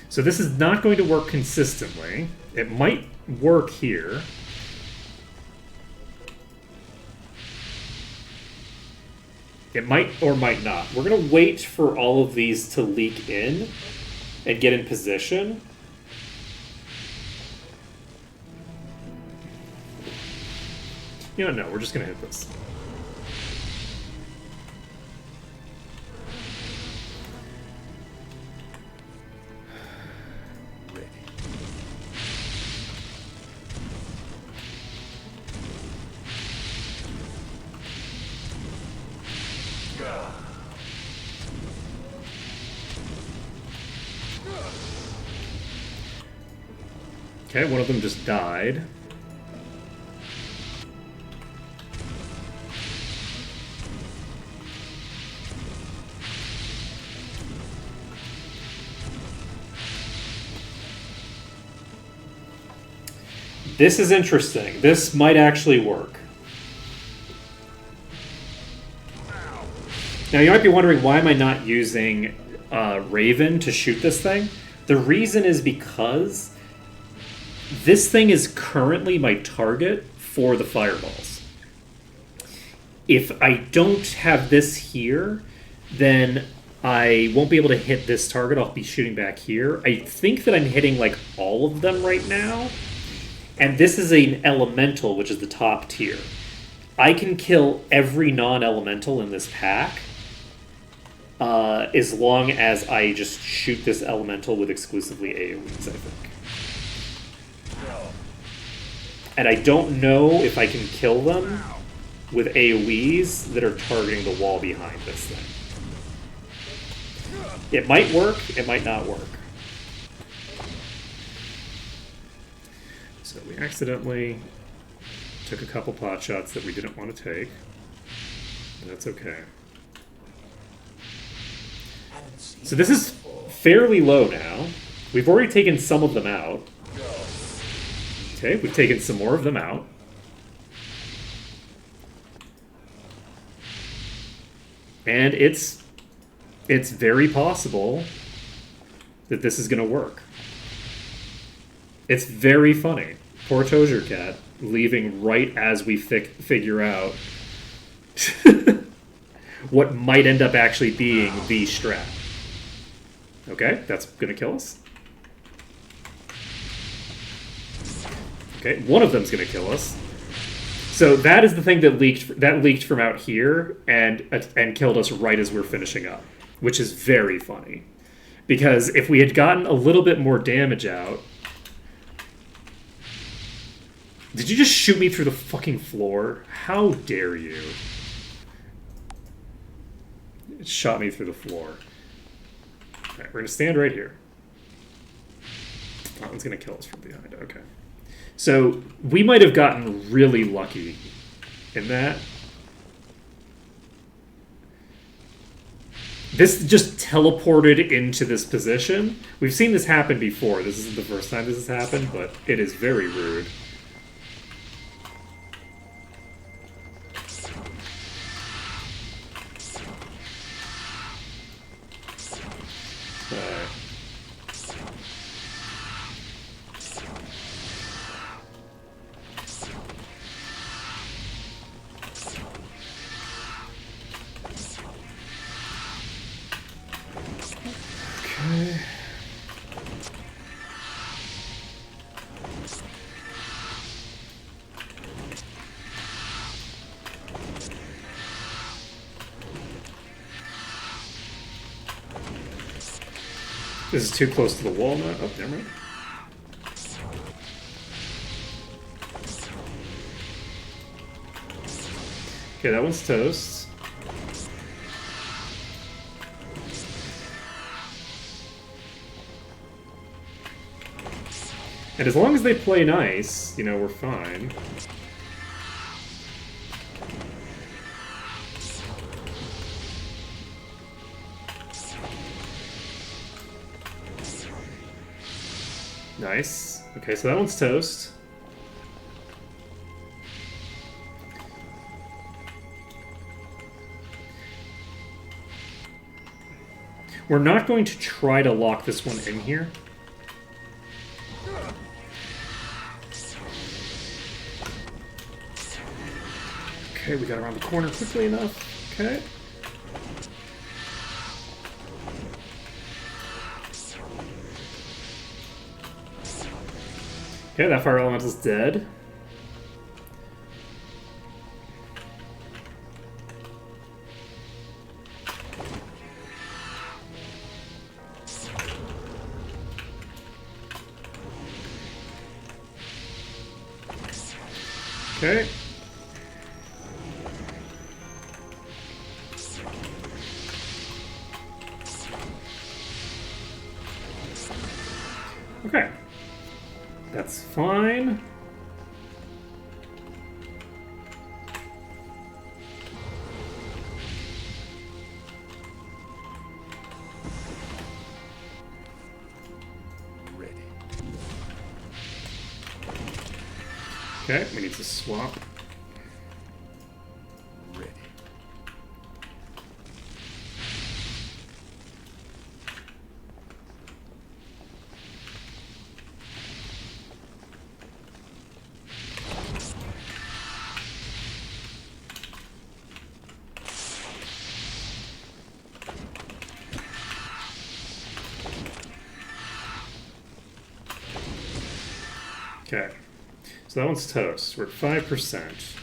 So this is not going to work consistently. It might work here. It might or might not. We're going to wait for all of these to leak in and get in position. You know, no, we're just going to hit this. Okay, one of them just died. This is interesting. This might actually work. Now you might be wondering, why am I not using Raven to shoot this thing? The reason is because this thing is currently my target for the fireballs. If I don't have this here, then I won't be able to hit this target. I'll be shooting back here. I think that I'm hitting like all of them right now. And this is an elemental, which is the top tier. I can kill every non-elemental in this pack as long as I just shoot this elemental with exclusively AoEs, I think. And I don't know if I can kill them with AoEs that are targeting the wall behind this thing. It might work, it might not work. So we accidentally took a couple pot shots that we didn't want to take. That's okay. So this is fairly low now. We've already taken some of them out. Okay, we've taken some more of them out. And it's very possible that this is going to work. It's very funny. Poor Tozier Cat leaving right as we figure out what might end up actually being the strat. Okay, that's going to kill us. Okay, one of them's going to kill us. So that is the thing that leaked from out here and killed us right as we're finishing up, which is very funny. Because if we had gotten a little bit more damage out... Did you just shoot me through the fucking floor? How dare you? It shot me through the floor. Alright, we're going to stand right here. That one's going to kill us from behind. Okay. So, we might have gotten really lucky in that. This just teleported into this position. We've seen this happen before. This isn't the first time this has happened, but it is very rude. This is too close to the wall now. Oh, never mind. Okay, that one's toast. And as long as they play nice, you know, we're fine. Nice. Okay, so that one's toast. We're not going to try to lock this one in here. Okay, we got around the corner quickly enough. Okay. Okay, that fire elemental's dead. Okay. Okay. That's fine. Ready. Okay, we need to swap. Ready. Okay. So that one's toast. We're at 5%.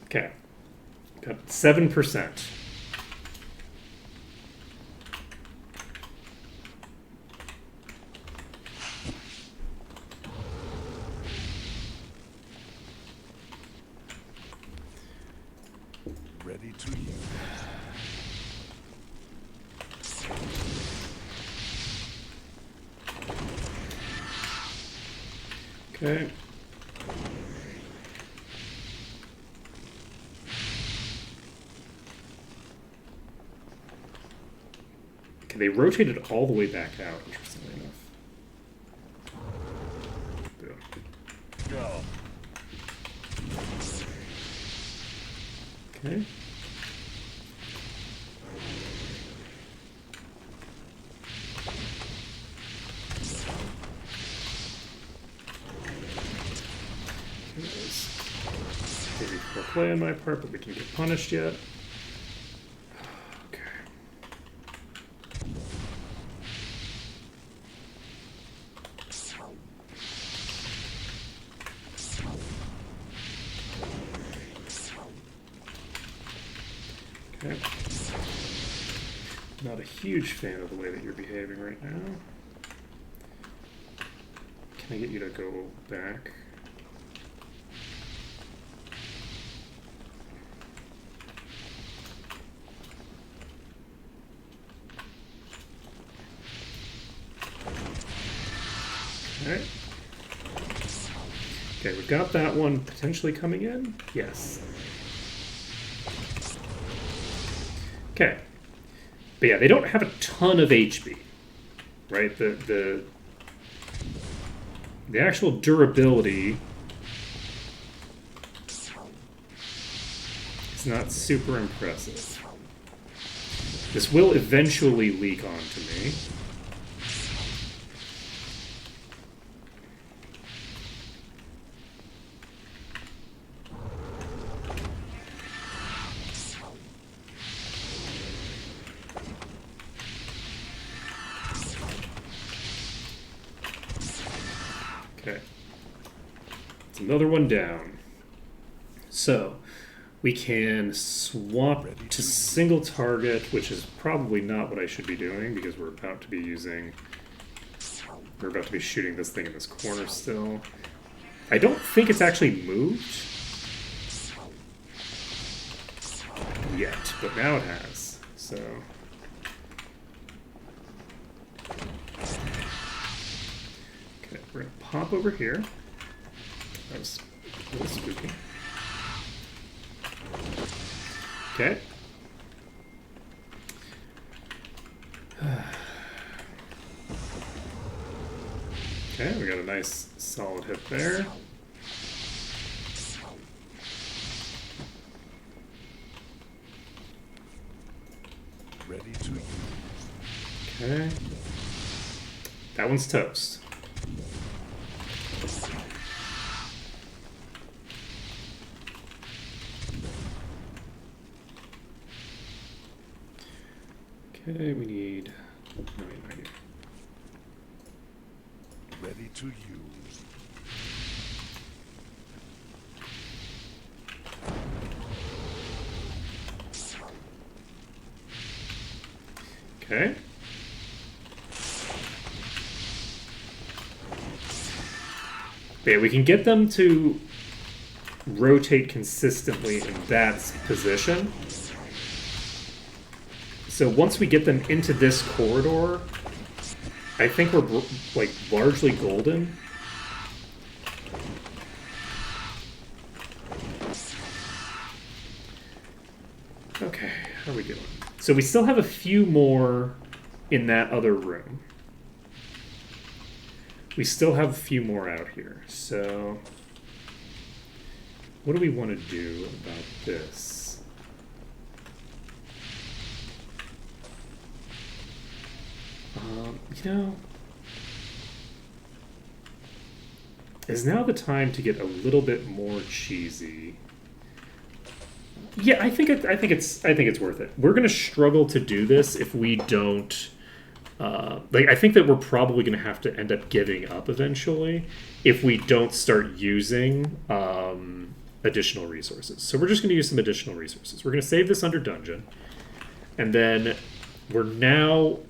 Okay. Got 7%. Ready to use. Okay. Okay, they rotated all the way back out, interestingly enough. Boom. Go. Okay. Maybe poor play on my part, but we can get punished yet. Okay. Okay. Not a huge fan of the way that you're behaving right now. Can I get you to go back? Alright. Okay, we've got that one potentially coming in. Yes. Okay. But yeah, they don't have a ton of HP. Right? The actual durability is not super impressive. This will eventually leak onto me. Okay. It's another one down. So we can swap to single target, which is probably not what I should be doing because we're about to be shooting this thing in this corner still. I don't think it's actually moved yet, but now it has. So okay, we're gonna pop over here. That was a little spooky. Okay. Okay, we got a nice solid hit there. Ready to use. Okay. That one's toast. Okay, we need... No, wait, not Ready to use. okay. Yeah, we can get them to rotate consistently in that position. So once we get them into this corridor, I think we're like largely golden. Okay, how are we doing? So we still have a few more in that other room. We still have a few more out here. So what do we want to do about this? You know, is now the time to get a little bit more cheesy? Yeah, I think it's worth it. We're gonna struggle to do this if we don't. I think that we're probably gonna have to end up giving up eventually if we don't start using additional resources. So we're just gonna use some additional resources. We're gonna save this under dungeon, and then we're now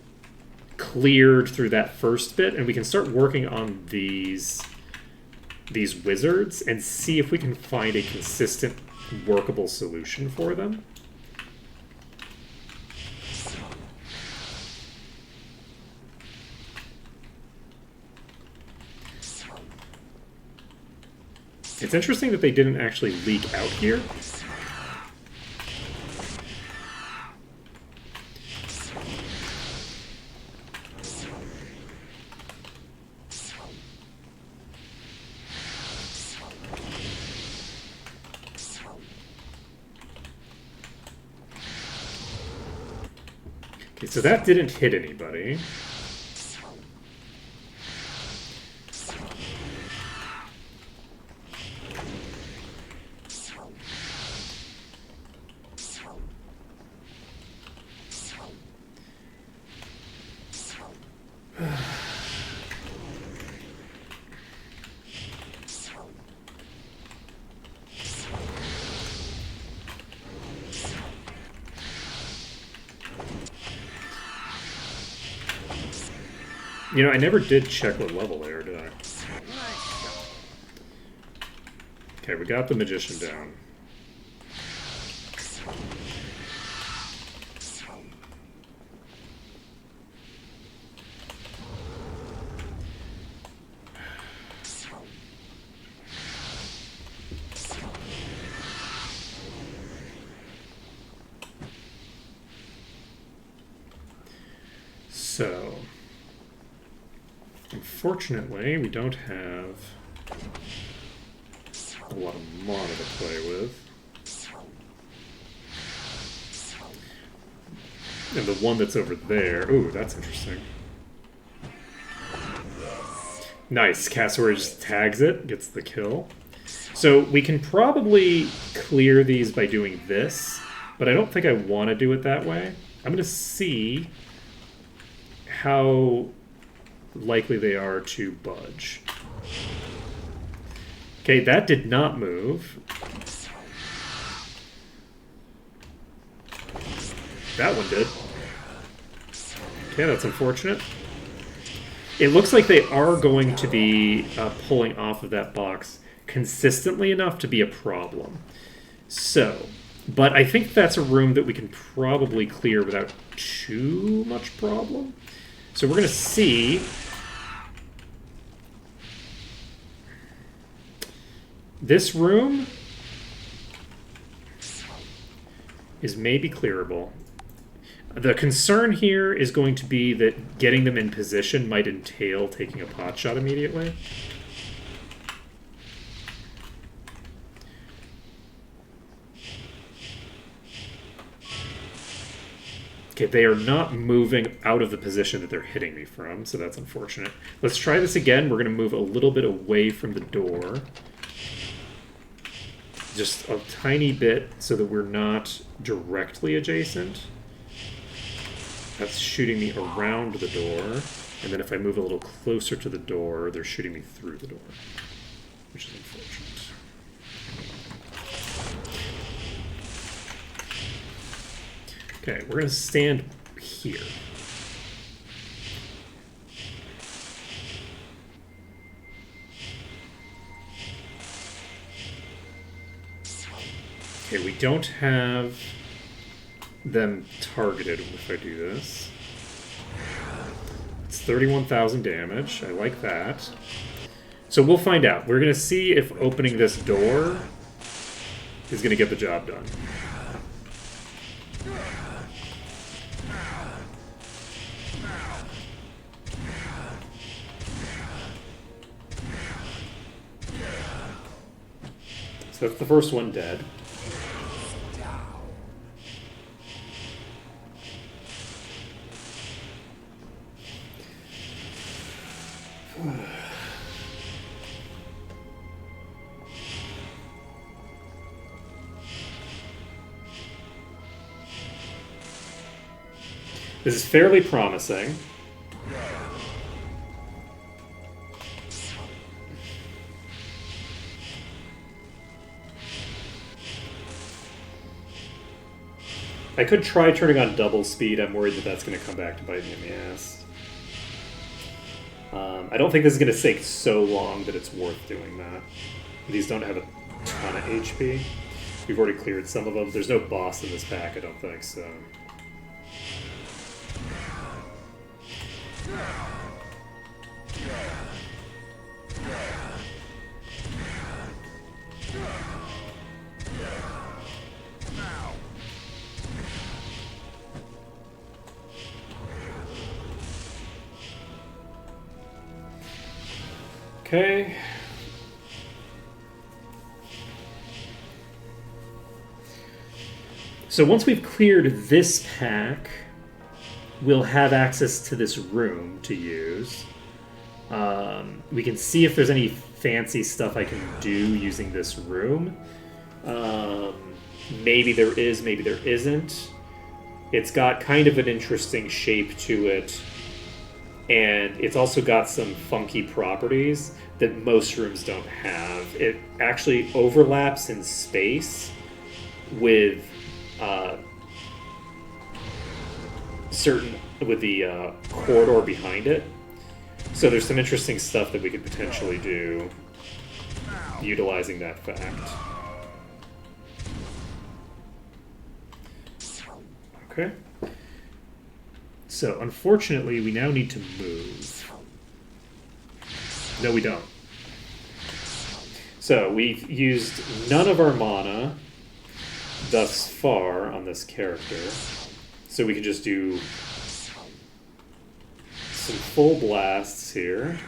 cleared through that first bit, and we can start working on these wizards and see if we can find a consistent workable solution for them. It's interesting that they didn't actually leak out here. Okay, so that didn't hit anybody. You know, I never did check what level they are, did I? Okay, we got the magician down. So, unfortunately, we don't have a lot of mana to play with. And the one that's over there, ooh, that's interesting. Nice, Cassowary just tags it, gets the kill. So we can probably clear these by doing this, but I don't think I want to do it that way. I'm going to see how likely they are to budge. Okay, that did not move. That one did. Okay, that's unfortunate. It looks like they are going to be pulling off of that box consistently enough to be a problem. So, but I think that's a room that we can probably clear without too much problem. So we're going to see... This room is maybe clearable. The concern here is going to be that getting them in position might entail taking a pot shot immediately. Okay, they are not moving out of the position that they're hitting me from, so that's unfortunate. Let's try this again. We're going to move a little bit away from the door. Just a tiny bit so that we're not directly adjacent. That's shooting me around the door. And then if I move a little closer to the door, they're shooting me through the door, which is unfortunate. Okay, we're going to stand here. Okay, we don't have them targeted if I do this. It's 31,000 damage. I like that. So we'll find out. We're going to see if opening this door is going to get the job done. So that's the first one dead. This is fairly promising. I could try turning on double speed. I'm worried that that's going to come back to bite me in the ass. I don't think this is going to take so long that it's worth doing that. These don't have a ton of HP. We've already cleared some of them. There's no boss in this pack, I don't think, so... Okay. So once we've cleared this pack, we'll have access to this room to use. We can see if there's any fancy stuff I can do using this room. Maybe there is, maybe there isn't. It's got kind of an interesting shape to it. And it's also got some funky properties that most rooms don't have. It actually overlaps in space with the corridor behind it. So there's some interesting stuff that we could potentially do utilizing that fact. Okay. So, unfortunately, we now need to move. No, we don't. So, we've used none of our mana thus far on this character. So we can just do some full blasts here.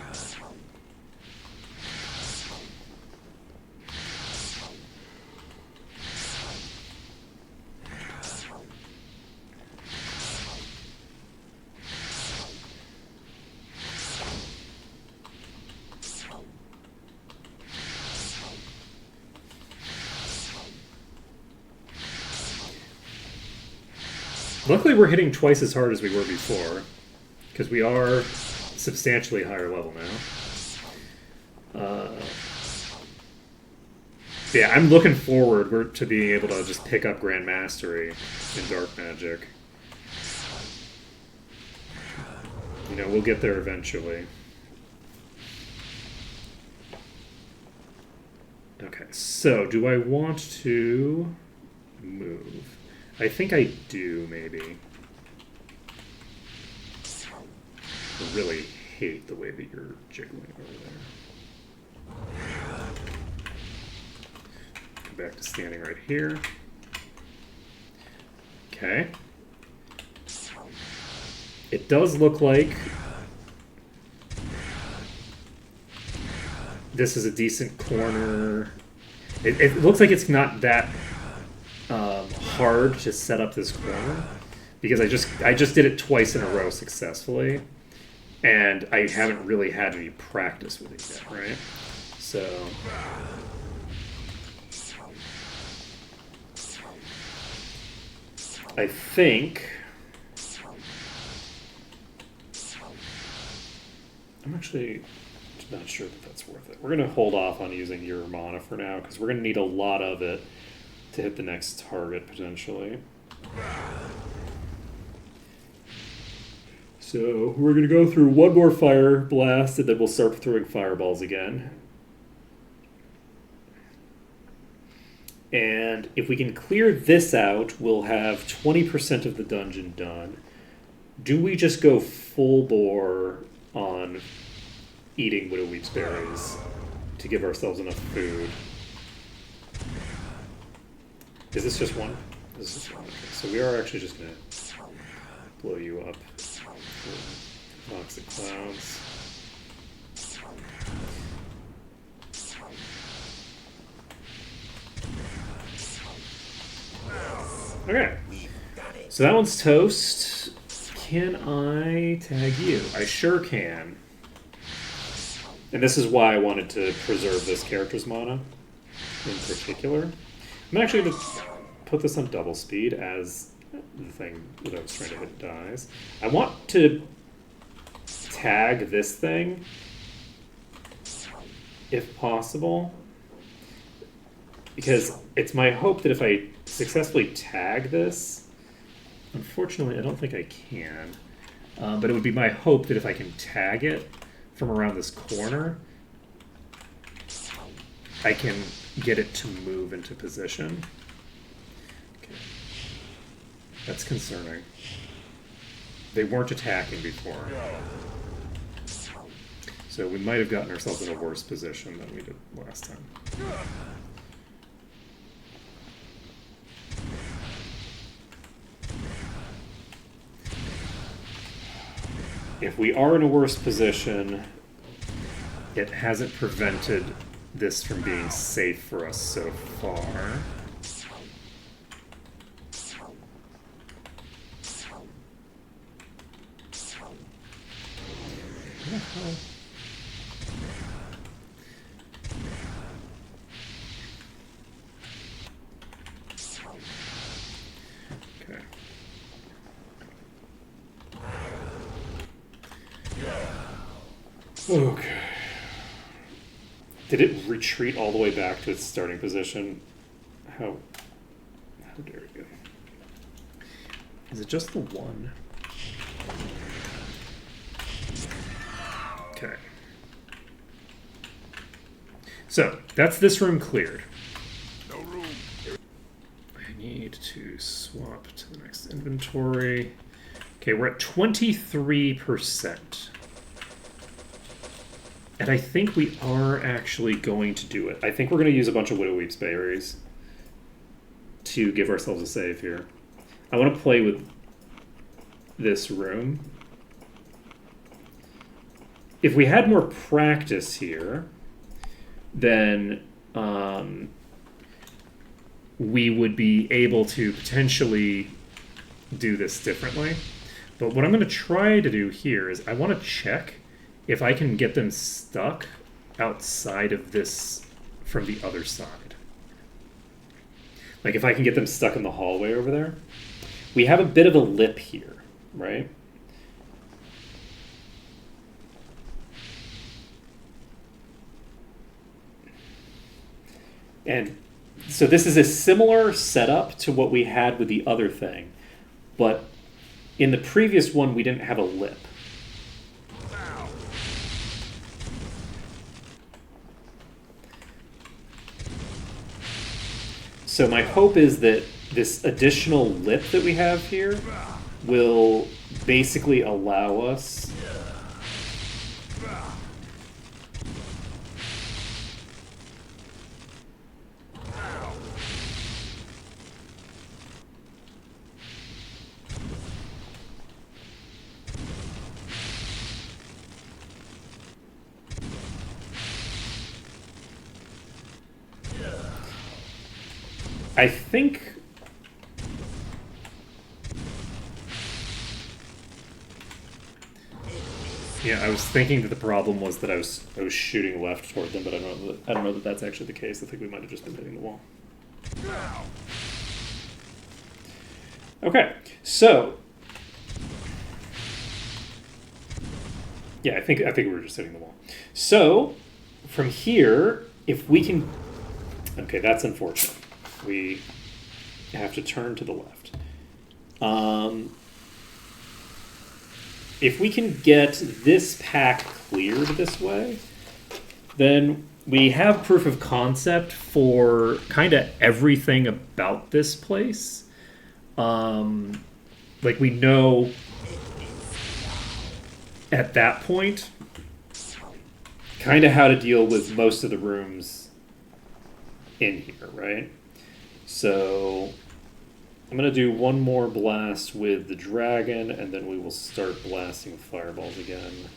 Luckily, we're hitting twice as hard as we were before, because we are substantially higher level now. Yeah, I'm looking forward to being able to just pick up Grand Mastery in Dark Magic. You know, we'll get there eventually. Okay, so do I want to move? I think I do, maybe. I really hate the way that you're jiggling over there. Go back to standing right here. Okay. It does look like this is a decent corner. It looks like it's not that hard to set up this corner because I just did it twice in a row successfully, and I haven't really had any practice with it yet, right? So I think I'm actually not sure that that's worth it. We're going to hold off on using your mana for now because we're going to need a lot of it to hit the next target potentially. So we're going to go through one more fire blast and then we'll start throwing fireballs again. And if we can clear this out, we'll have 20% of the dungeon done. Do we just go full bore on eating Widowweep's berries to give ourselves enough food? Is this just one? This is just one. Okay. So we are actually just going to blow you up. Toxic clouds. Okay. So that one's toast. Can I tag you? I sure can. And this is why I wanted to preserve this character's mana in particular. I'm actually going to put this on double speed as the thing that I was trying to hit dies. I want to tag this thing if possible, because it's my hope that if I successfully tag this, unfortunately I don't think I can, but it would be my hope that if I can tag it from around this corner, I can get it to move into position. Okay. That's concerning. They weren't attacking before. So we might have gotten ourselves in a worse position than we did last time. If we are in a worse position, it hasn't prevented this from being safe for us so far. Okay. Okay. Did it retreat all the way back to its starting position? How dare you? Is it just the one? Okay. So, that's this room cleared. No room. I need to swap to the next inventory. Okay, we're at 23%. And I think we are actually going to do it. I think we're going to use a bunch of Widowweep's berries to give ourselves a save here. I want to play with this room. If we had more practice here, then we would be able to potentially do this differently. But what I'm going to try to do here is I want to check if I can get them stuck outside of this from the other side. Like if I can get them stuck in the hallway over there. We have a bit of a lip here, right? And so this is a similar setup to what we had with the other thing, but in the previous one we didn't have a lip. So my hope is that this additional lip that we have here will basically allow us I think yeah, I was thinking that the problem was that I was shooting left toward them, but I don't know that that's actually the case. I think we might have just been hitting the wall. Okay, so yeah, I think we were just hitting the wall. So from here, if we can, okay, that's unfortunate. We have to turn to the left. If we can get this pack cleared this way, then we have proof of concept for kind of everything about this place. Like we know at that point kind of how to deal with most of the rooms in here, right? So I'm going to do one more blast with the dragon, and then we will start blasting with fireballs again.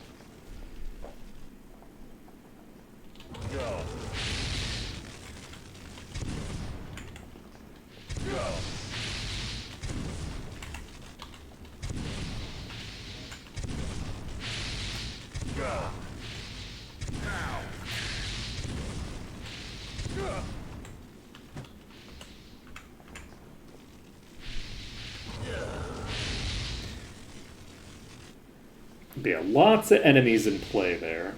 Yeah, lots of enemies in play there.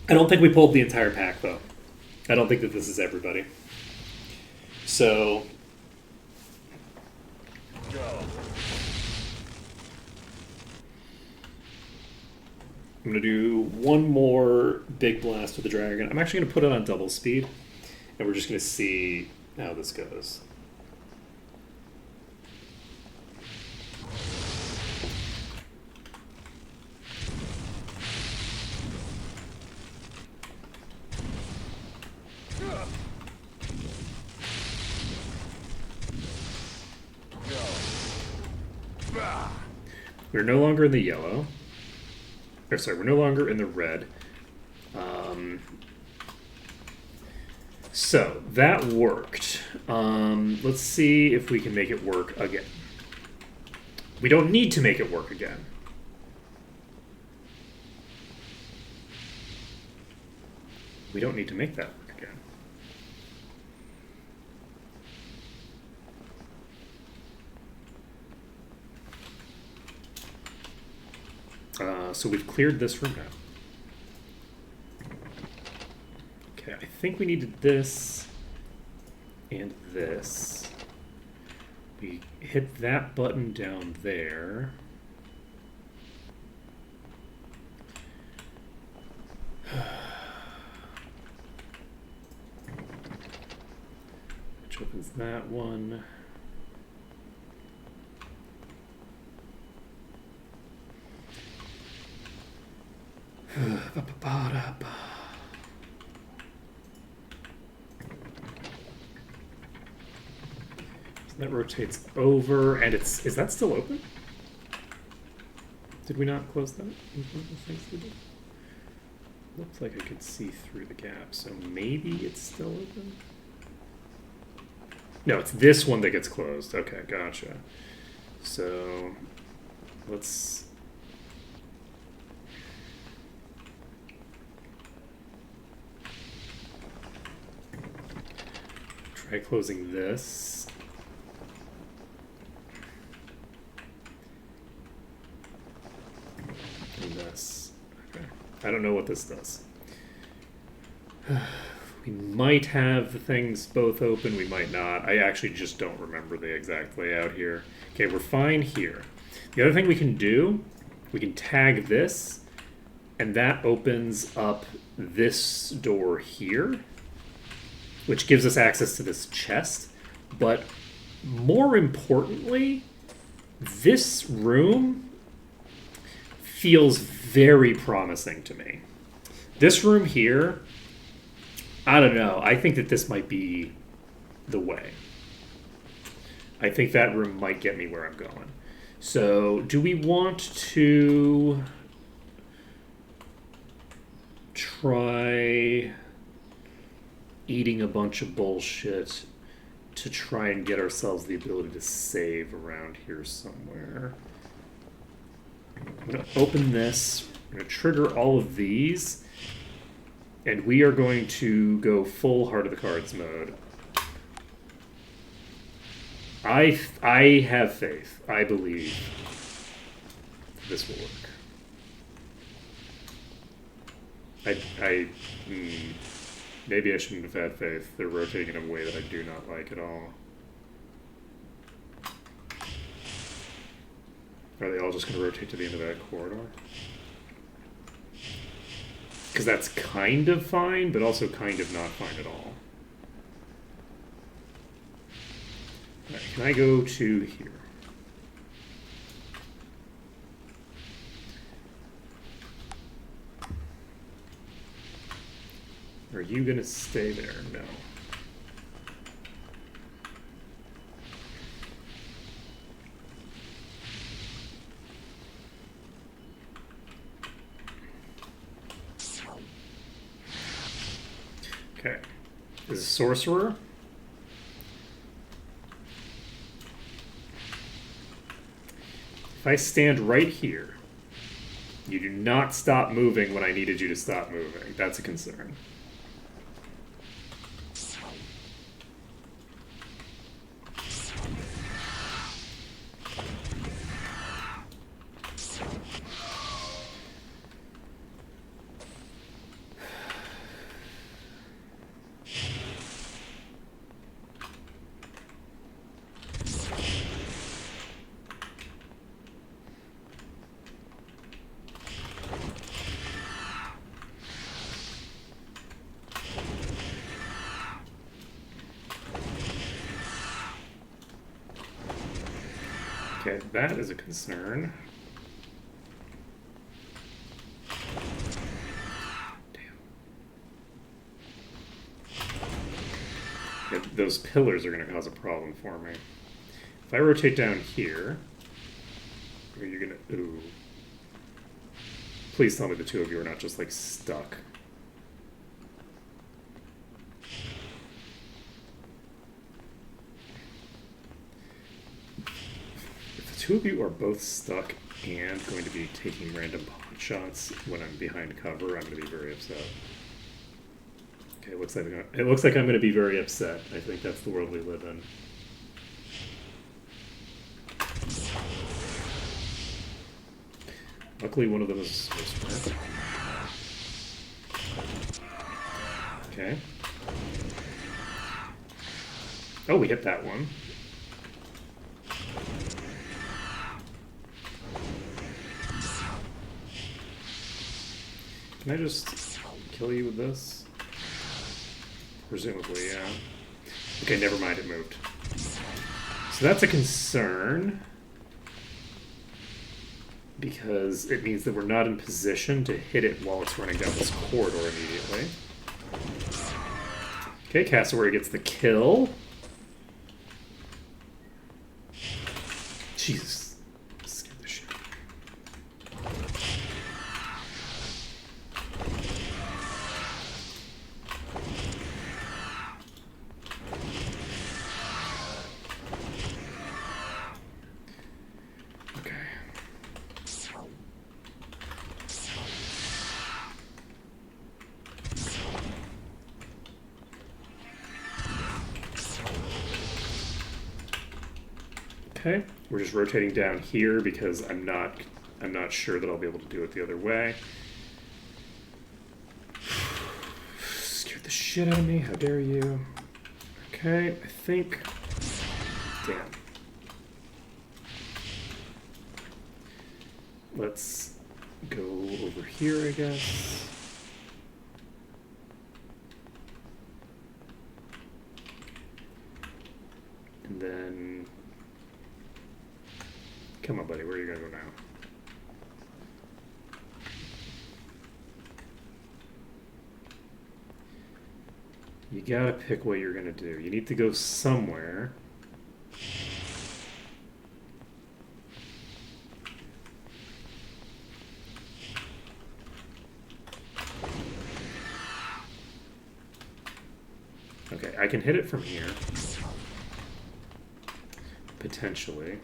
I don't think we pulled the entire pack, though. I don't think that this is everybody. So... I'm going to do one more big blast with the dragon. I'm actually going to put it on double speed, and we're just going to see how this goes. We're no longer in the yellow. Or sorry, we're no longer in the red. So that worked. Let's see if we can make it work again. We don't need to make it work again. We don't need to make that work again. So we've cleared this room now. Okay, I think we needed this and this. We hit that button down there. Which opens that one. So that rotates over, and is that still open? Did we not close that? Looks like I could see through the gap, so maybe it's still open? No, it's this one that gets closed. Okay, gotcha. So let's... try closing this. I don't know what this does. We might have the things both open, we might not. I actually just don't remember the exact layout here. Okay, we're fine here. The other thing we can do, we can tag this, and that opens up this door here, which gives us access to this chest. But more importantly, this room feels very promising to me. This room here, I don't know. I think that this might be the way. I think that room might get me where I'm going. So, do we want to try eating a bunch of bullshit to try and get ourselves the ability to save around here somewhere? I'm going to open this. I'm going to trigger all of these. And we are going to go full Heart of the Cards mode. I have faith. I believe this will work. Maybe I shouldn't have had faith. They're rotating in a way that I do not like at all. Are they all just going to rotate to the end of that corridor? Because that's kind of fine, but also kind of not fine at all. Right, can I go to here? Are you going to stay there? No. Okay. Is a sorcerer. If I stand right here, you do not stop moving when I needed you to stop moving. That's a concern. Okay, that is a concern. Damn. Yeah, those pillars are going to cause a problem for me. If I rotate down here, are you going to... Ooh. Please tell me the two of you are not just, like, stuck. Two of you are both stuck and going to be taking random pot shots when I'm behind cover. I'm going to be very upset. Okay, it looks like I'm going to be very upset. I think that's the world we live in. Luckily, one of them is smart. Okay. Oh, we hit that one. Can I just kill you with this? Presumably, yeah. Okay, never mind, it moved. So that's a concern, because it means that we're not in position to hit it while it's running down this corridor immediately. Okay, Cassowary gets the kill. Jesus. Scared the shit. Okay. Okay, we're just rotating down here because I'm not sure that I'll be able to do it the other way. shit out of me. How dare you? Okay, I think... Damn. Let's go over here, I guess. And then... Come on, buddy. Where are you going to go now? You gotta pick what you're gonna do. You need to go somewhere. Okay, I can hit it from here. Potentially.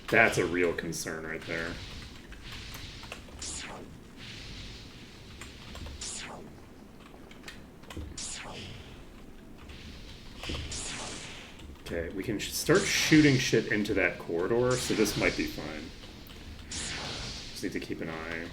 That's a real concern right there. Okay, we can start shooting shit into that corridor, so this might be fine. Just need to keep an eye.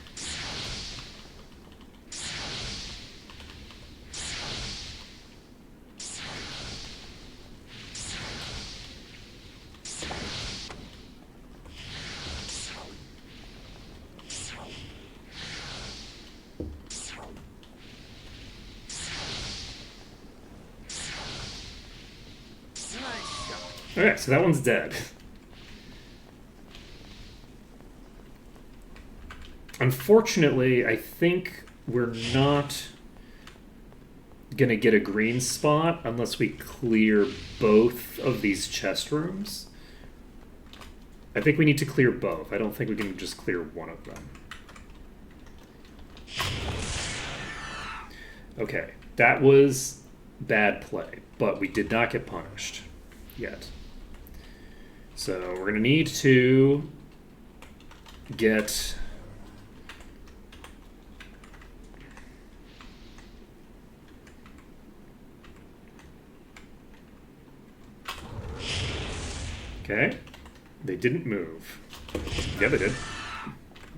Okay, so that one's dead. Unfortunately, I think we're not gonna get a green spot unless we clear both of these chest rooms. I think we need to clear both. I don't think we can just clear one of them. Okay, that was bad play, but we did not get punished yet. So we're gonna need to get okay. They didn't move. Yeah, they did.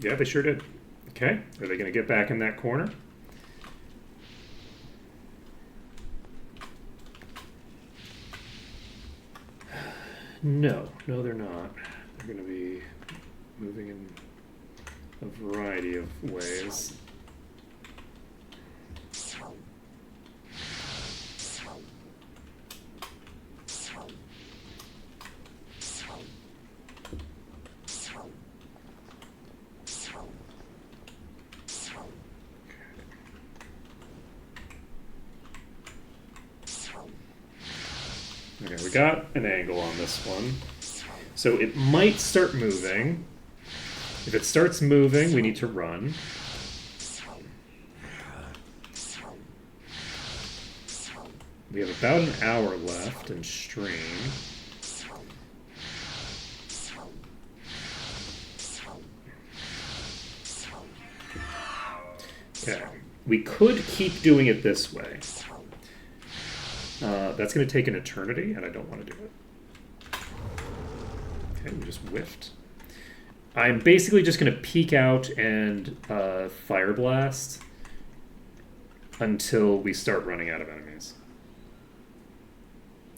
Yeah, they sure did. Okay, are they gonna get back in that corner? No, they're not. They're going to be moving in a variety of ways. Okay, we got an angle on this one. So it might start moving. If it starts moving, we need to run. We have about an hour left in stream. Okay, we could keep doing it this way. That's going to take an eternity, and I don't want to do it. Okay, we just whiffed. I'm basically just going to peek out and Fire Blast until we start running out of enemies.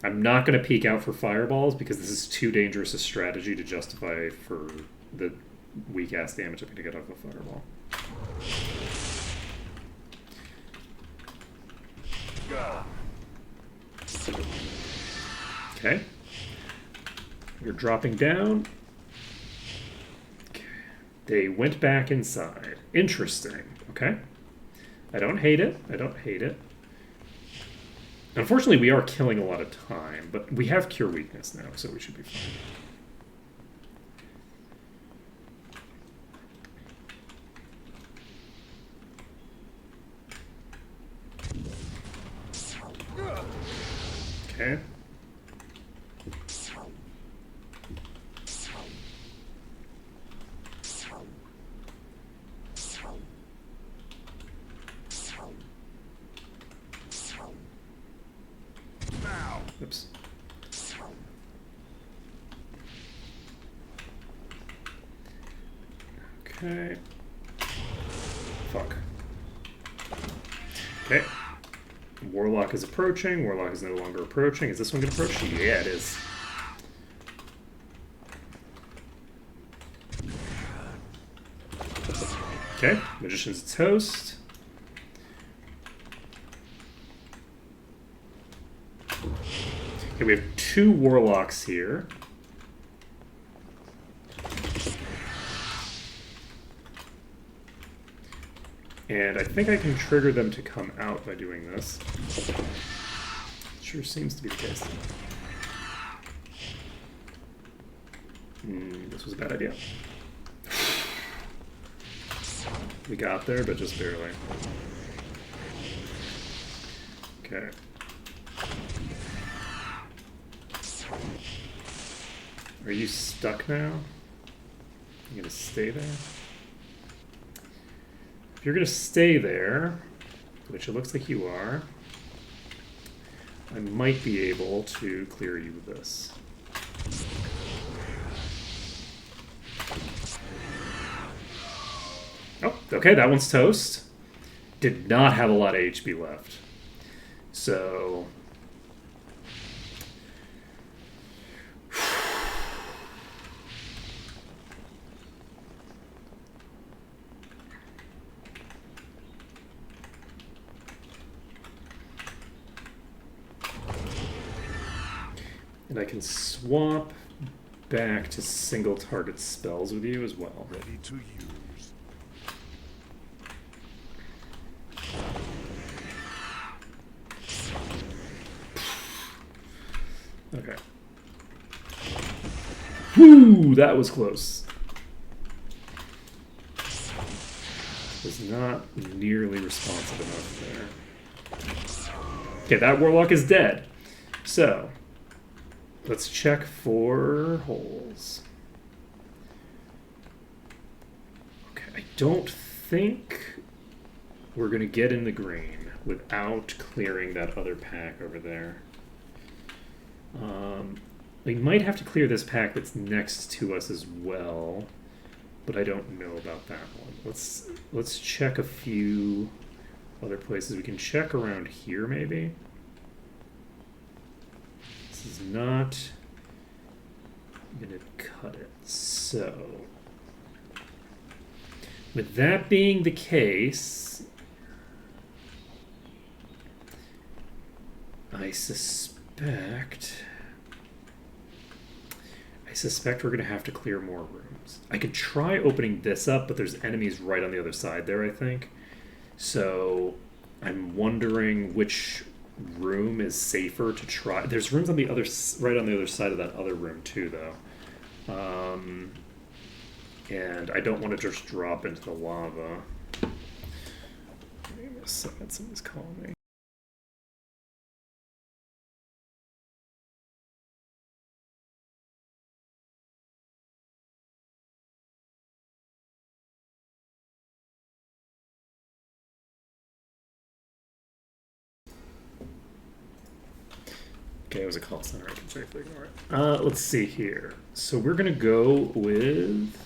I'm not going to peek out for fireballs because this is too dangerous a strategy to justify for the weak-ass damage I'm going to get off a fireball. Okay. You're dropping down. Okay. They went back inside. Interesting. Okay. I don't hate it. I don't hate it. Unfortunately, we are killing a lot of time, but we have Cure Weakness now, so we should be fine. Okay. Oops. Okay. Fuck. Okay. Warlock is approaching. Warlock is no longer approaching. Is this one going to approach? Yeah, it is. Okay. Magician's toast. Okay, we have 2 warlocks here. And I think I can trigger them to come out by doing this. Sure seems to be the case. This was a bad idea. We got there, but just barely. Okay. Are you stuck now? You gonna stay there? If you're gonna stay there, which it looks like you are, I might be able to clear you with this. Oh, okay, that one's toast. Did not have a lot of HP left. So... And I can swap back to single target spells with you as well. Ready to use. Okay. Whew, that was close. Was not nearly responsive enough there. Okay, that warlock is dead. So, let's check for holes. Okay, I don't think we're going to get in the green without clearing that other pack over there. We might have to clear this pack that's next to us as well, but I don't know about that one. Let's check a few other places. We can check around here maybe. This is not gonna cut it. So, with that being the case, I suspect we're going to have to clear more rooms. I could try opening this up, but there's enemies right on the other side there, I think. So I'm wondering which room is safer to try. There's rooms on the other, right on the other side of that other room too, though. And I don't want to just drop into the lava. Wait a second, somebody's calling me. Okay, it was a call center. I can safely ignore it. Let's see here. So we're going to go with...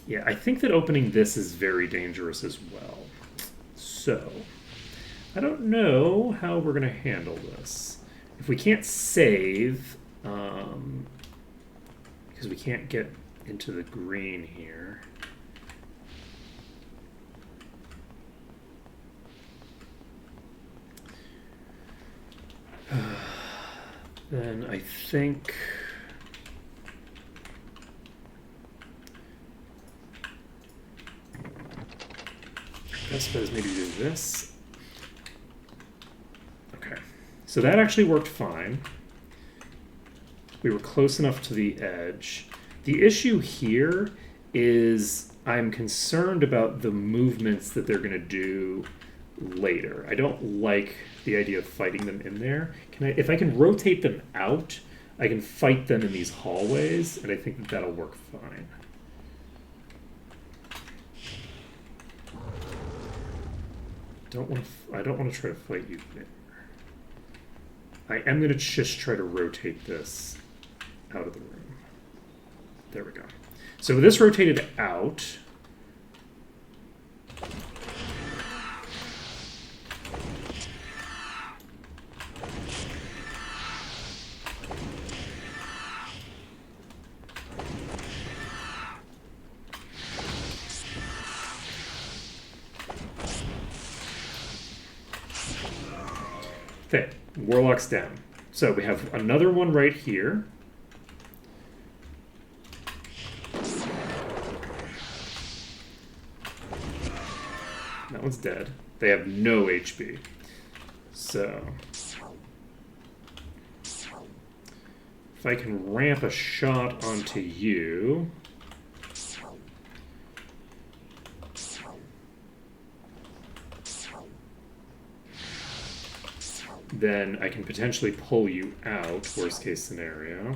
Yeah, I think that opening this is very dangerous as well. So, I don't know how we're going to handle this. If we can't save, because we can't get into the green here. Then I think best bet is maybe do this. Okay, so that actually worked fine. We were close enough to the edge. The issue here is I'm concerned about the movements that they're going to do later. I don't like the idea of fighting them in there. If I can rotate them out, I can fight them in these hallways, and I think that that'll work fine. I don't want to try to fight you there. I am going to just try to rotate this out of the room. There we go. So with this rotated out, Okay, Warlock's down. So we have another one right here. That one's dead. They have no HP. So if I can ramp a shot onto you, then I can potentially pull you out, worst case scenario.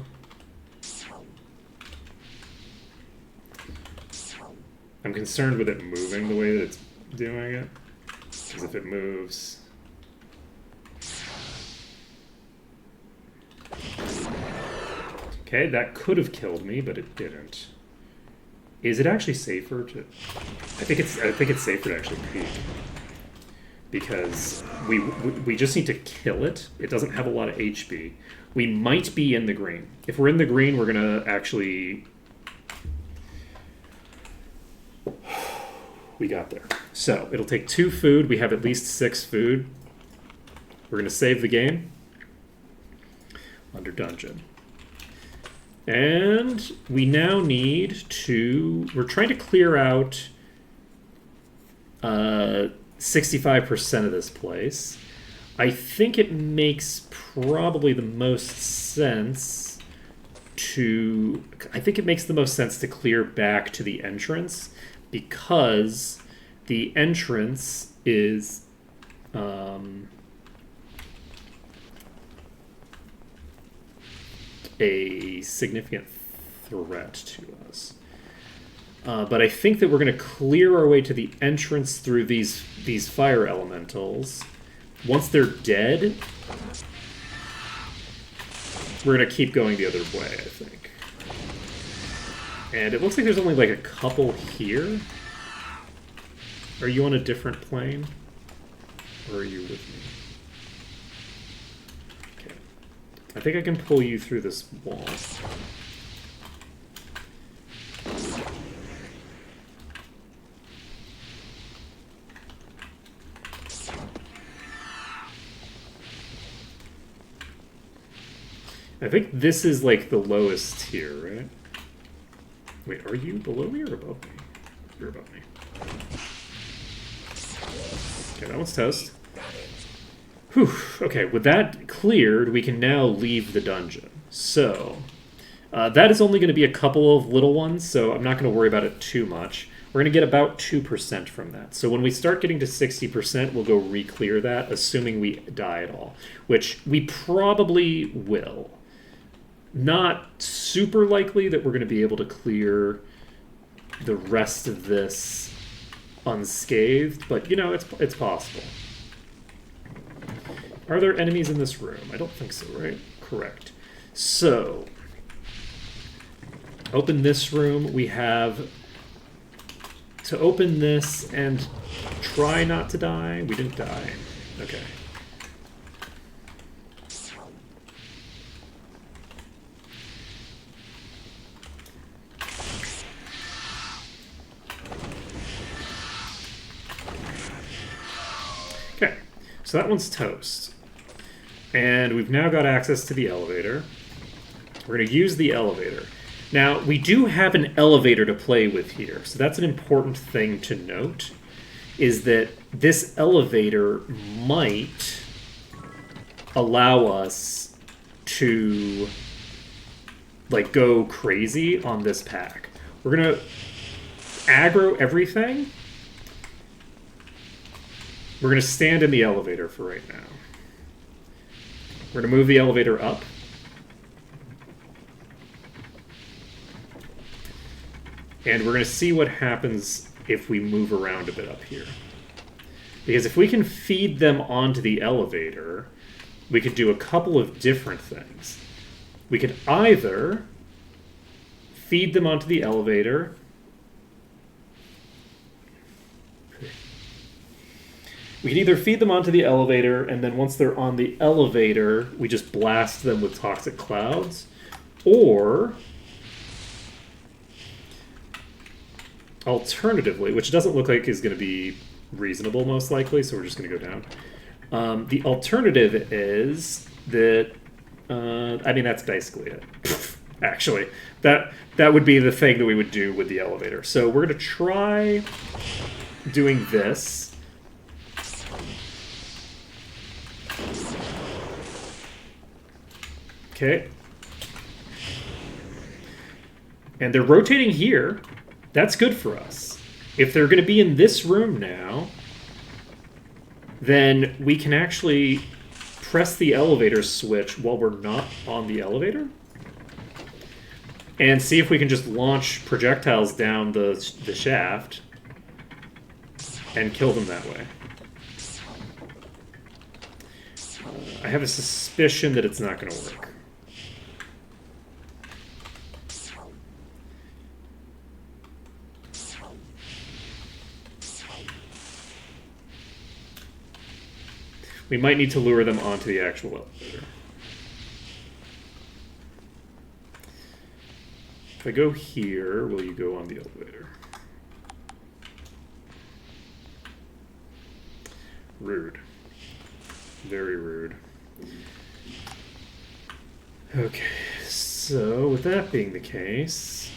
I'm concerned with it moving the way that it's doing it, because if it moves... Okay, that could have killed me, but it didn't. Is it actually safer to... I think it's safer to actually peek. Because we just need to kill it. It doesn't have a lot of HP. We might be in the green. If we're in the green, we're gonna actually... We got there. So, it'll take 2 food. We have at least 6 food. We're gonna save the game. Under dungeon. And we now need to... We're trying to clear out 65% of this place. I think it makes probably the most sense to... I think it makes the most sense to clear back to the entrance, because the entrance is... a significant threat to us. But I think that we're going to clear our way to the entrance through these fire elementals. Once they're dead, we're going to keep going the other way, I think. And it looks like there's only like a couple here. Are you on a different plane? Or are you with me? Okay. I think I can pull you through this wall. I think this is like the lowest tier, right? Wait, are you below me or above me? You're above me. Okay, that one's toast. Whew. Okay, with that cleared, we can now leave the dungeon. So, that is only going to be a couple of little ones, so I'm not going to worry about it too much. We're going to get about 2% from that. So when we start getting to 60%, we'll go re-clear that, assuming we die at all. Which we probably will. Not super likely that we're going to be able to clear the rest of this unscathed, but, you know, it's possible. Are there enemies in this room? I don't think so, right? Correct. So, open this room. We have to open this and try not to die. We didn't die. Okay. Okay, so that one's toast. And we've now got access to the elevator. We're going to use the elevator. Now, we do have an elevator to play with here, so that's an important thing to note, is that this elevator might allow us to, like, go crazy on this pack. We're going to aggro everything. We're going to stand in the elevator for right now. We're going to move the elevator up. And we're going to see what happens if we move around a bit up here. Because if we can feed them onto the elevator, we could do a couple of different things. We could either feed them onto the elevator. We can either feed them onto the elevator, and then once they're on the elevator, we just blast them with toxic clouds. Or, alternatively, which doesn't look like is going to be reasonable most likely, so we're just going to go down. The alternative is that I mean that's basically it. Actually, that would be the thing that we would do with the elevator. So we're gonna try doing this. Okay. And they're rotating here. That's good for us. If they're going to be in this room now, then we can actually press the elevator switch while we're not on the elevator. And see if we can just launch projectiles down the shaft and kill them that way. I have a suspicion that it's not going to work. We might need to lure them onto the actual elevator. If I go here, will you go on the elevator? Rude. Very rude. Okay, so with that being the case...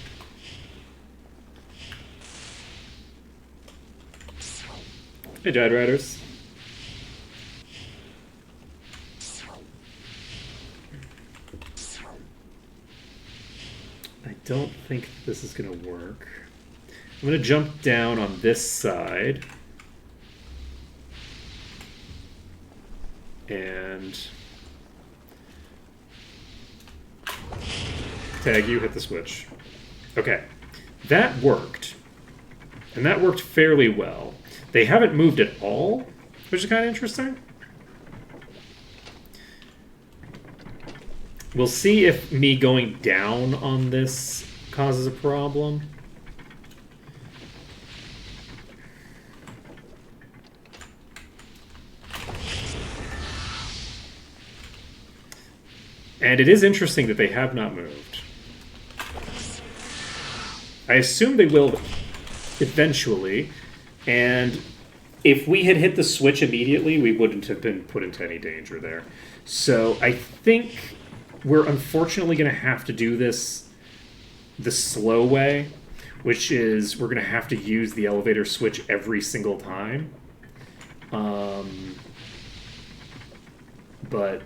Hey, Jide Riders. I don't think this is going to work. I'm going to jump down on this side. And tag you, hit the switch. Okay, that worked. And that worked fairly well. They haven't moved at all, which is kind of interesting. We'll see if me going down on this causes a problem. And it is interesting that they have not moved. I assume they will eventually, and if we had hit the switch immediately, we wouldn't have been put into any danger there. So I think we're unfortunately going to have to do this the slow way, which is we're going to have to use the elevator switch every single time. But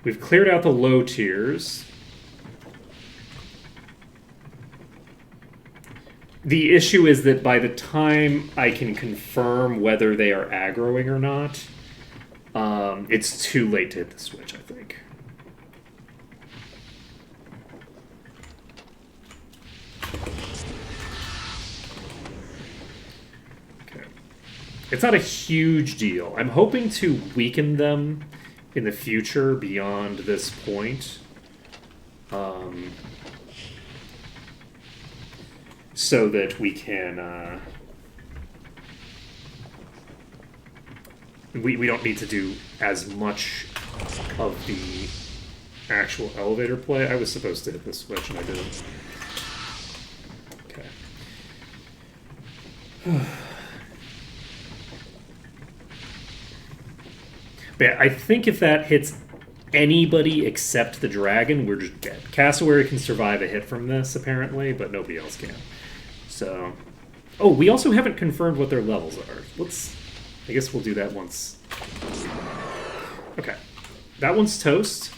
we've cleared out the low tiers. The issue is that by the time I can confirm whether they are aggroing or not, it's too late to hit the switch, I think. Okay. It's not a huge deal. I'm hoping to weaken them in the future beyond this point. So that we can... We don't need to do as much of the actual elevator play. I was supposed to hit this switch and I didn't. Okay. But yeah, I think if that hits anybody except the dragon, we're just dead. Cassowary can survive a hit from this, apparently, but nobody else can. So... Oh, we also haven't confirmed what their levels are. Let's... I guess we'll do that once. Okay. That one's toast.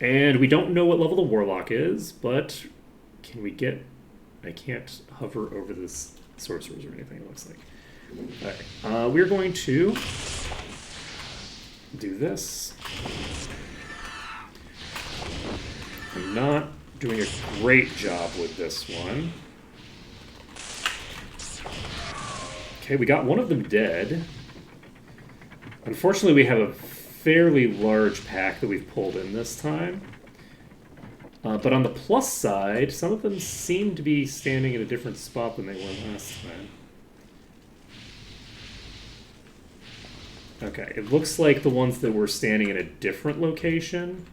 And we don't know what level the Warlock is, but can we get... I can't hover over this sorcerers or anything, it looks like. Alright. We're going to do this. I'm not doing a great job with this one. Okay, we got one of them dead. Unfortunately, we have a fairly large pack that we've pulled in this time. But on the plus side, some of them seem to be standing in a different spot than they were last time. Okay, it looks like the ones that were standing in a different location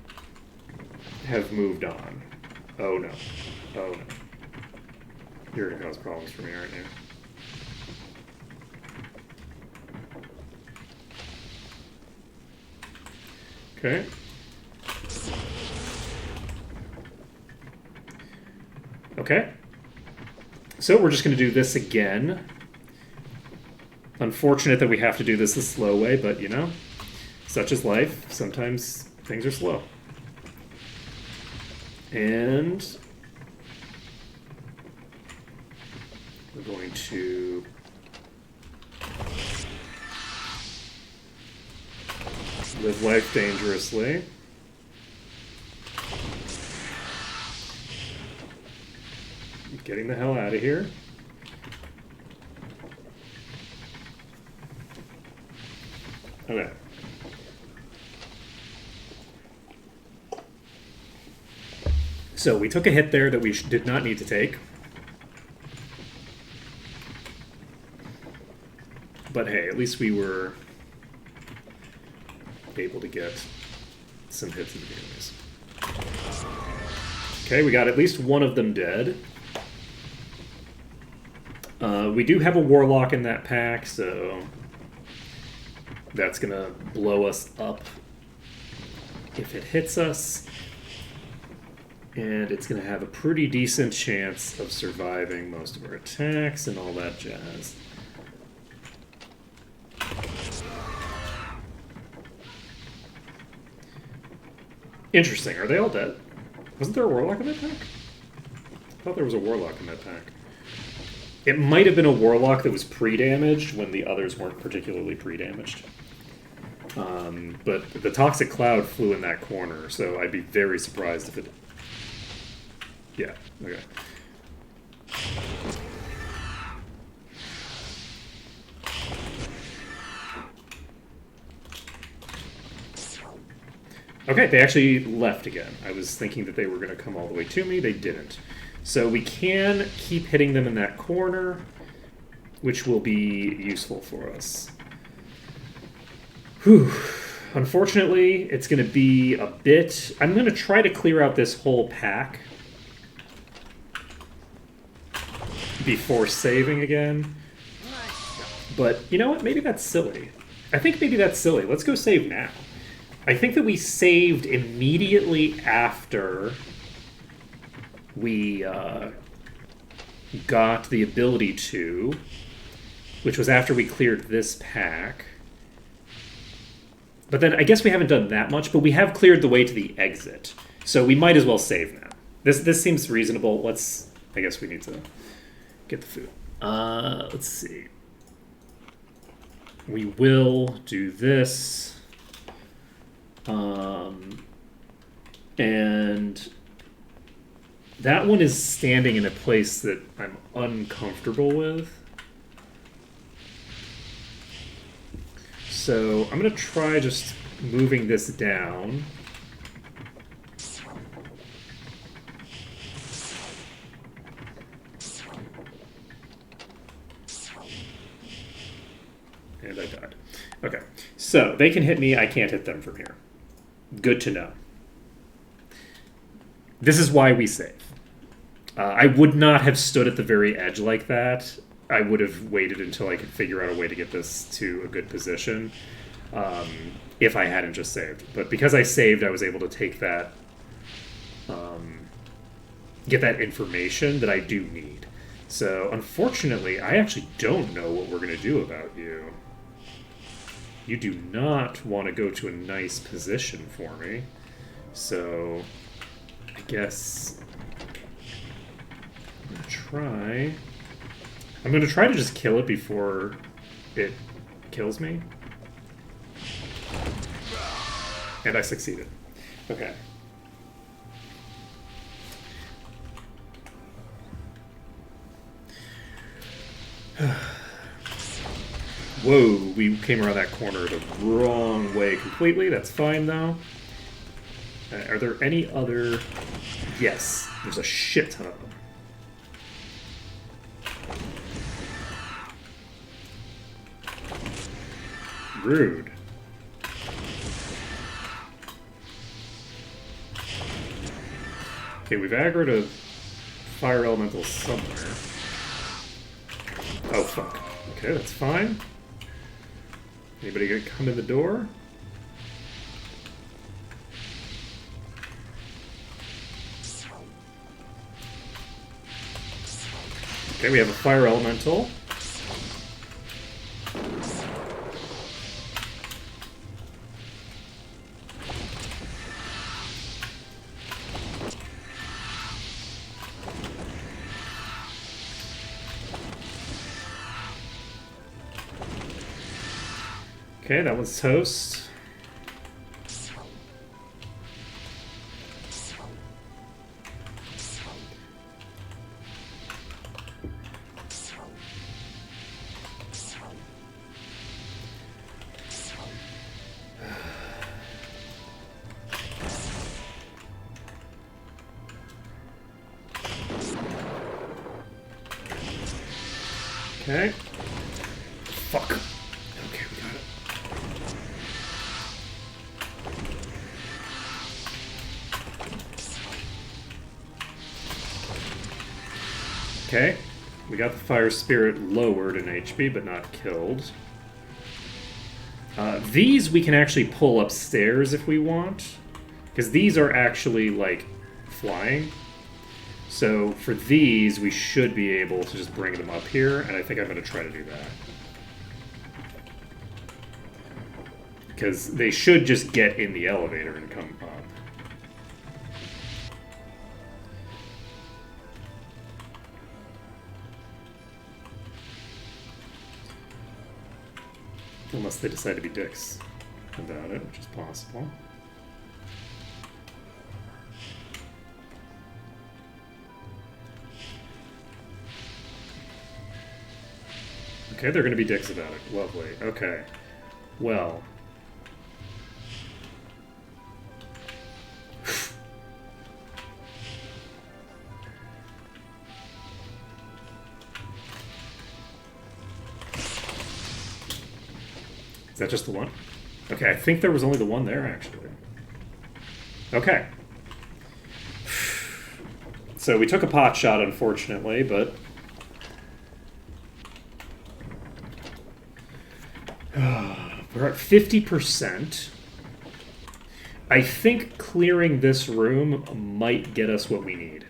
have moved on. Oh no. Oh no. You're gonna cause problems for me, aren't you? Okay. Okay. So we're just going to do this again. Unfortunate that we have to do this the slow way, but you know, such is life. Sometimes things are slow. And we're going to live life dangerously. Getting the hell out of here. Okay. So we took a hit there that we did not need to take. But hey, at least we were able to get some hits in the enemies. Okay, we got at least one of them dead. We do have a warlock in that pack, so that's gonna blow us up if it hits us. And it's gonna have a pretty decent chance of surviving most of our attacks and all that jazz. Interesting. Are they all dead? Wasn't there a warlock in that pack? I thought there was a warlock in that pack. It might have been a warlock that was pre-damaged when the others weren't particularly pre-damaged. But the toxic cloud flew in that corner, so I'd be very surprised if it... Yeah, okay. Okay, they actually left again. I was thinking that they were going to come all the way to me. They didn't. So we can keep hitting them in that corner, which will be useful for us. Whew. Unfortunately, it's going to be a bit... I'm going to try to clear out this whole pack before saving again. But you know what? Maybe that's silly. I think maybe that's silly. Let's go save now. I think that we saved immediately after we got the ability to, which was after we cleared this pack. But then I guess we haven't done that much, but we have cleared the way to the exit. So we might as well save now. This seems reasonable. Let's... I guess we need to get the food. Let's see. We will do this. And that one is standing in a place that I'm uncomfortable with. So I'm going to try just moving this down. And I died. Okay, so they can hit me, I can't hit them from here. Good to know. This is why we save. I would not have stood at the very edge like that. I would have waited until I could figure out a way to get this to a good position if I hadn't just saved. But because I saved, I was able to take that, get that information that I do need. So, unfortunately, I actually don't know what we're going to do about you. You do not want to go to a nice position for me. So, I guess I'm going to try to just kill it before it kills me. And I succeeded. Okay. Whoa, we came around that corner the wrong way completely. That's fine, though. Are there any other... Yes, there's a shit ton of them. Rude. Okay, we've aggroed a fire elemental somewhere. Oh, fuck. Okay, that's fine. Anybody gonna come in the door? Okay, we have a fire elemental. Okay, that one's toast. Okay. Fuck. Okay, we got it. Okay. We got the fire spirit lowered in HP, but not killed. These we can actually pull upstairs if we want. Because these are actually, like, flying. So for these, we should be able to just bring them up here, and I think I'm going to try to do that. Because they should just get in the elevator and come up. Unless they decide to be dicks about it, which is possible. Okay, they're going to be dicks about it. Lovely. Okay. Well. Is that just the one? Okay, I think there was only the one there, actually. Okay. So we took a pot shot, unfortunately, but... we're at 50%. I think clearing this room might get us what we need.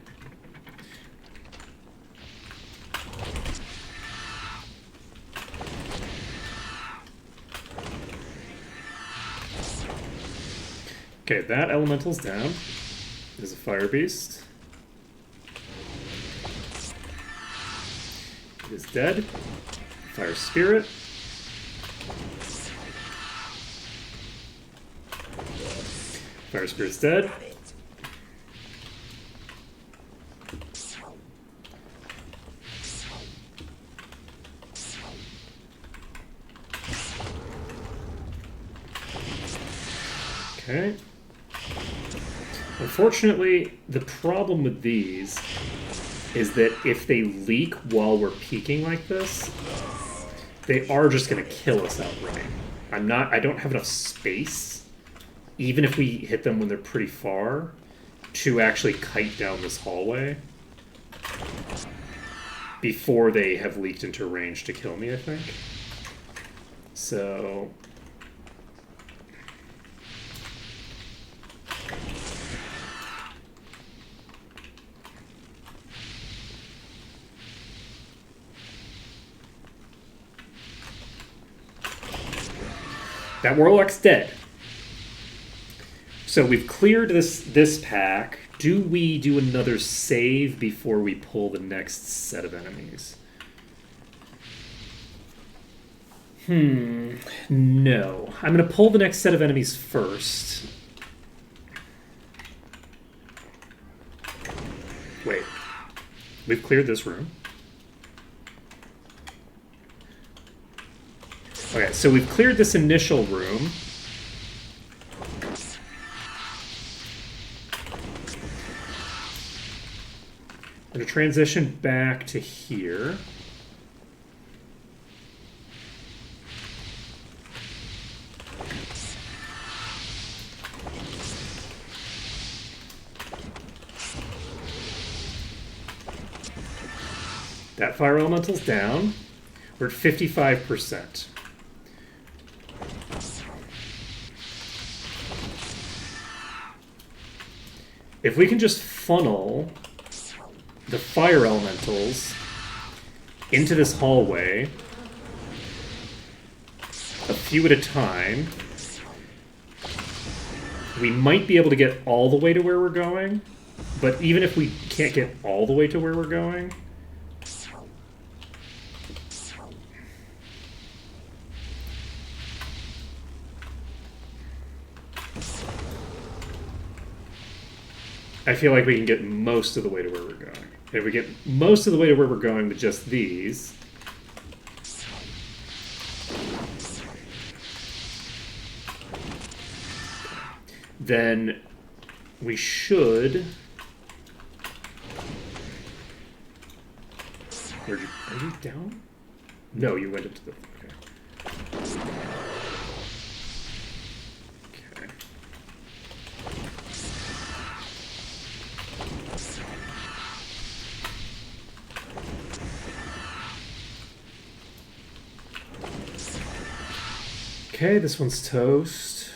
Okay, that elemental's down. There's a fire beast. It is dead. Fire spirit. Fire spirit's dead. Okay. Unfortunately, the problem with these is that if they leak while we're peeking like this, they are just going to kill us outright. I don't have enough space, even if we hit them when they're pretty far, to actually kite down this hallway before they have leaked into range to kill me, I think. So... that Warlock's dead. So we've cleared this pack. Do we do another save before we pull the next set of enemies? No. I'm going to pull the next set of enemies first. Wait. We've cleared this room. Okay, so we've cleared this initial room. I'm going to transition back to here. That fire elemental's down. We're at 55%. If we can just funnel the fire elementals into this hallway, a few at a time. We might be able to get all the way to where we're going, but even if we can't get all the way to where we're going, I feel like we can get most of the way to where we're going. If we get most of the way to where we're going with just these, then we should... Are you down? No, you went into the... Okay. Okay. Okay, this one's toast.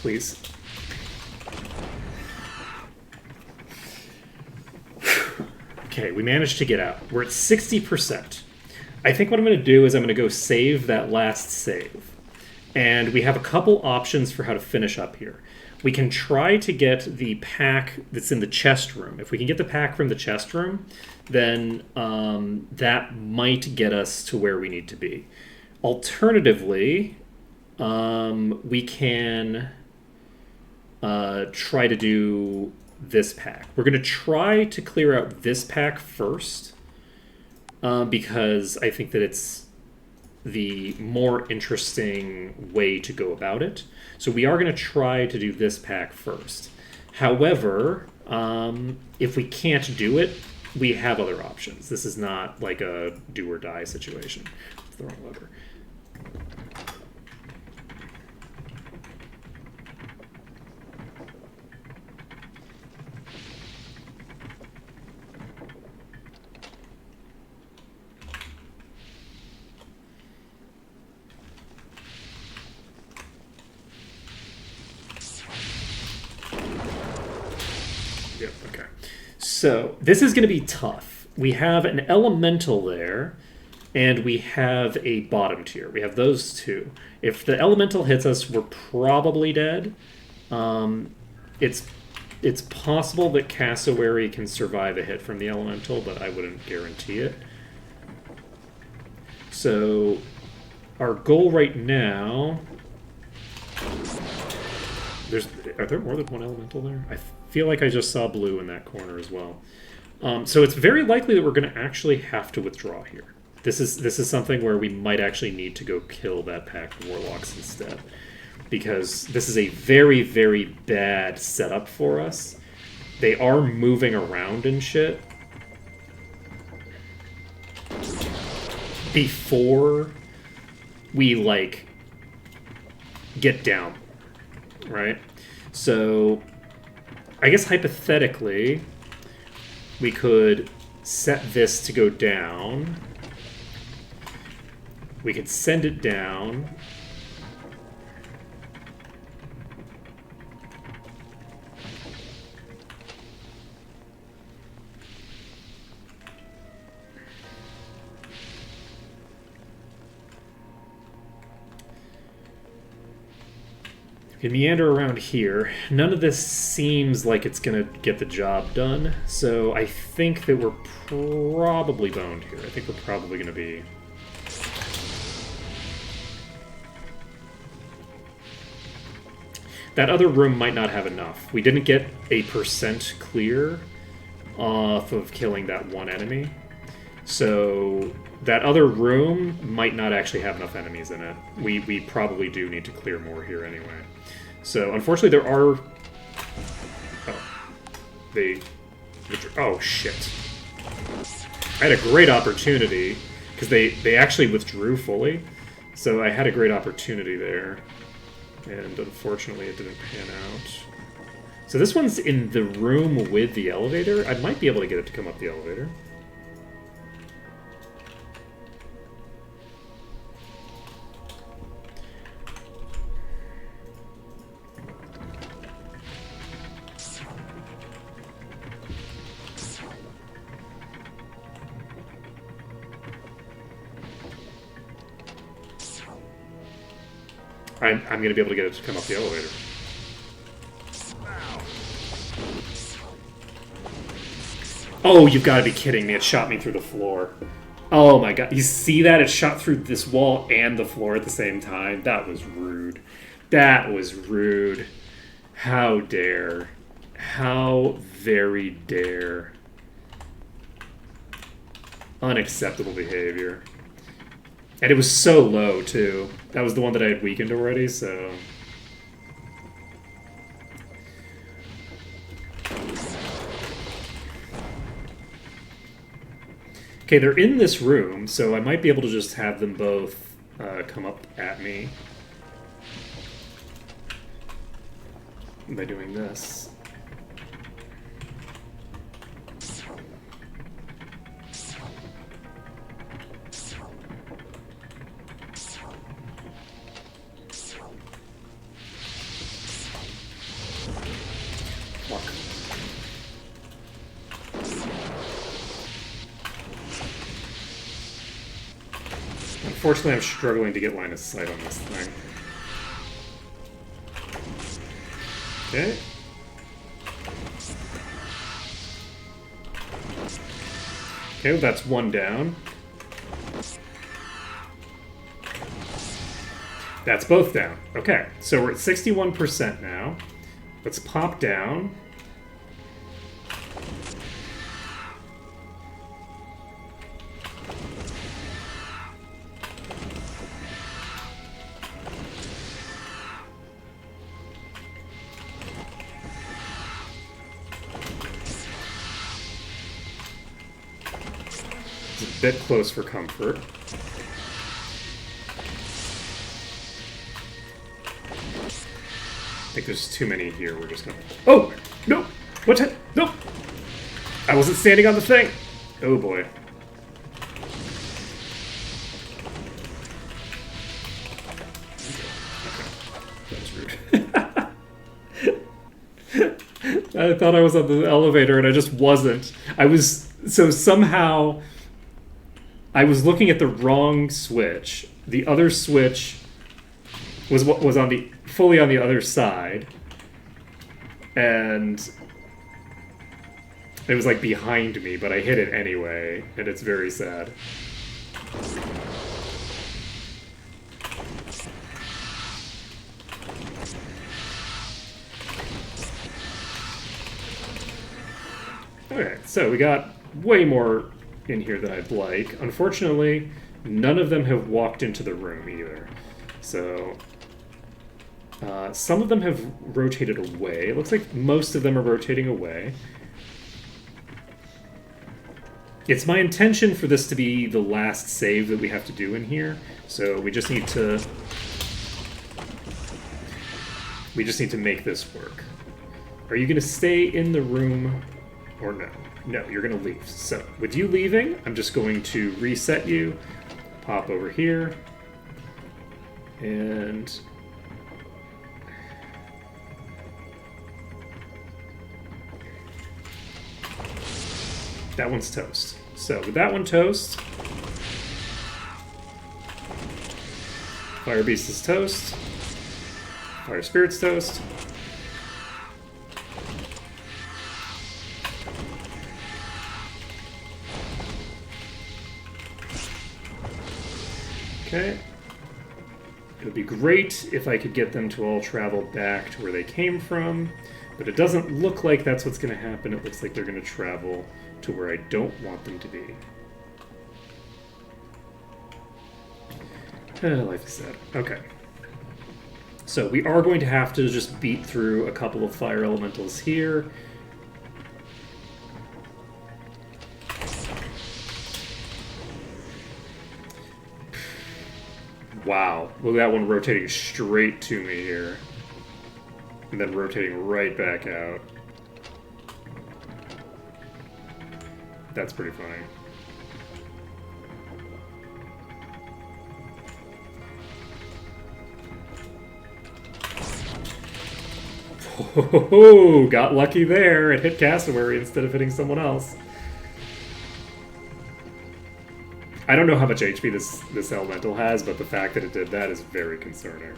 Please. Okay, we managed to get out. We're at 60%. I think what I'm going to do is I'm going to go save that last save. And we have a couple options for how to finish up here. We can try to get the pack that's in the chest room. If we can get the pack from the chest room, then that might get us to where we need to be. Alternatively, we can try to do this pack. We're going to try to clear out this pack first because I think that it's the more interesting way to go about it. So we are going to try to do this pack first. However, if we can't do it, we have other options. This is not like a do or die situation. It's the wrong lever. Yep, okay. So this is going to be tough. We have an elemental there, and we have a bottom tier. We have those two. If the elemental hits us, we're probably dead. It's possible that Cassowary can survive a hit from the elemental, but I wouldn't guarantee it. So our goal right now... Are there more than one elemental there? I feel like I just saw blue in that corner as well. So it's very likely that we're going to actually have to withdraw here. This is something where we might actually need to go kill that pack of warlocks instead. Because this is a very, very bad setup for us. They are moving around and shit. Before we, like, get down. Right? So, I guess hypothetically, we could set this to go down. We could send it down. We can meander around here. None of this seems like it's going to get the job done, so I think that we're probably boned here. I think we're probably going to be... That other room might not have enough. We didn't get a percent clear off of killing that one enemy. So that other room might not actually have enough enemies in it. We probably do need to clear more here anyway. So unfortunately there are... Oh, shit. I had a great opportunity, because they actually withdrew fully. So I had a great opportunity there. And unfortunately it didn't pan out. So this one's in the room with the elevator. I might be able to get it to come up the elevator. I'm going to be able to get it to come up the elevator. Oh, you've got to be kidding me. It shot me through the floor. Oh my god. You see that? It shot through this wall and the floor at the same time. That was rude. That was rude. How dare. How very dare. Unacceptable behavior. And it was so low, too. That was the one that I had weakened already, so... Okay, they're in this room, so I might be able to just have them both come up at me by doing this. Unfortunately, I'm struggling to get line of sight on this thing. Okay. Okay, well, that's one down. That's both down. Okay, so we're at 61% now. Let's pop down. Bit close for comfort. I think there's too many here. We're just gonna... Oh! No! What? No! I wasn't standing on the thing! Oh boy. Okay. That was rude. I thought I was on the elevator and I just wasn't. I was... So somehow... I was looking at the wrong switch. The other switch was what was on the fully on the other side, and it was like behind me, but I hit it anyway, and it's very sad. Okay, so we got way more in here than I'd like. Unfortunately, none of them have walked into the room either. So, some of them have rotated away. It looks like most of them are rotating away. It's my intention for this to be the last save that we have to do in here. So we just need to... make this work. Are you going to stay in the room or no? No, you're going to leave. So, with you leaving, I'm just going to reset you, pop over here, and... that one's toast. So, with that one toast, Fire Beast is toast, Fire Spirit's toast, okay. It would be great if I could get them to all travel back to where they came from, but it doesn't look like that's what's going to happen. It looks like they're going to travel to where I don't want them to be. Life is sad. Okay. So we are going to have to just beat through a couple of fire elementals here. Wow. Look at that one rotating straight to me here. And then rotating right back out. That's pretty funny. Oh, got lucky there. It hit Cassowary instead of hitting someone else. I don't know how much HP this elemental has, but the fact that it did that is very concerning.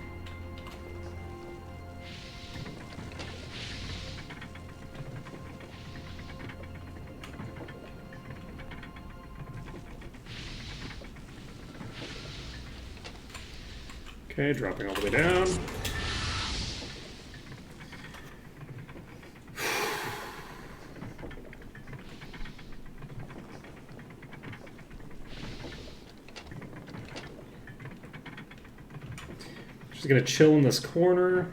Okay, dropping all the way down. Just gonna chill in this corner.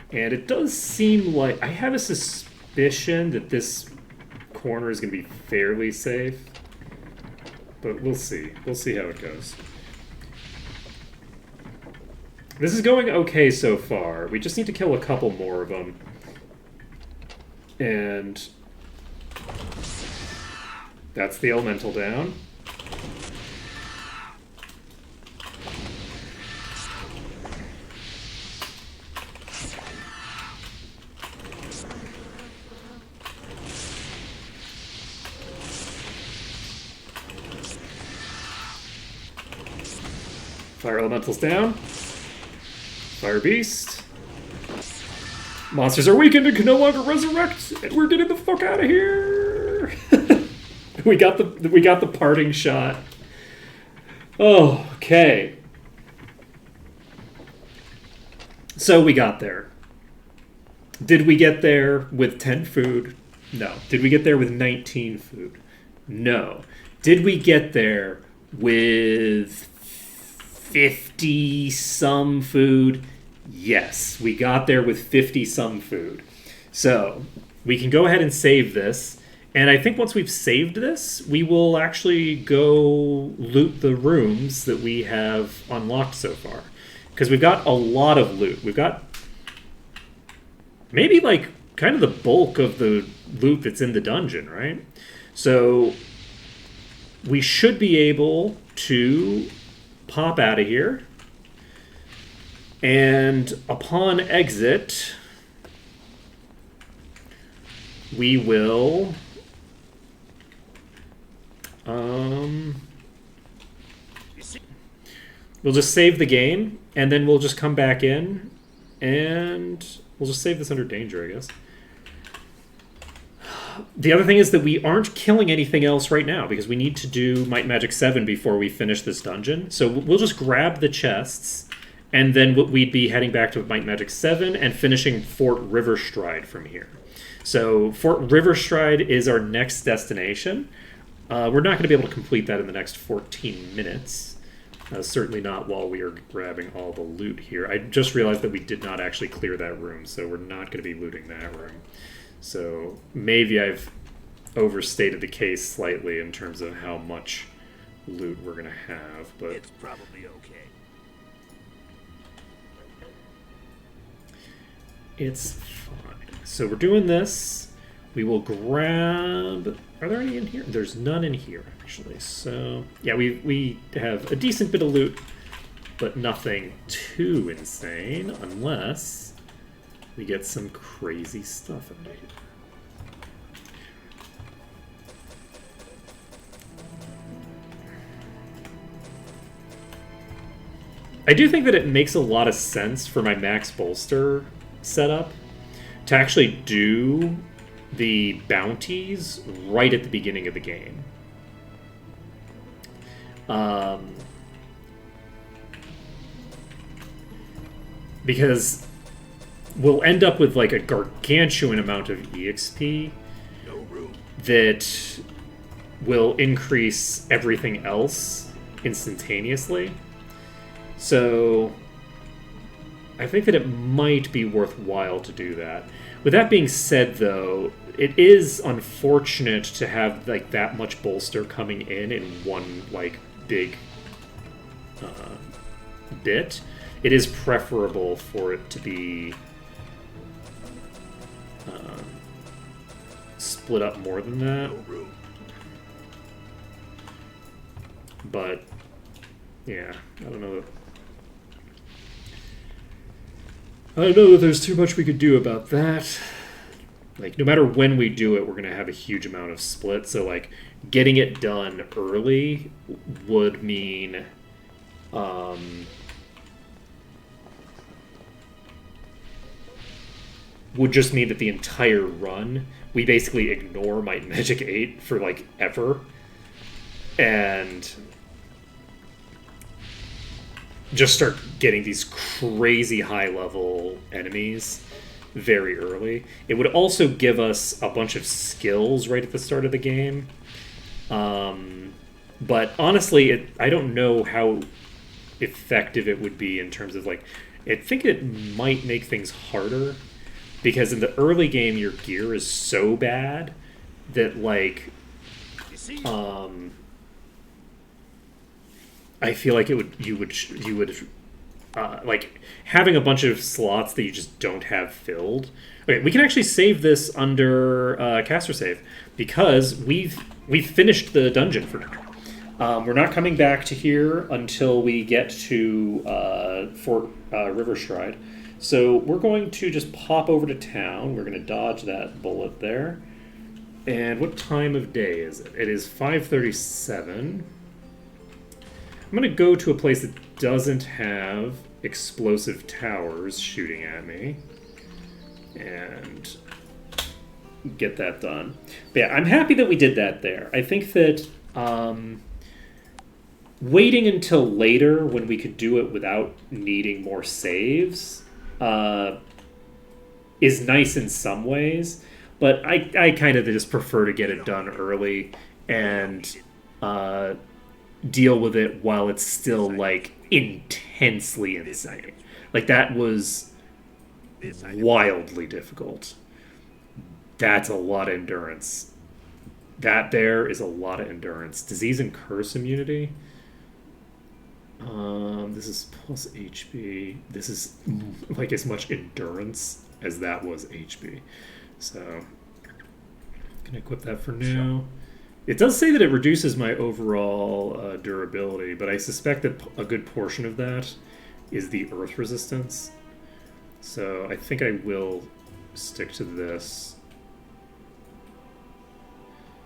And it does seem like I have a suspicion that this corner is going to be fairly safe. But we'll see. We'll see how it goes. This is going okay so far. We just need to kill a couple more of them. And that's the elemental down. Fire elementals down. Fire beast. Monsters are weakened and can no longer resurrect, and we're getting the fuck out of here. we got the parting shot. Oh, okay. So we got there. Did we get there with 10 food? No. Did we get there with 19 food? No. Did we get there with 50 some food? Yes, we got there with 50 some food. So we can go ahead and save this. And I think once we've saved this, we will actually go loot the rooms that we have unlocked so far. Because we've got a lot of loot. We've got maybe like kind of the bulk of the loot that's in the dungeon, right? So we should be able to pop out of here. And upon exit, we will we'll just save the game, and then we'll just come back in, and we'll just save this under danger, I guess. The other thing is that we aren't killing anything else right now, because we need to do Might and Magic 7 before we finish this dungeon. So we'll just grab the chests, and then we'd be heading back to Might and Magic 7 and finishing Fort Riverstride from here. So Fort Riverstride is our next destination. We're not going to be able to complete that in the next 14 minutes. Certainly not while we are grabbing all the loot here. I just realized that we did not actually clear that room, so we're not going to be looting that room. So maybe I've overstated the case slightly in terms of how much loot we're going to have, but It's probably okay. it's fine. So we're doing this. We will grab... Are there any in here? There's none in here, actually. So, yeah, we have a decent bit of loot, but nothing too insane, unless we get some crazy stuff under here. I do think that it makes a lot of sense for my max bolster setup to actually do the bounties right at the beginning of the game. Because we'll end up with like a gargantuan amount of EXP that will increase everything else instantaneously. So I think that it might be worthwhile to do that. With that being said, though, it is unfortunate to have like that much bolster coming in one like big bit. It is preferable for it to be split up more than that. But yeah, I don't know. I don't know that there's too much we could do about that. Like, no matter when we do it, we're going to have a huge amount of split. So, like, getting it done early would mean... would just mean that the entire run, we basically ignore Might Magic 8 for, like, ever. And just start getting these crazy high-level enemies very early. It would also give us a bunch of skills right at the start of the game. But honestly, I don't know how effective it would be in terms of, like... I think it might make things harder. Because in the early game, your gear is so bad that, like... I feel like you would like having a bunch of slots that you just don't have filled. Okay, we can actually save this under caster save because we've finished the dungeon for now. We're not coming back to here until we get to Fort Riverstride. So we're going to just pop over to town. We're going to dodge that bullet there. And what time of day is it? It is 5:37. I'm going to go to a place that doesn't have explosive towers shooting at me. And get that done. But yeah, I'm happy that we did that there. I think that waiting until later when we could do it without needing more saves is nice in some ways. But I kind of just prefer to get it done early and... deal with it while it's still, like, intensely insane. Like, that was wildly difficult. That's a lot of endurance. That there is a lot of endurance. Disease and curse immunity. This is plus HP. This is, like, as much endurance as that was HP. So, I'm gonna equip that for now. It does say that it reduces my overall durability, but I suspect that a good portion of that is the earth resistance. So I think I will stick to this.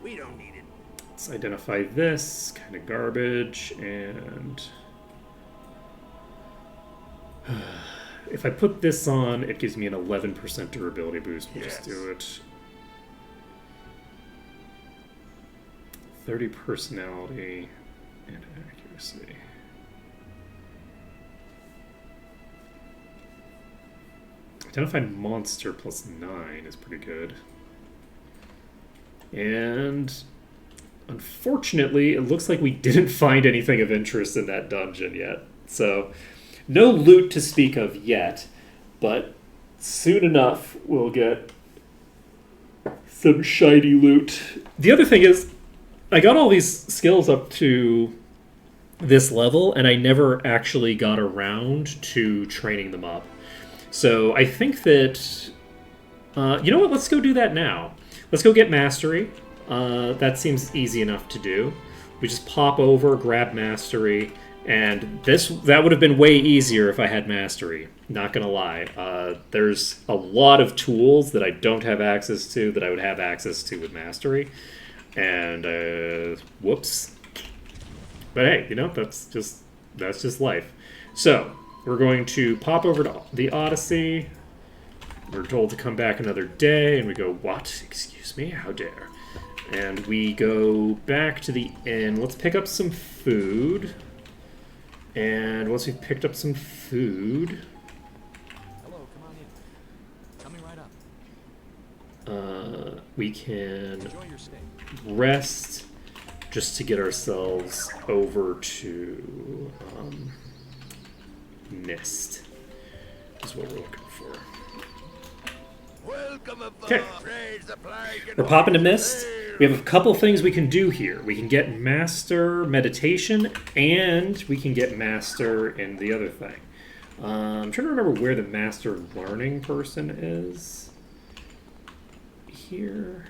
We don't need it. Let's identify this, kind of garbage, and... if I put this on, it gives me an 11% durability boost. We'll just do it. 30 personality and accuracy. Identified monster plus 9 is pretty good. And unfortunately, it looks like we didn't find anything of interest in that dungeon yet. So, no loot to speak of yet, but soon enough we'll get some shiny loot. The other thing is, I got all these skills up to this level, and I never actually got around to training them up. So I think that... you know what? Let's go do that now. Let's go get Mastery. That seems easy enough to do. We just pop over, grab Mastery, and that would have been way easier if I had Mastery. Not gonna lie. There's a lot of tools that I don't have access to that I would have access to with Mastery. And whoops. But hey, you know, that's just life. So, we're going to pop over to the Odyssey. We're told to come back another day, and we go, what? Excuse me? How dare? And we go back to the inn. Let's pick up some food. And once we've picked up some food... Hello, come on in. Coming right up. we can Enjoy your stay. rest just to get ourselves over to Mist. Is what we're looking for. Welcome aboard. Okay. Praise the plague and We're popping to all the Mist. sail. We have a couple things we can do here. We can get Master Meditation, and we can get Master in the other thing. I'm trying to remember where the Master Learning person is. Here.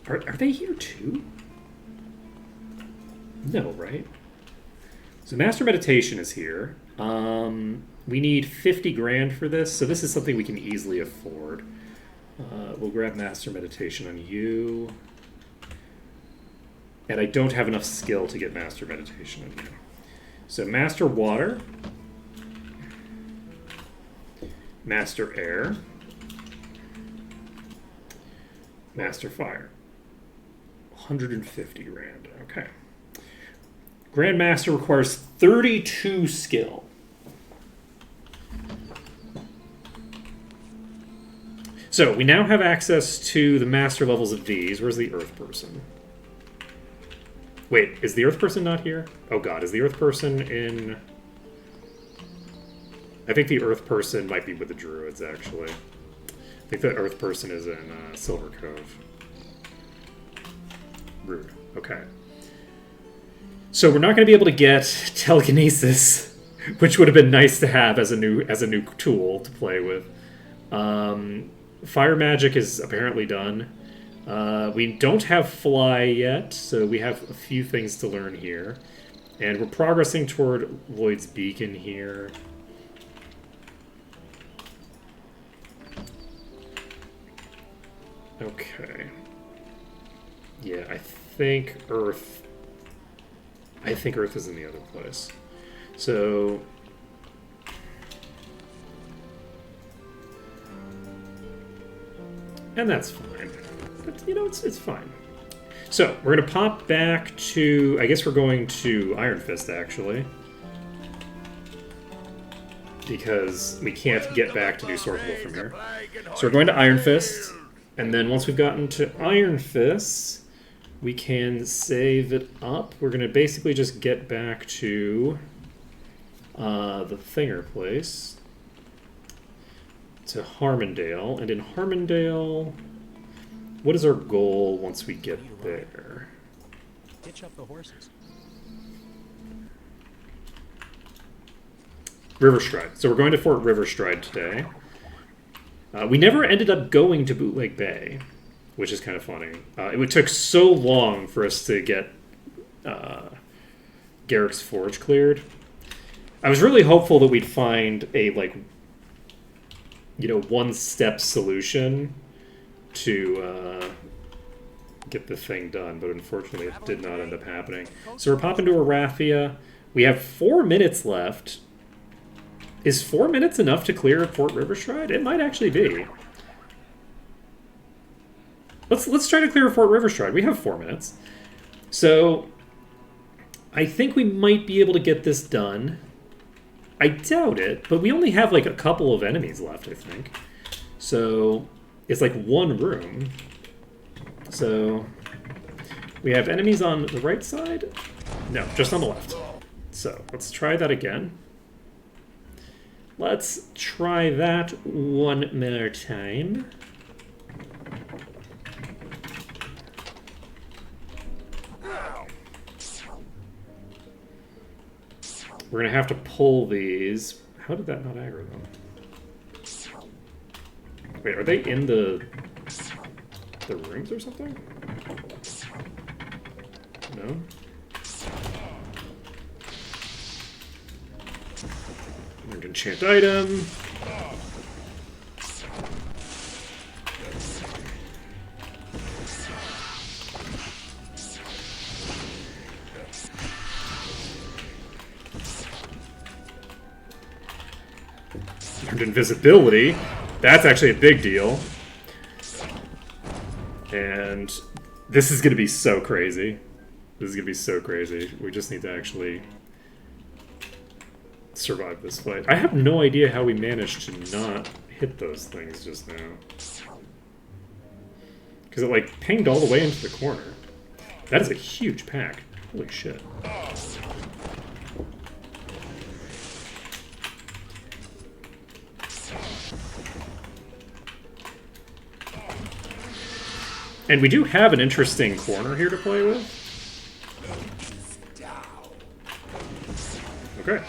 Are they here too? No, right? So Master Meditation is here. We need 50 grand for this, so this is something we can easily afford. We'll grab Master Meditation on you. And I don't have enough skill to get Master Meditation on you. So Master Water. Master Air. Master Fire. 150 grand. Okay. Grandmaster requires 32 skill. So we now have access to the master levels of these. Where's the Earth person? Wait, is the Earth person not here? Oh god, is the Earth person in... I think the Earth person might be with the Druids, actually. I think the Earth person is in Silver Cove. Rude. Okay. So we're not going to be able to get telekinesis, which would have been nice to have as a new tool to play with. Fire magic is apparently done. We don't have fly yet, so we have a few things to learn here. And we're progressing toward Lloyd's Beacon here. Okay. Yeah, I think Earth is in the other place. So... And that's fine. But, you know, it's fine. So, we're going to pop back to... I guess we're going to Iron Fist, actually. Because we can't get back to do Sorcerer from here. So we're going to Iron Fist. And then once we've gotten to Iron Fist, we can save it up. We're going to basically just get back to the Thinger place. To Harmondale. And in Harmondale, what is our goal once we get there? Hitch up the horses. Riverstride. So we're going to Fort Riverstride today. We never ended up going to Bootleg Bay, which is kind of funny. It took so long for us to get Garrick's Forge cleared. I was really hopeful that we'd find a, like, you know, one-step solution to get the thing done, but unfortunately it did not end up happening. So we're popping to Arathia. We have 4 minutes left. Is 4 minutes enough to clear Fort Riverstride? It might actually be. Let's try to clear Fort Riverstride. We have 4 minutes. So I think we might be able to get this done. I doubt it, but we only have like a couple of enemies left, I think. So it's like one room. So we have enemies on the right side? No, just on the left. So let's try that again. Let's try that one more time. We're going to have to pull these. How did that not aggro them? Wait, are they in the rooms or something? No? Enchant item. Learned invisibility. That's actually a big deal. And this is going to be so crazy. This is going to be so crazy. We just need to actually survive this fight. I have no idea how we managed to not hit those things just now. Because it, like, pinged all the way into the corner. That is a huge pack. Holy shit. And we do have an interesting corner here to play with. Okay.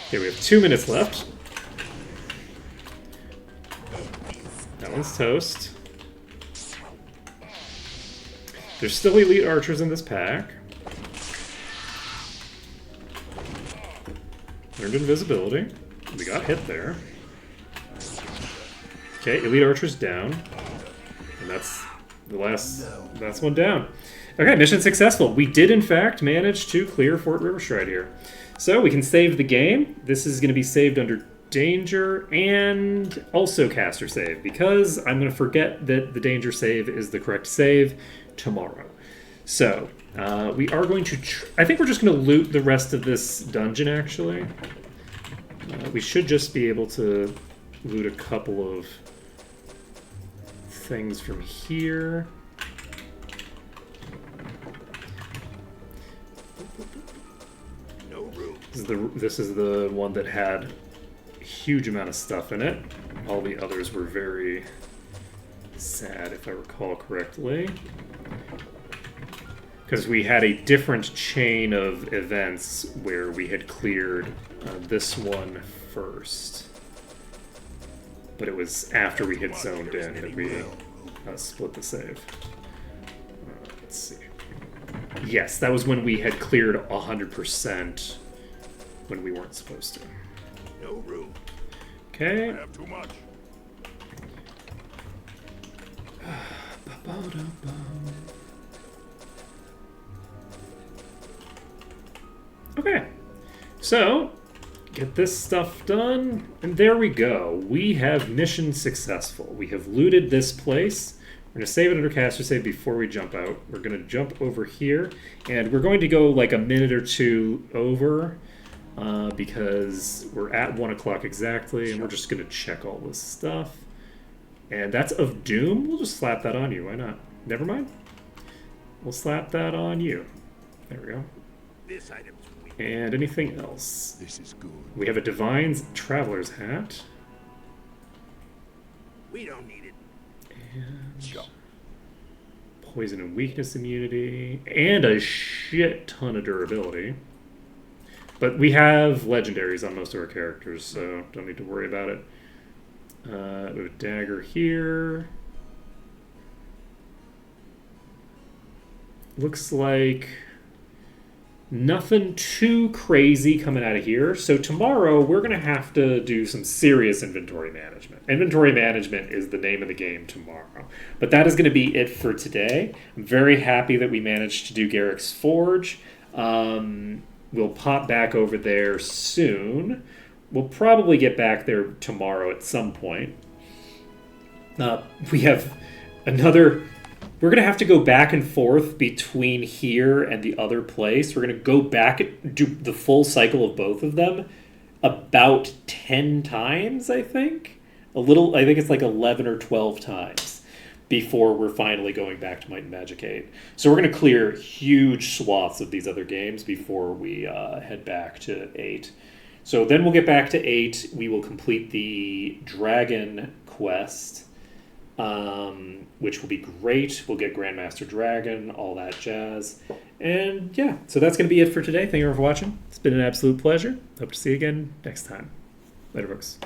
Okay, we have 2 minutes left. That one's toast. There's still elite archers in this pack. Learned invisibility. We got hit there. Okay, elite archers down. And that's the last one down. Okay, mission successful. We did, in fact, manage to clear Fort Riverstride here. So we can save the game. This is going to be saved under danger and also caster save, because I'm going to forget that the danger save is the correct save tomorrow. So we are going to... I think we're just going to loot the rest of this dungeon, actually. We should just be able to loot a couple of things from here. This is the one that had a huge amount of stuff in it. All the others were very sad, if I recall correctly. Because we had a different chain of events where we had cleared this one first. But it was after we had zoned in that we split the save. Let's see. Yes, that was when we had cleared 100%. When we weren't supposed to. No room. Okay. I have too much. Okay. So, get this stuff done, and there we go. We have mission successful. We have looted this place. We're going to save it under caster save before we jump out. We're going to jump over here, and we're going to go like a minute or two over. Because we're at 1 o'clock exactly, and we're just going to check all this stuff. And that's of Doom. We'll just slap that on you. Why not? Never mind. We'll slap that on you. There we go. This item's weak. And anything else? This is good. We have a Divine's Traveler's Hat. We don't need it. And Jump. Poison and Weakness immunity. And a shit ton of durability. But we have legendaries on most of our characters, so don't need to worry about it. We have a dagger here. Looks like nothing too crazy coming out of here. So tomorrow we're going to have to do some serious inventory management. Inventory management is the name of the game tomorrow. But that is going to be it for today. I'm very happy that we managed to do Garrick's Forge. We'll pop back over there soon. We'll probably get back there tomorrow at some point. We have another... We're going to have to go back and forth between here and the other place. We're going to go back and do the full cycle of both of them about 10 times, I think. I think it's like 11 or 12 times before we're finally going back to Might and Magic 8. So we're going to clear huge swaths of these other games before we head back to 8. So then we'll get back to 8. We will complete the Dragon quest, which will be great. We'll get Grandmaster Dragon, all that jazz. And yeah, so that's going to be it for today. Thank you for watching. It's been an absolute pleasure. Hope to see you again next time. Later, folks.